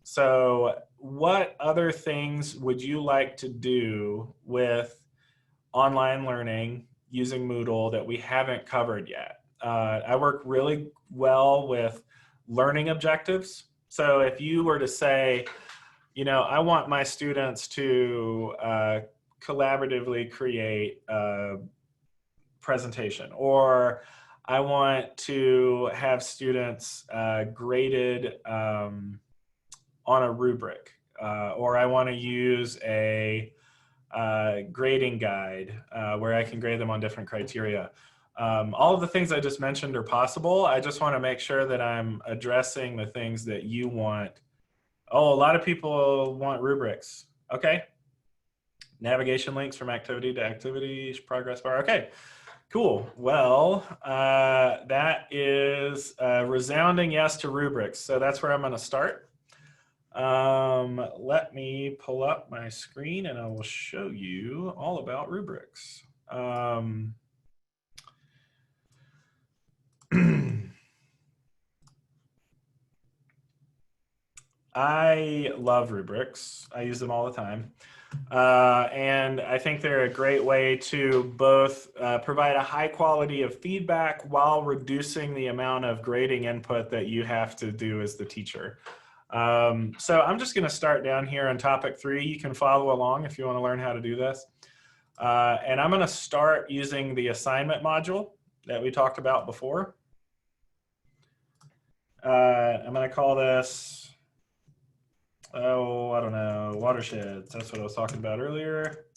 So what other things would you like to do with online learning using Moodle that we haven't covered yet? I work really well with learning objectives. So if you were to say, I want my students to collaboratively create a presentation, or I want to have students graded on a rubric, or I want to use a grading guide where I can grade them on different criteria. All of the things I just mentioned are possible. I just want to make sure that I'm addressing the things that you want. Oh, a lot of people want rubrics. Okay. Navigation links from activity to activity, progress bar. Okay, cool. Well, that is a resounding yes to rubrics. So that's where I'm going to start. Let me pull up my screen and I will show you all about rubrics. I love rubrics. I use them all the time. And I think they're a great way to both provide a high quality of feedback while reducing the amount of grading input that you have to do as the teacher. So I'm just going to start down here on topic 3. You can follow along if you want to learn how to do this. And I'm going to start using the assignment module that we talked about before. I'm going to call this, oh, I don't know, watersheds. That's what I was talking about earlier.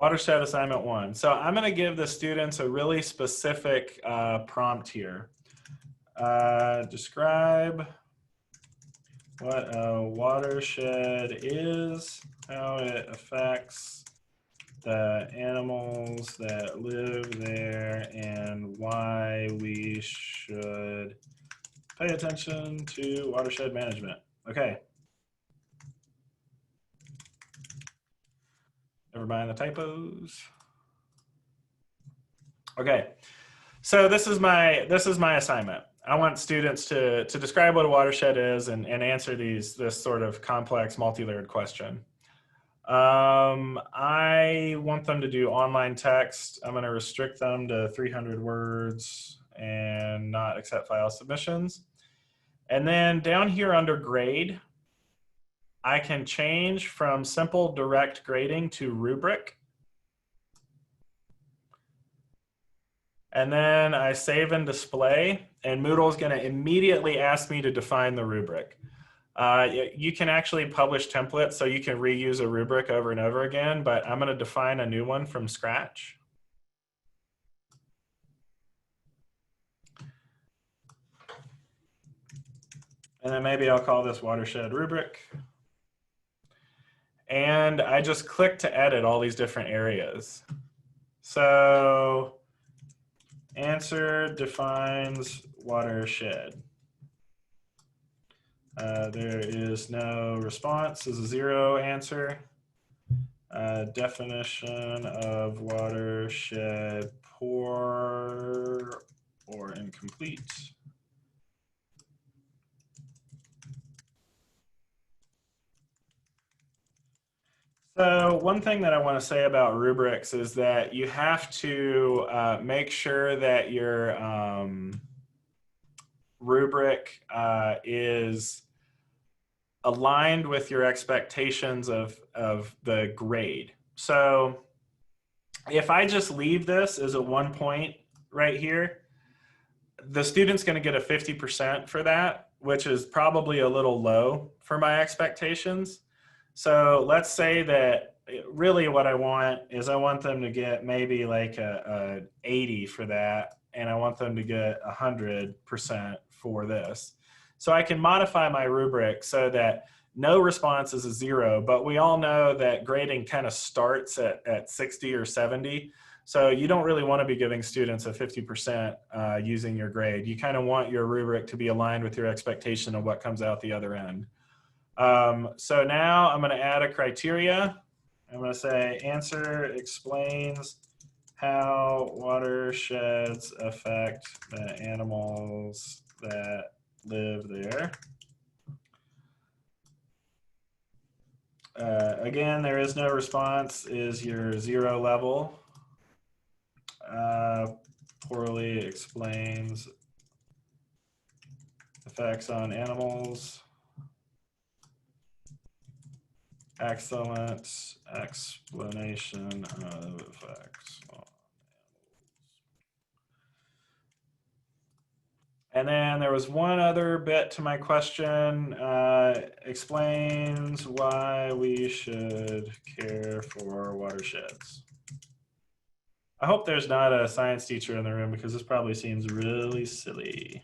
Watershed assignment 1. So I'm going to give the students a really specific prompt here. Describe what a watershed is, how it affects the animals that live there, and why we should pay attention to watershed management. Okay. Never mind the typos. Okay. So this is my assignment. I want students to describe what a watershed is and answer this sort of complex multi-layered question. I want them to do online text. I'm going to restrict them to 300 words and not accept file submissions. And then down here under grade, I can change from simple direct grading to rubric. And then I save and display, and Moodle is going to immediately ask me to define the rubric. You can actually publish templates, so you can reuse a rubric over and over again, but I'm going to define a new one from scratch. And then maybe I'll call this watershed rubric. And I just click to edit all these different areas. So answer defines watershed. There is no response is a 0 answer. Definition of watershed poor or incomplete. So one thing that I want to say about rubrics is that you have to make sure that your rubric is aligned with your expectations of the grade. So if I just leave this as a 1 point right here, the student's going to get a 50% for that, which is probably a little low for my expectations. So let's say that really what I want is I want them to get maybe like a 80 for that, and I want them to get 100% for this. So I can modify my rubric so that no response is a 0, but we all know that grading kind of starts at 60 or 70. So you don't really want to be giving students a 50% using your grade. You kind of want your rubric to be aligned with your expectation of what comes out the other end. So now I'm going to add a criteria. I'm going to say answer explains how watersheds affect the animals that live there. Again, there is no response is your 0 level. Poorly explains effects on animals. Excellent explanation of effects on animals. And then there was one other bit to my question. Explains why we should care for watersheds. I hope there's not a science teacher in the room because this probably seems really silly.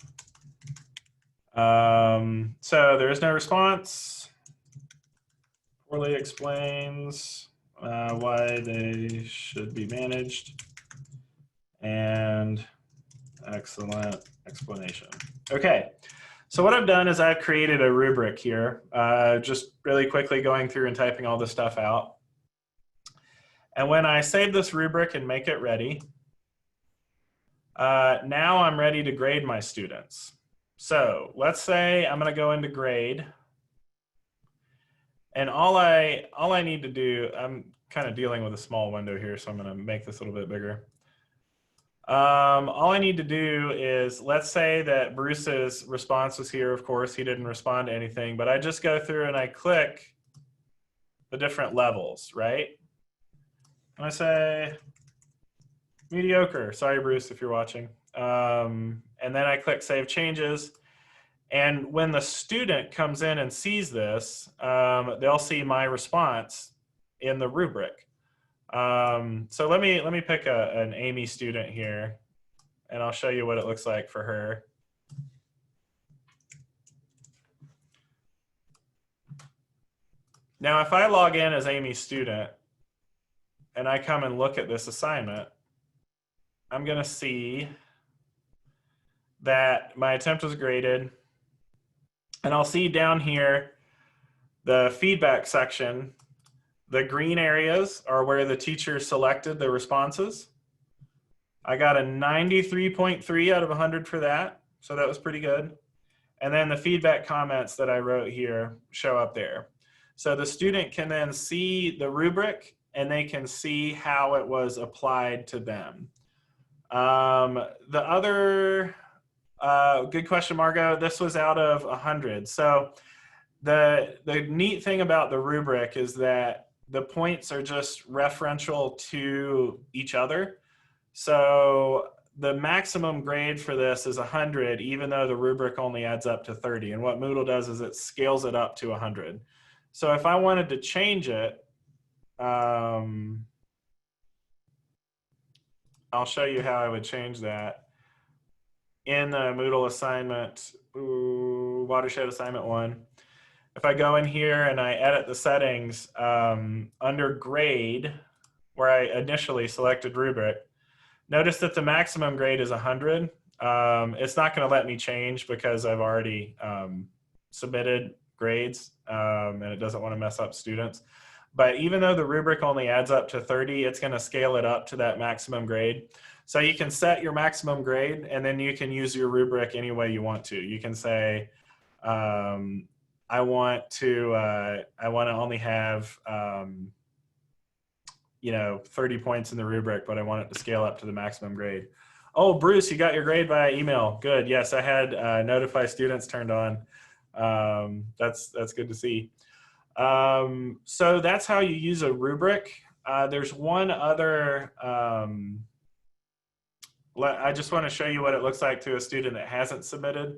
So there is no response. Poorly explains why they should be managed. And excellent explanation. Okay, so what I've done is I've created a rubric here, just really quickly going through and typing all this stuff out. And when I save this rubric and make it ready, now I'm ready to grade my students. So let's say I'm going to go into grade. And all I need to do, I'm kind of dealing with a small window here, so I'm going to make this a little bit bigger. All I need to do is, let's say that Bruce's response was here. Of course, he didn't respond to anything, but I just go through and I click the different levels, right? And I say mediocre. Sorry, Bruce, if you're watching. And then I click Save Changes. And when the student comes in and sees this, they'll see my response in the rubric. So let me pick an Amy student here, and I'll show you what it looks like for her. Now, if I log in as Amy's student and I come and look at this assignment, I'm going to see that my attempt was graded. And I'll see down here the feedback section. The green areas are where the teacher selected the responses. I got a 93.3 out of 100 for that, so that was pretty good. And then the feedback comments that I wrote here show up there. So the student can then see the rubric and they can see how it was applied to them. The other good question, Margot, this was out of 100. So the neat thing about the rubric is that the points are just referential to each other. So the maximum grade for this is 100, even though the rubric only adds up to 30. And what Moodle does is it scales it up to 100. So if I wanted to change it, I'll show you how I would change that. In the Moodle assignment, Watershed Assignment 1, if I go in here and I edit the settings under grade, where I initially selected rubric, notice that the maximum grade is 100. It's not going to let me change because I've already submitted grades and it doesn't want to mess up students. But even though the rubric only adds up to 30, it's going to scale it up to that maximum grade. So you can set your maximum grade and then you can use your rubric any way you want to. You can say, I want to only have 30 points in the rubric, but I want it to scale up to the maximum grade. Oh, Bruce, you got your grade via email. Good. Yes, I had notify students turned on. That's good to see. So that's how you use a rubric. There's one other, I just want to show you what it looks like to a student that hasn't submitted,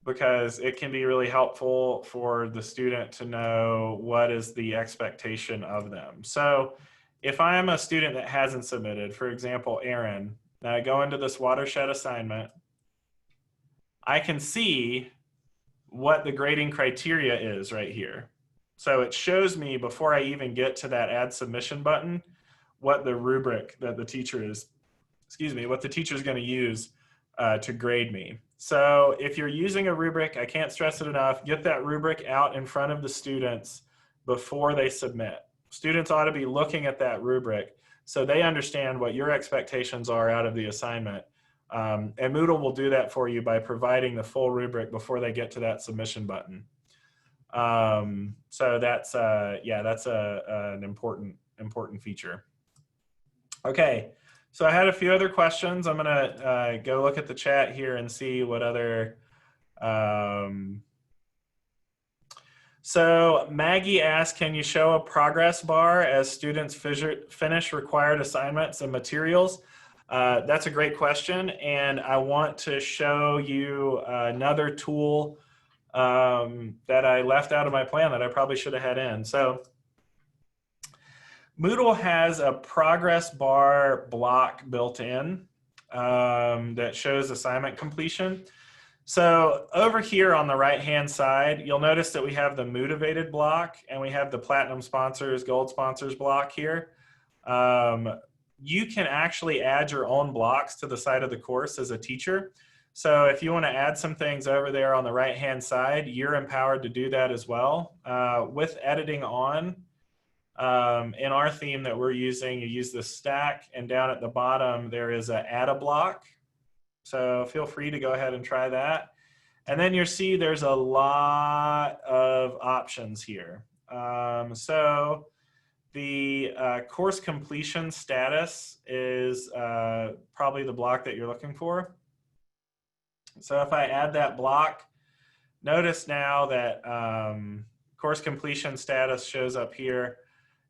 because it can be really helpful for the student to know what is the expectation of them. So if I'm a student that hasn't submitted, for example, Aaron, now I go into this Watershed assignment, I can see what the grading criteria is right here. So it shows me before I even get to that add submission button, what the rubric that the teacher is, what the teacher is going to use to grade me. So if you're using a rubric, I can't stress it enough, get that rubric out in front of the students before they submit. Students ought to be looking at that rubric so they understand what your expectations are out of the assignment. And Moodle will do that for you by providing the full rubric before they get to that submission button. So that's an important feature. Okay, so I had a few other questions. I'm gonna go look at the chat here and see what other. So Maggie asked, can you show a progress bar as students finish required assignments and materials? That's a great question, and I want to show you another tool that I left out of my plan that I probably should have had in. So Moodle has a progress bar block built in that shows assignment completion. So over here on the right-hand side, you'll notice that we have the motivated block and we have the platinum sponsors, gold sponsors block here. You can actually add your own blocks to the side of the course as a teacher. So if you want to add some things over there on the right-hand side, you're empowered to do that as well. With editing on, in our theme that we're using, you use the stack, and down at the bottom, there is a add a block. So feel free to go ahead and try that. And then you see there's a lot of options here. So the course completion status is probably the block that you're looking for. So if I add that block, notice now that course completion status shows up here,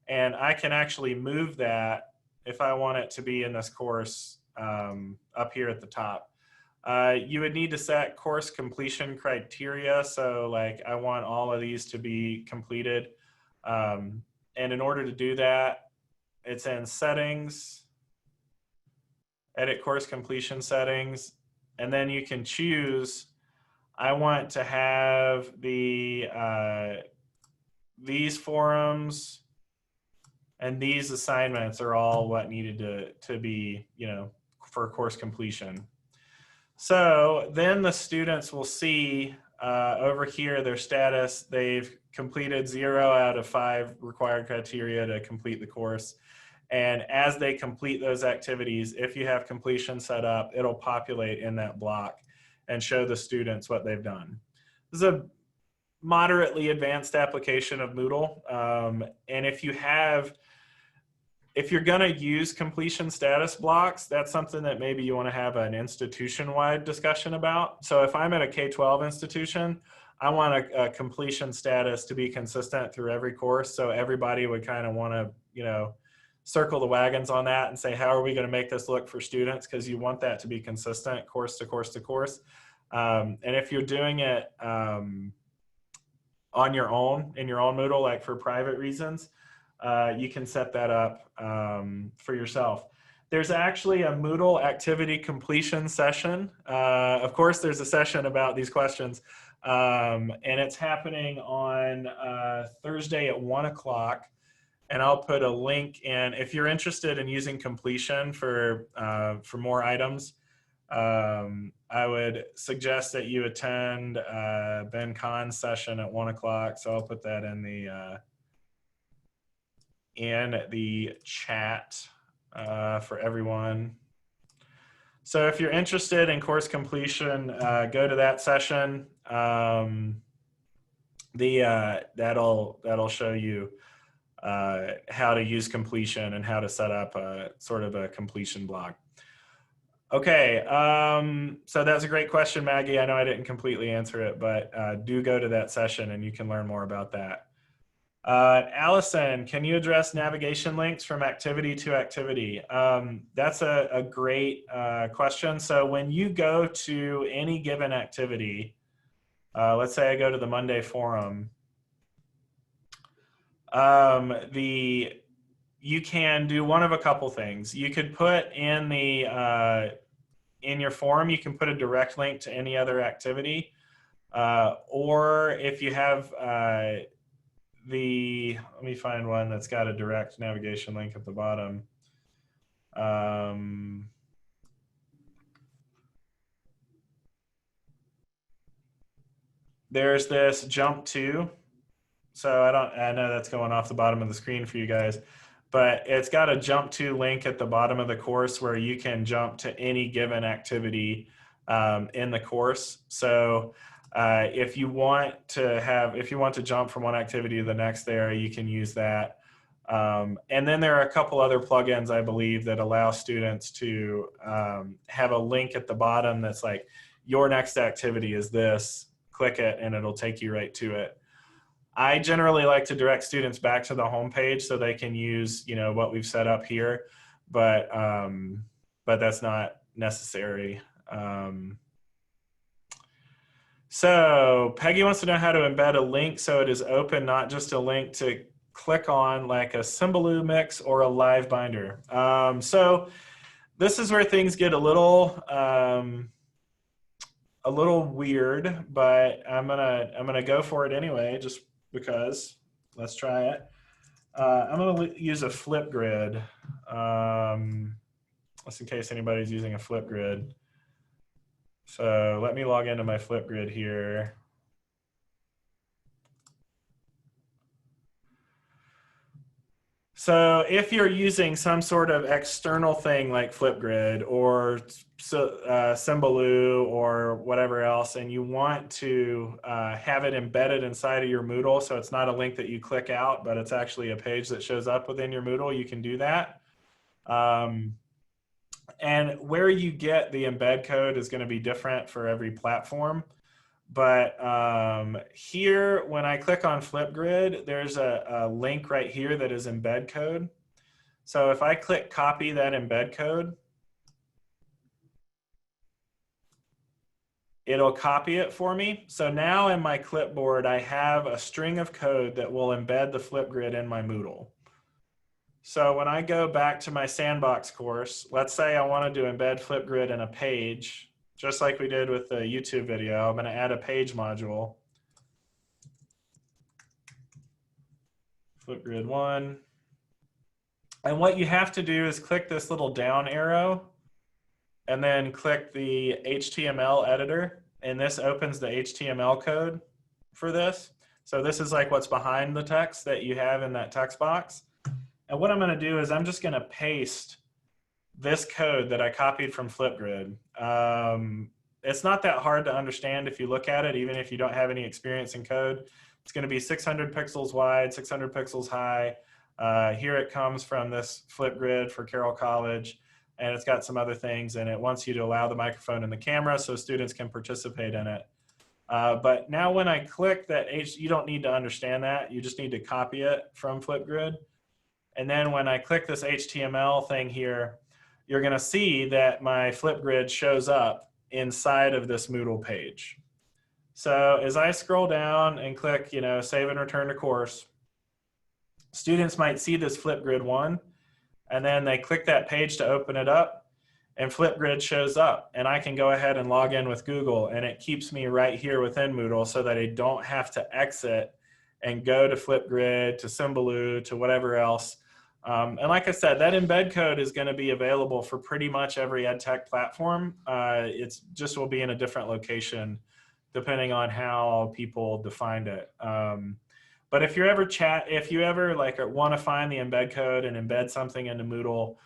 and I can actually move that if I want it to be in this course up here at the top. You would need to set course completion criteria. So like I want all of these to be completed. And in order to do that, it's in settings, edit course completion settings, and then you can choose, I want to have the these forums and these assignments are all what needed to be, you know, for course completion. So then the students will see over here their status. They've completed 0 out of 5 required criteria to complete the course. And as they complete those activities, if you have completion set up, it'll populate in that block and show the students what they've done. This is a moderately advanced application of Moodle. And if you're going to use completion status blocks, that's something that maybe you want to have an institution-wide discussion about. So if I'm at a K-12 institution, I want a completion status to be consistent through every course. So everybody would kind of want to, you know, circle the wagons on that and say, how are we going to make this look for students? Because you want that to be consistent course to course to course. And if you're doing it on your own, in your own Moodle, like for private reasons, you can set that up for yourself. There's actually a Moodle activity completion session. Of course, there's a session about these questions, and it's happening on Thursday at 1 o'clock. And I'll put a link in if you're interested in using completion for more items. I would suggest that you attend Ben Kahn's session at 1 o'clock. So I'll put that in the chat for everyone. So if you're interested in course completion, go to that session. That'll show you how to use completion and how to set up a sort of a completion block. Okay, so that's a great question, Maggie. I know I didn't completely answer it, but do go to that session and you can learn more about that. Allison, can you address navigation links from activity to activity? That's a great question. So when you go to any given activity, let's say I go to the Monday forum, you can do one of a couple things. You could put in in your forum, you can put a direct link to any other activity, or if you have let me find one that's got a direct navigation link at the bottom. There's this jump to. So I know that's going off the bottom of the screen for you guys, but it's got a jump to link at the bottom of the course where you can jump to any given activity in the course. So if you want to jump from one activity to the next there, you can use that. And then there are a couple other plugins, I believe, that allow students to have a link at the bottom that's like, your next activity is this, click it, and it'll take you right to it. I generally like to direct students back to the home page so they can use, you know, what we've set up here, but that's not necessary. So Peggy wants to know how to embed a link so it is open, not just a link to click on like a Symbaloo mix or a live binder. So this is where things get a little weird, but I'm gonna go for it anyway, just because. Let's try it. I'm gonna use a flip grid, just in case anybody's using a flip grid. So let me log into my flip grid here. So if you're using some sort of external thing like Flipgrid or Symbaloo or whatever else, and you want to have it embedded inside of your Moodle, so it's not a link that you click out, but it's actually a page that shows up within your Moodle, you can do that. And where you get the embed code is going to be different for every platform. But here, when I click on Flipgrid, there's a link right here that is embed code. So if I click copy that embed code, it'll copy it for me. So now in my clipboard, I have a string of code that will embed the Flipgrid in my Moodle. So when I go back to my sandbox course, let's say I wanted to embed Flipgrid in a page, just like we did with the YouTube video. I'm going to add a page module. Flipgrid 1. And what you have to do is click this little down arrow and then click the HTML editor. And this opens the HTML code for this. So this is like what's behind the text that you have in that text box. And what I'm going to do is I'm just going to paste this code that I copied from Flipgrid. It's not that hard to understand if you look at it, even if you don't have any experience in code. It's going to be 600 pixels wide, 600 pixels high. Here it comes from this Flipgrid for Carroll College, and it's got some other things, and it wants you to allow the microphone and the camera so students can participate in it. But now when I click that, you don't need to understand that. You just need to copy it from Flipgrid. And then when I click this HTML thing here, you're going to see that my Flipgrid shows up inside of this Moodle page. So as I scroll down and click, save and return to course, students might see this Flipgrid 1, and then they click that page to open it up, and Flipgrid shows up, and I can go ahead and log in with Google, and it keeps me right here within Moodle so that I don't have to exit and go to Flipgrid, to Symbaloo, to whatever else. And like I said, that embed code is going to be available for pretty much every EdTech platform. It's just will be in a different location depending on how people defined it. But if you ever like want to find the embed code and embed something into Moodle,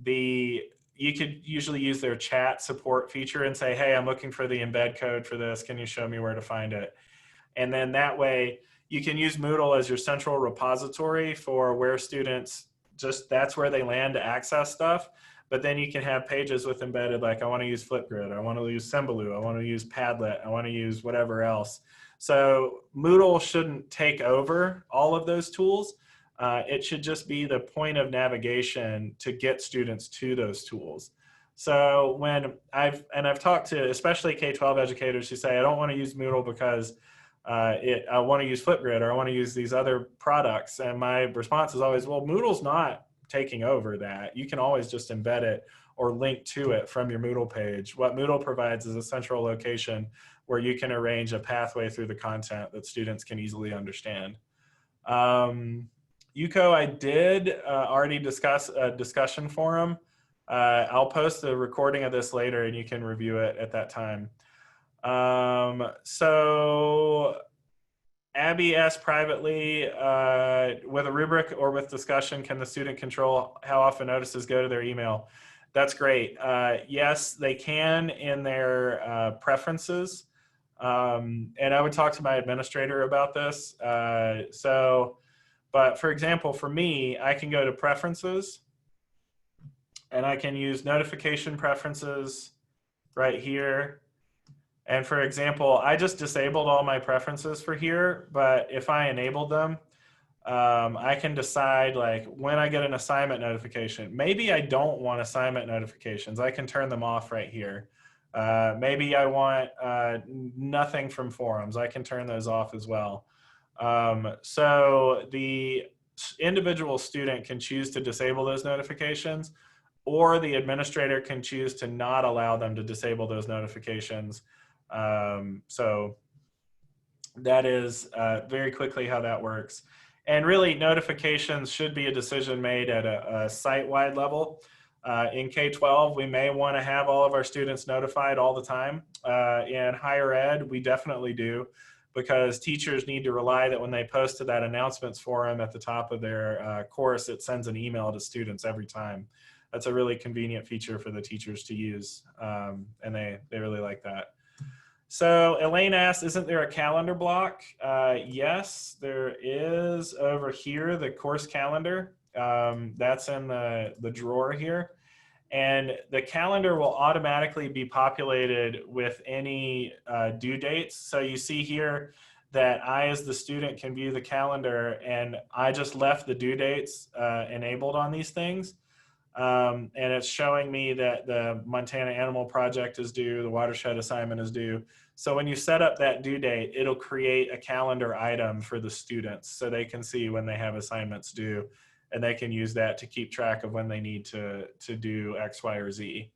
you could usually use their chat support feature and say, hey, I'm looking for the embed code for this. Can you show me where to find it? And then that way you can use Moodle as your central repository for where students that's where they land to access stuff. But then you can have pages with embedded, like I want to use Flipgrid, I want to use Symbaloo, I want to use Padlet, I want to use whatever else. So Moodle shouldn't take over all of those tools. It should just be the point of navigation to get students to those tools. So when I've talked to especially K-12 educators who say, I don't want to use Moodle because I want to use Flipgrid or I want to use these other products. And my response is always, well, Moodle's not taking over that. You can always just embed it or link to it from your Moodle page. What Moodle provides is a central location where you can arrange a pathway through the content that students can easily understand. Yuko, I did already discuss a discussion forum. I'll post the recording of this later and you can review it at that time. So Abby asked privately, with a rubric or with discussion, can the student control how often notices go to their email? That's great. Yes, they can in their preferences. And I would talk to my administrator about this. But for example, for me, I can go to preferences and I can use notification preferences right here. And for example, I just disabled all my preferences for here, but if I enabled them, I can decide like when I get an assignment notification. Maybe I don't want assignment notifications. I can turn them off right here. Maybe I want nothing from forums. I can turn those off as well. So the individual student can choose to disable those notifications, or the administrator can choose to not allow them to disable those notifications. So that is very quickly how that works. And really, notifications should be a decision made at a site-wide level. In K-12, we may want to have all of our students notified all the time. In higher ed, we definitely do. because teachers need to rely that when they post to that announcements forum at the top of their course, it sends an email to students every time. That's a really convenient feature for the teachers to use, and they really like that. So Elaine asked, isn't there a calendar block? Yes, there is over here, the course calendar. That's in the drawer here. And the calendar will automatically be populated with any due dates. So you see here that I, as the student, can view the calendar, and I just left the due dates enabled on these things. And it's showing me that the Montana Animal Project is due, the watershed assignment is due. So when you set up that due date, it'll create a calendar item for the students so they can see when they have assignments due, and they can use that to keep track of when they need to do X, Y, or Z.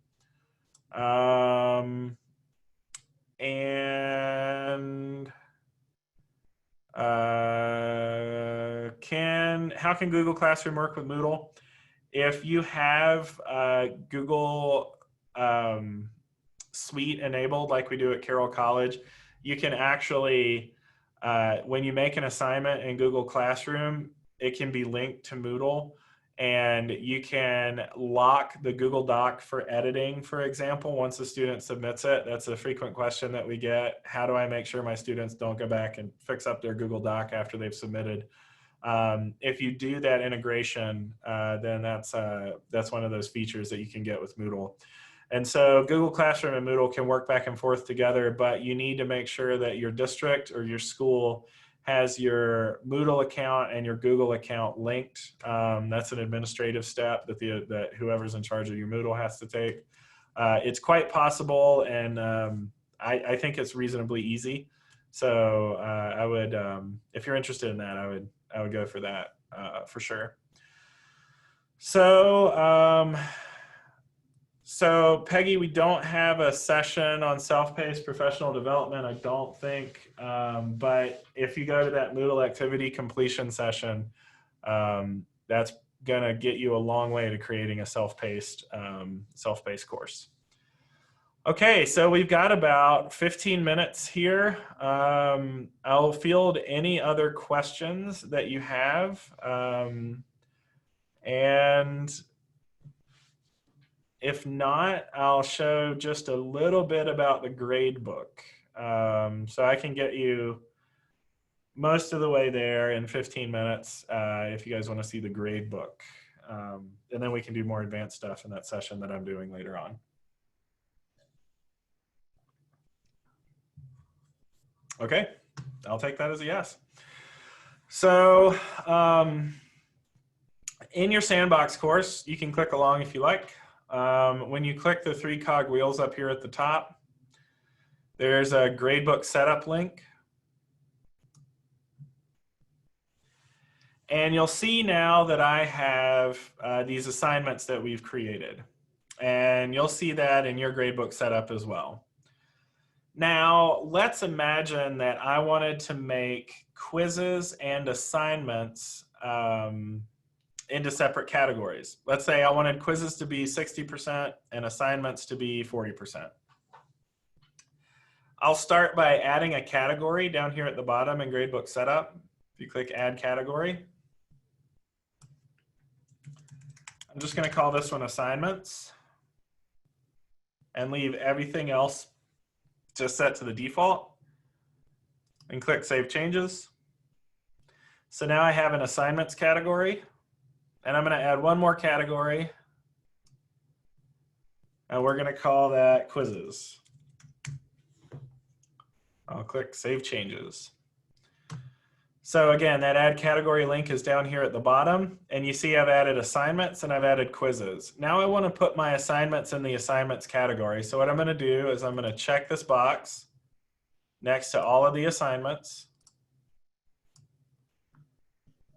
And how can Google Classroom work with Moodle? If you have Google Suite enabled, like we do at Carroll College, you can actually, when you make an assignment in Google Classroom, it can be linked to Moodle, and you can lock the Google Doc for editing, for example, once a student submits it. That's a frequent question that we get. How do I make sure my students don't go back and fix up their Google Doc after they've submitted? If you do that integration, then that's one of those features that you can get with Moodle. And so Google Classroom and Moodle can work back and forth together, but you need to make sure that your district or your school has your Moodle account and your Google account linked. That's an administrative step that whoever's in charge of your Moodle has to take. It's quite possible, and I think it's reasonably easy. So I would, if you're interested in that, I would go for that for sure. So Peggy, we don't have a session on self-paced professional development, I don't think, but if you go to that Moodle activity completion session, that's gonna get you a long way to creating a self-paced course. Okay, so we've got about 15 minutes here. I'll field any other questions that you have. And if not, I'll show just a little bit about the grade book. So I can get you most of the way there in 15 minutes if you guys want to see the grade book. And then we can do more advanced stuff in that session that I'm doing later on. Okay, I'll take that as a yes. So in your sandbox course, you can click along if you like. When you click the 3 cog wheels up here at the top, there's a gradebook setup link. And you'll see now that I have these assignments that we've created. And you'll see that in your gradebook setup as well. Now, let's imagine that I wanted to make quizzes and assignments into separate categories. Let's say I wanted quizzes to be 60% and assignments to be 40%. I'll start by adding a category down here at the bottom in Gradebook Setup. If you click Add Category, I'm just going to call this one Assignments and leave everything else just set to the default, and click Save Changes. So now I have an Assignments category, and I'm going to add one more category, and we're going to call that Quizzes. I'll click Save Changes. So again, that Add Category link is down here at the bottom, and you see I've added assignments and I've added quizzes. Now I want to put my assignments in the assignments category. So what I'm going to do is I'm going to check this box next to all of the assignments.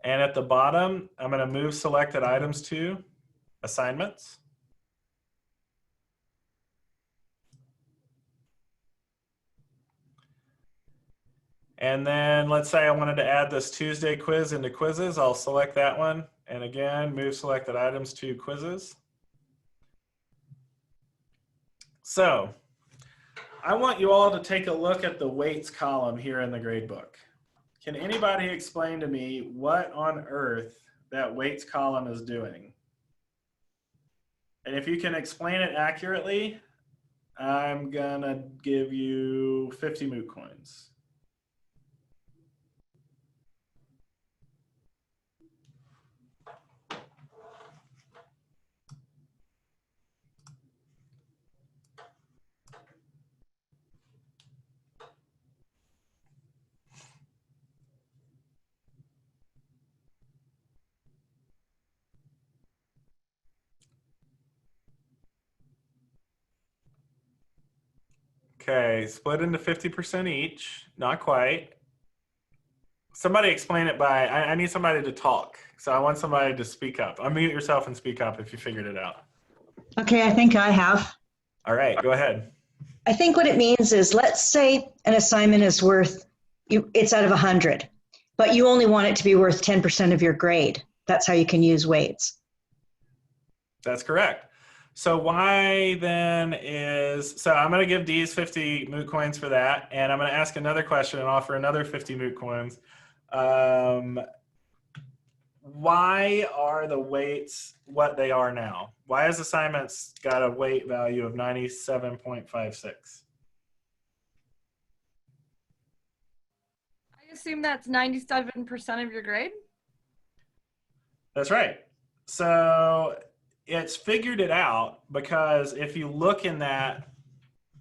And at the bottom, I'm going to move selected items to assignments. And then let's say I wanted to add this Tuesday quiz into quizzes. I'll select that one. And again, move selected items to quizzes. So I want you all to take a look at the weights column here in the grade book. Can anybody explain to me what on earth that weights column is doing? And if you can explain it accurately, I'm gonna give you 50 moot coins. Okay, split into 50% each. Not quite. Somebody explain it by, I need somebody to talk. So I want somebody to speak up. Unmute yourself and speak up if you figured it out. Okay, I think I have. All right, go ahead. I think what it means is, let's say an assignment is worth, it's out of 100, but you only want it to be worth 10% of your grade. That's how you can use weights. That's correct. So why then is, so I'm gonna give Dee's 50 moot coins for that, and I'm gonna ask another question and offer another 50 moot coins. Why are the weights what they are now? Why has assignments got a weight value of 97.56? I assume that's 97% of your grade? That's right. So it's figured it out because if you look in that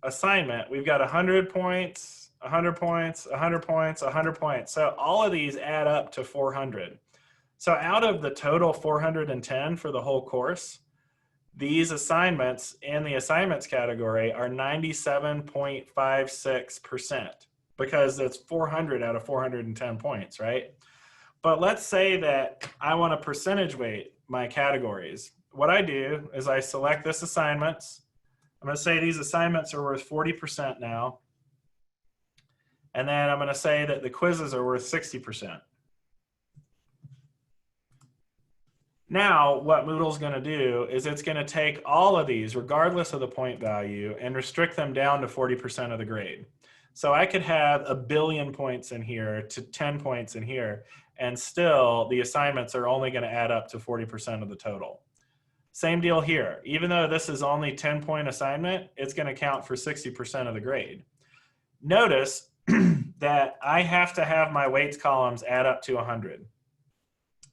assignment, we've got 100 points, 100 points, 100 points, 100 points. So all of these add up to 400. So out of the total 410 for the whole course, these assignments in the assignments category are 97.56% because it's 400 out of 410 points, right? But let's say that I want to percentage weight my categories. What I do is I select this assignments. I'm going to say these assignments are worth 40% now. And then I'm going to say that the quizzes are worth 60%. Now, what Moodle's going to do is it's going to take all of these, regardless of the point value, and restrict them down to 40% of the grade. So I could have 1 billion points in here to 10 points in here, and still the assignments are only going to add up to 40% of the total. Same deal here. Even though this is only 10-point assignment, it's going to count for 60% of the grade. Notice that I have to have my weights columns add up to 100.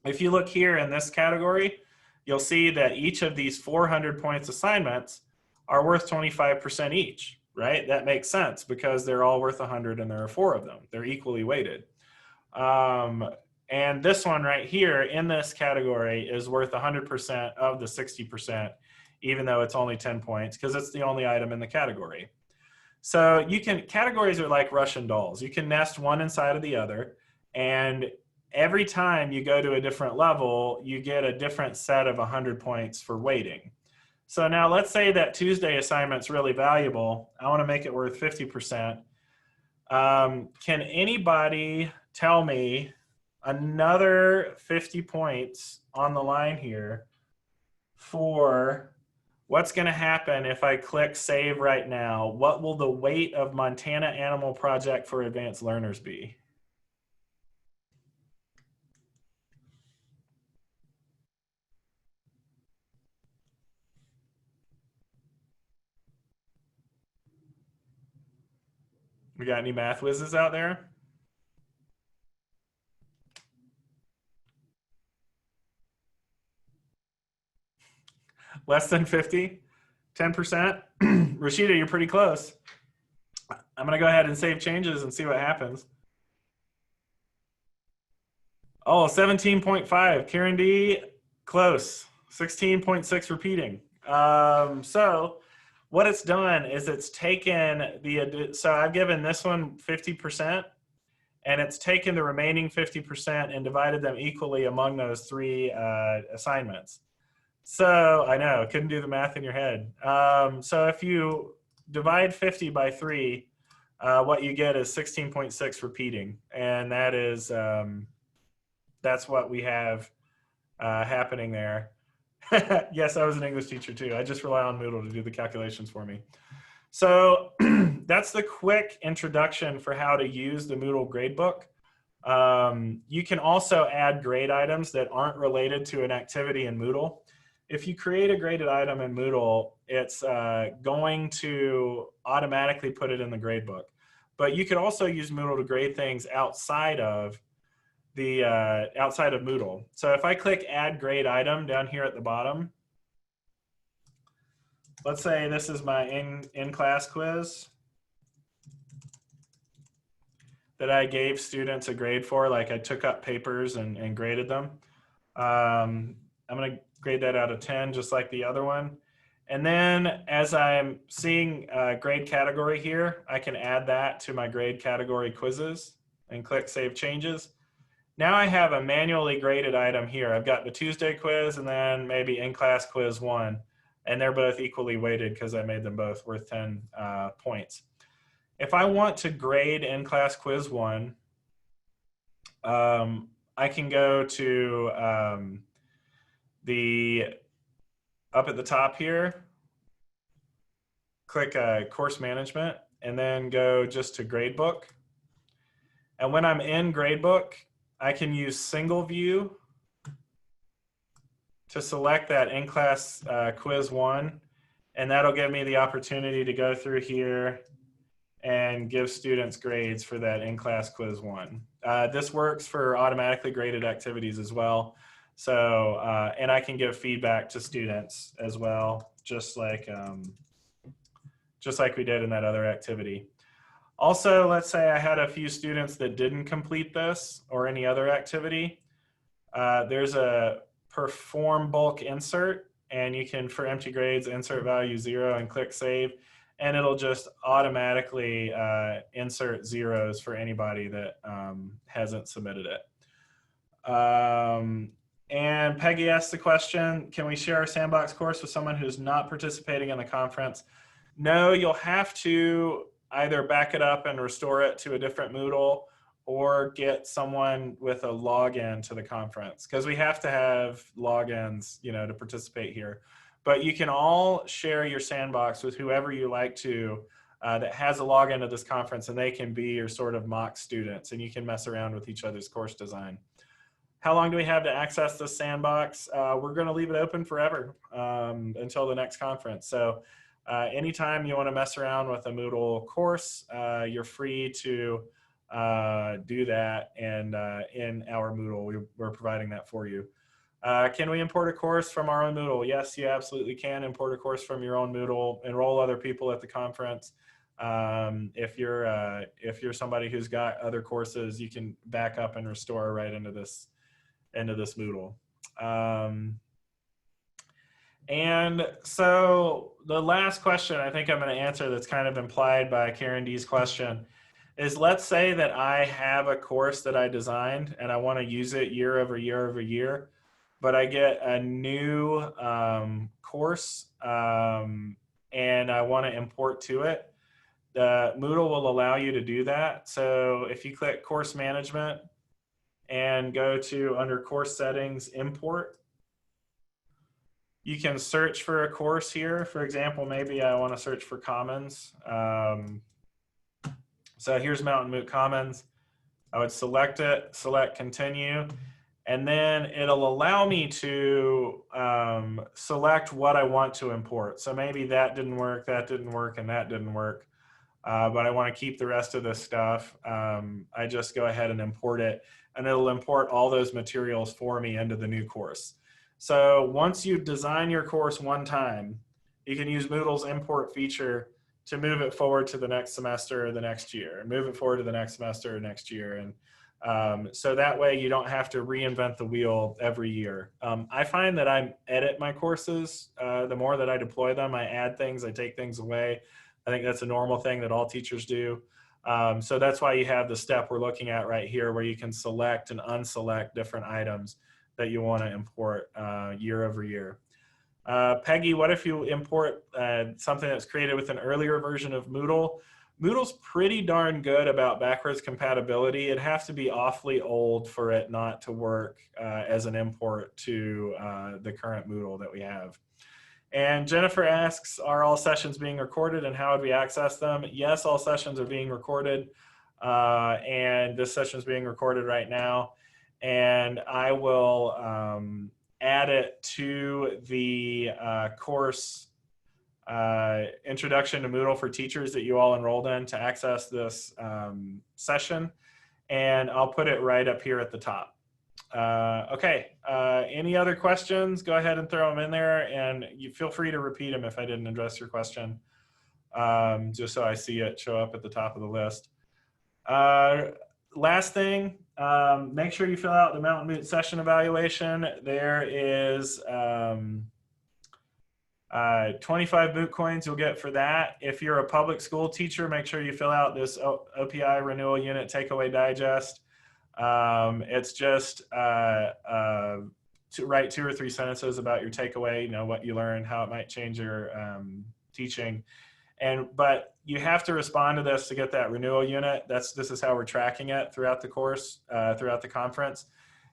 If you look here in this category, you'll see that each of these 400 points assignments are worth 25% each, right? That makes sense because they're all worth 100 and there are 4 of them. They're equally weighted. And this one right here in this category is worth 100% of the 60%, even though it's only 10 points because it's the only item in the category. So you can, categories are like Russian dolls. You can nest one inside of the other, and every time you go to a different level, you get a different set of 100 points for weighting. So now let's say that Tuesday assignment's really valuable. I want to make it worth 50%. Can anybody tell me another 50 points on the line here for what's going to happen if I click save right now? What will the weight of Montana Animal Project for Advanced Learners be? We got any math whizzes out there? Less than 50? 10%? Rashida, you're pretty close. I'm going to go ahead and save changes and see what happens. Oh, 17.5. Karen D, close. 16.6 repeating. So what it's done is it's taken the, so I've given this one 50%, and it's taken the remaining 50% and divided them equally among those 3 assignments. So I know, couldn't do the math in your head. So if you divide 50 by 3, what you get is 16.6 repeating, and that is that's what we have happening there. Yes, I was an English teacher too. I just rely on Moodle to do the calculations for me. So that's the quick introduction for how to use the Moodle gradebook. You can also add grade items that aren't related to an activity in Moodle. If you create a graded item in Moodle, it's going to automatically put it in the gradebook. But you could also use Moodle to grade things outside of Moodle. So if I click Add Grade Item down here at the bottom, let's say this is my in-class quiz that I gave students a grade for, like I took up papers and graded them. I'm going to grade that out of 10, just like the other one. And then as I'm seeing a grade category here, I can add that to my grade category quizzes and click Save Changes. Now I have a manually graded item here. I've got the Tuesday quiz and then maybe in-class quiz 1. And they're both equally weighted because I made them both worth 10 points. If I want to grade in-class quiz 1, I can go to up at the top here, click course management, and then go just to gradebook. And when I'm in gradebook, I can use single view to select that in-class quiz 1, and that'll give me the opportunity to go through here and give students grades for that in-class quiz 1. This works for automatically graded activities as well. So, and I can give feedback to students as well, just like we did in that other activity. Also, let's say I had a few students that didn't complete this or any other activity. There's a perform bulk insert, and you can, for empty grades, insert value 0 and click save, and it'll just automatically insert zeros for anybody that hasn't submitted it. And Peggy asked the question, can we share our sandbox course with someone who's not participating in the conference? No, you'll have to either back it up and restore it to a different Moodle or get someone with a login to the conference, because we have to have logins, you know, to participate here. But you can all share your sandbox with whoever you like to that has a login to this conference, and they can be your sort of mock students, and you can mess around with each other's course design. How long do we have to access this sandbox? We're going to leave it open forever until the next conference. So anytime you want to mess around with a Moodle course, you're free to do that. And in our Moodle, we're providing that for you. Can we import a course from our own Moodle? Yes, you absolutely can import a course from your own Moodle, enroll other people at the conference. If you're somebody who's got other courses, you can back up and restore right into this Moodle. And so the last question I think I'm going to answer that's kind of implied by Karen D's question is, let's say that I have a course that I designed and I want to use it year over year over year, but I get a new course and I want to import to it. The Moodle will allow you to do that. So if you click course management and go to under course settings, import, you can search for a course here. For example, maybe I want to search for Commons. So here's Mountain Moot Commons. I would select it, select continue, and then it'll allow me to select what I want to import. So maybe that didn't work, and that didn't work. But I want to keep the rest of this stuff. I just go ahead and import it, and it'll import all those materials for me into the new course. So once you design your course one time, you can use Moodle's import feature to move it forward to the next semester or the next year, move it forward to the next semester or next year. And so that way you don't have to reinvent the wheel every year. I find that I edit my courses. The more that I deploy them, I add things, I take things away. I think that's a normal thing that all teachers do. So that's why you have the step we're looking at right here, where you can select and unselect different items that you want to import year over year. Peggy, what if you import something that's created with an earlier version of Moodle? Moodle's pretty darn good about backwards compatibility. It'd have to be awfully old for it not to work as an import to the current Moodle that we have. And Jennifer asks, are all sessions being recorded and how would we access them? Yes, all sessions are being recorded. And this session is being recorded right now. And I will add it to the course Introduction to Moodle for Teachers that you all enrolled in to access this session. And I'll put it right up here at the top. Okay, any other questions? Go ahead and throw them in there, and you feel free to repeat them if I didn't address your question, just so I see it show up at the top of the list. Last thing, make sure you fill out the Mountain Moot session evaluation. There is 25 Moot coins you'll get for that. If you're a public school teacher, make sure you fill out this OPI Renewal Unit Takeaway Digest. It's just to write 2 or 3 sentences about your takeaway, you know, what you learned, how it might change your teaching. But you have to respond to this to get that renewal unit. This is how we're tracking it throughout the course, throughout the conference.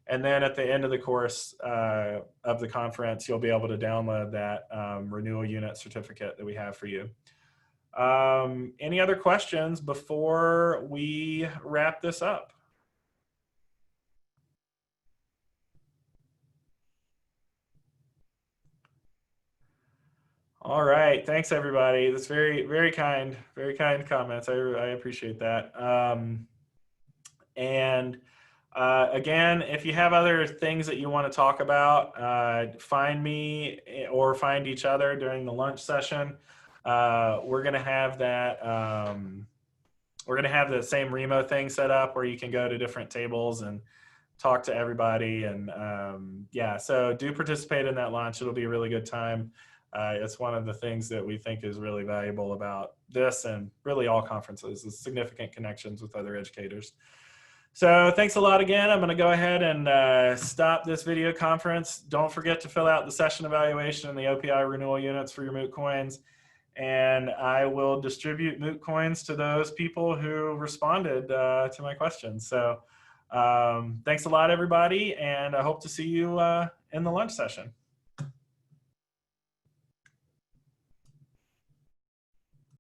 And then at the end of the course of the conference, you'll be able to download that renewal unit certificate that we have for you. Any other questions before we wrap this up? All right, thanks everybody. That's very, very kind comments. I appreciate that. Again, if you have other things that you want to talk about, find me or find each other during the lunch session. We're gonna have that. We're gonna have the same Remo thing set up where you can go to different tables and talk to everybody. And yeah, so do participate in that lunch. It'll be a really good time. It's one of the things that we think is really valuable about this and really all conferences is significant connections with other educators. So thanks a lot again. I'm going to go ahead and stop this video conference. Don't forget to fill out the session evaluation and the OPI renewal units for your Moot coins. And I will distribute Moot coins to those people who responded to my questions. So thanks a lot, everybody. And I hope to see you in the lunch session.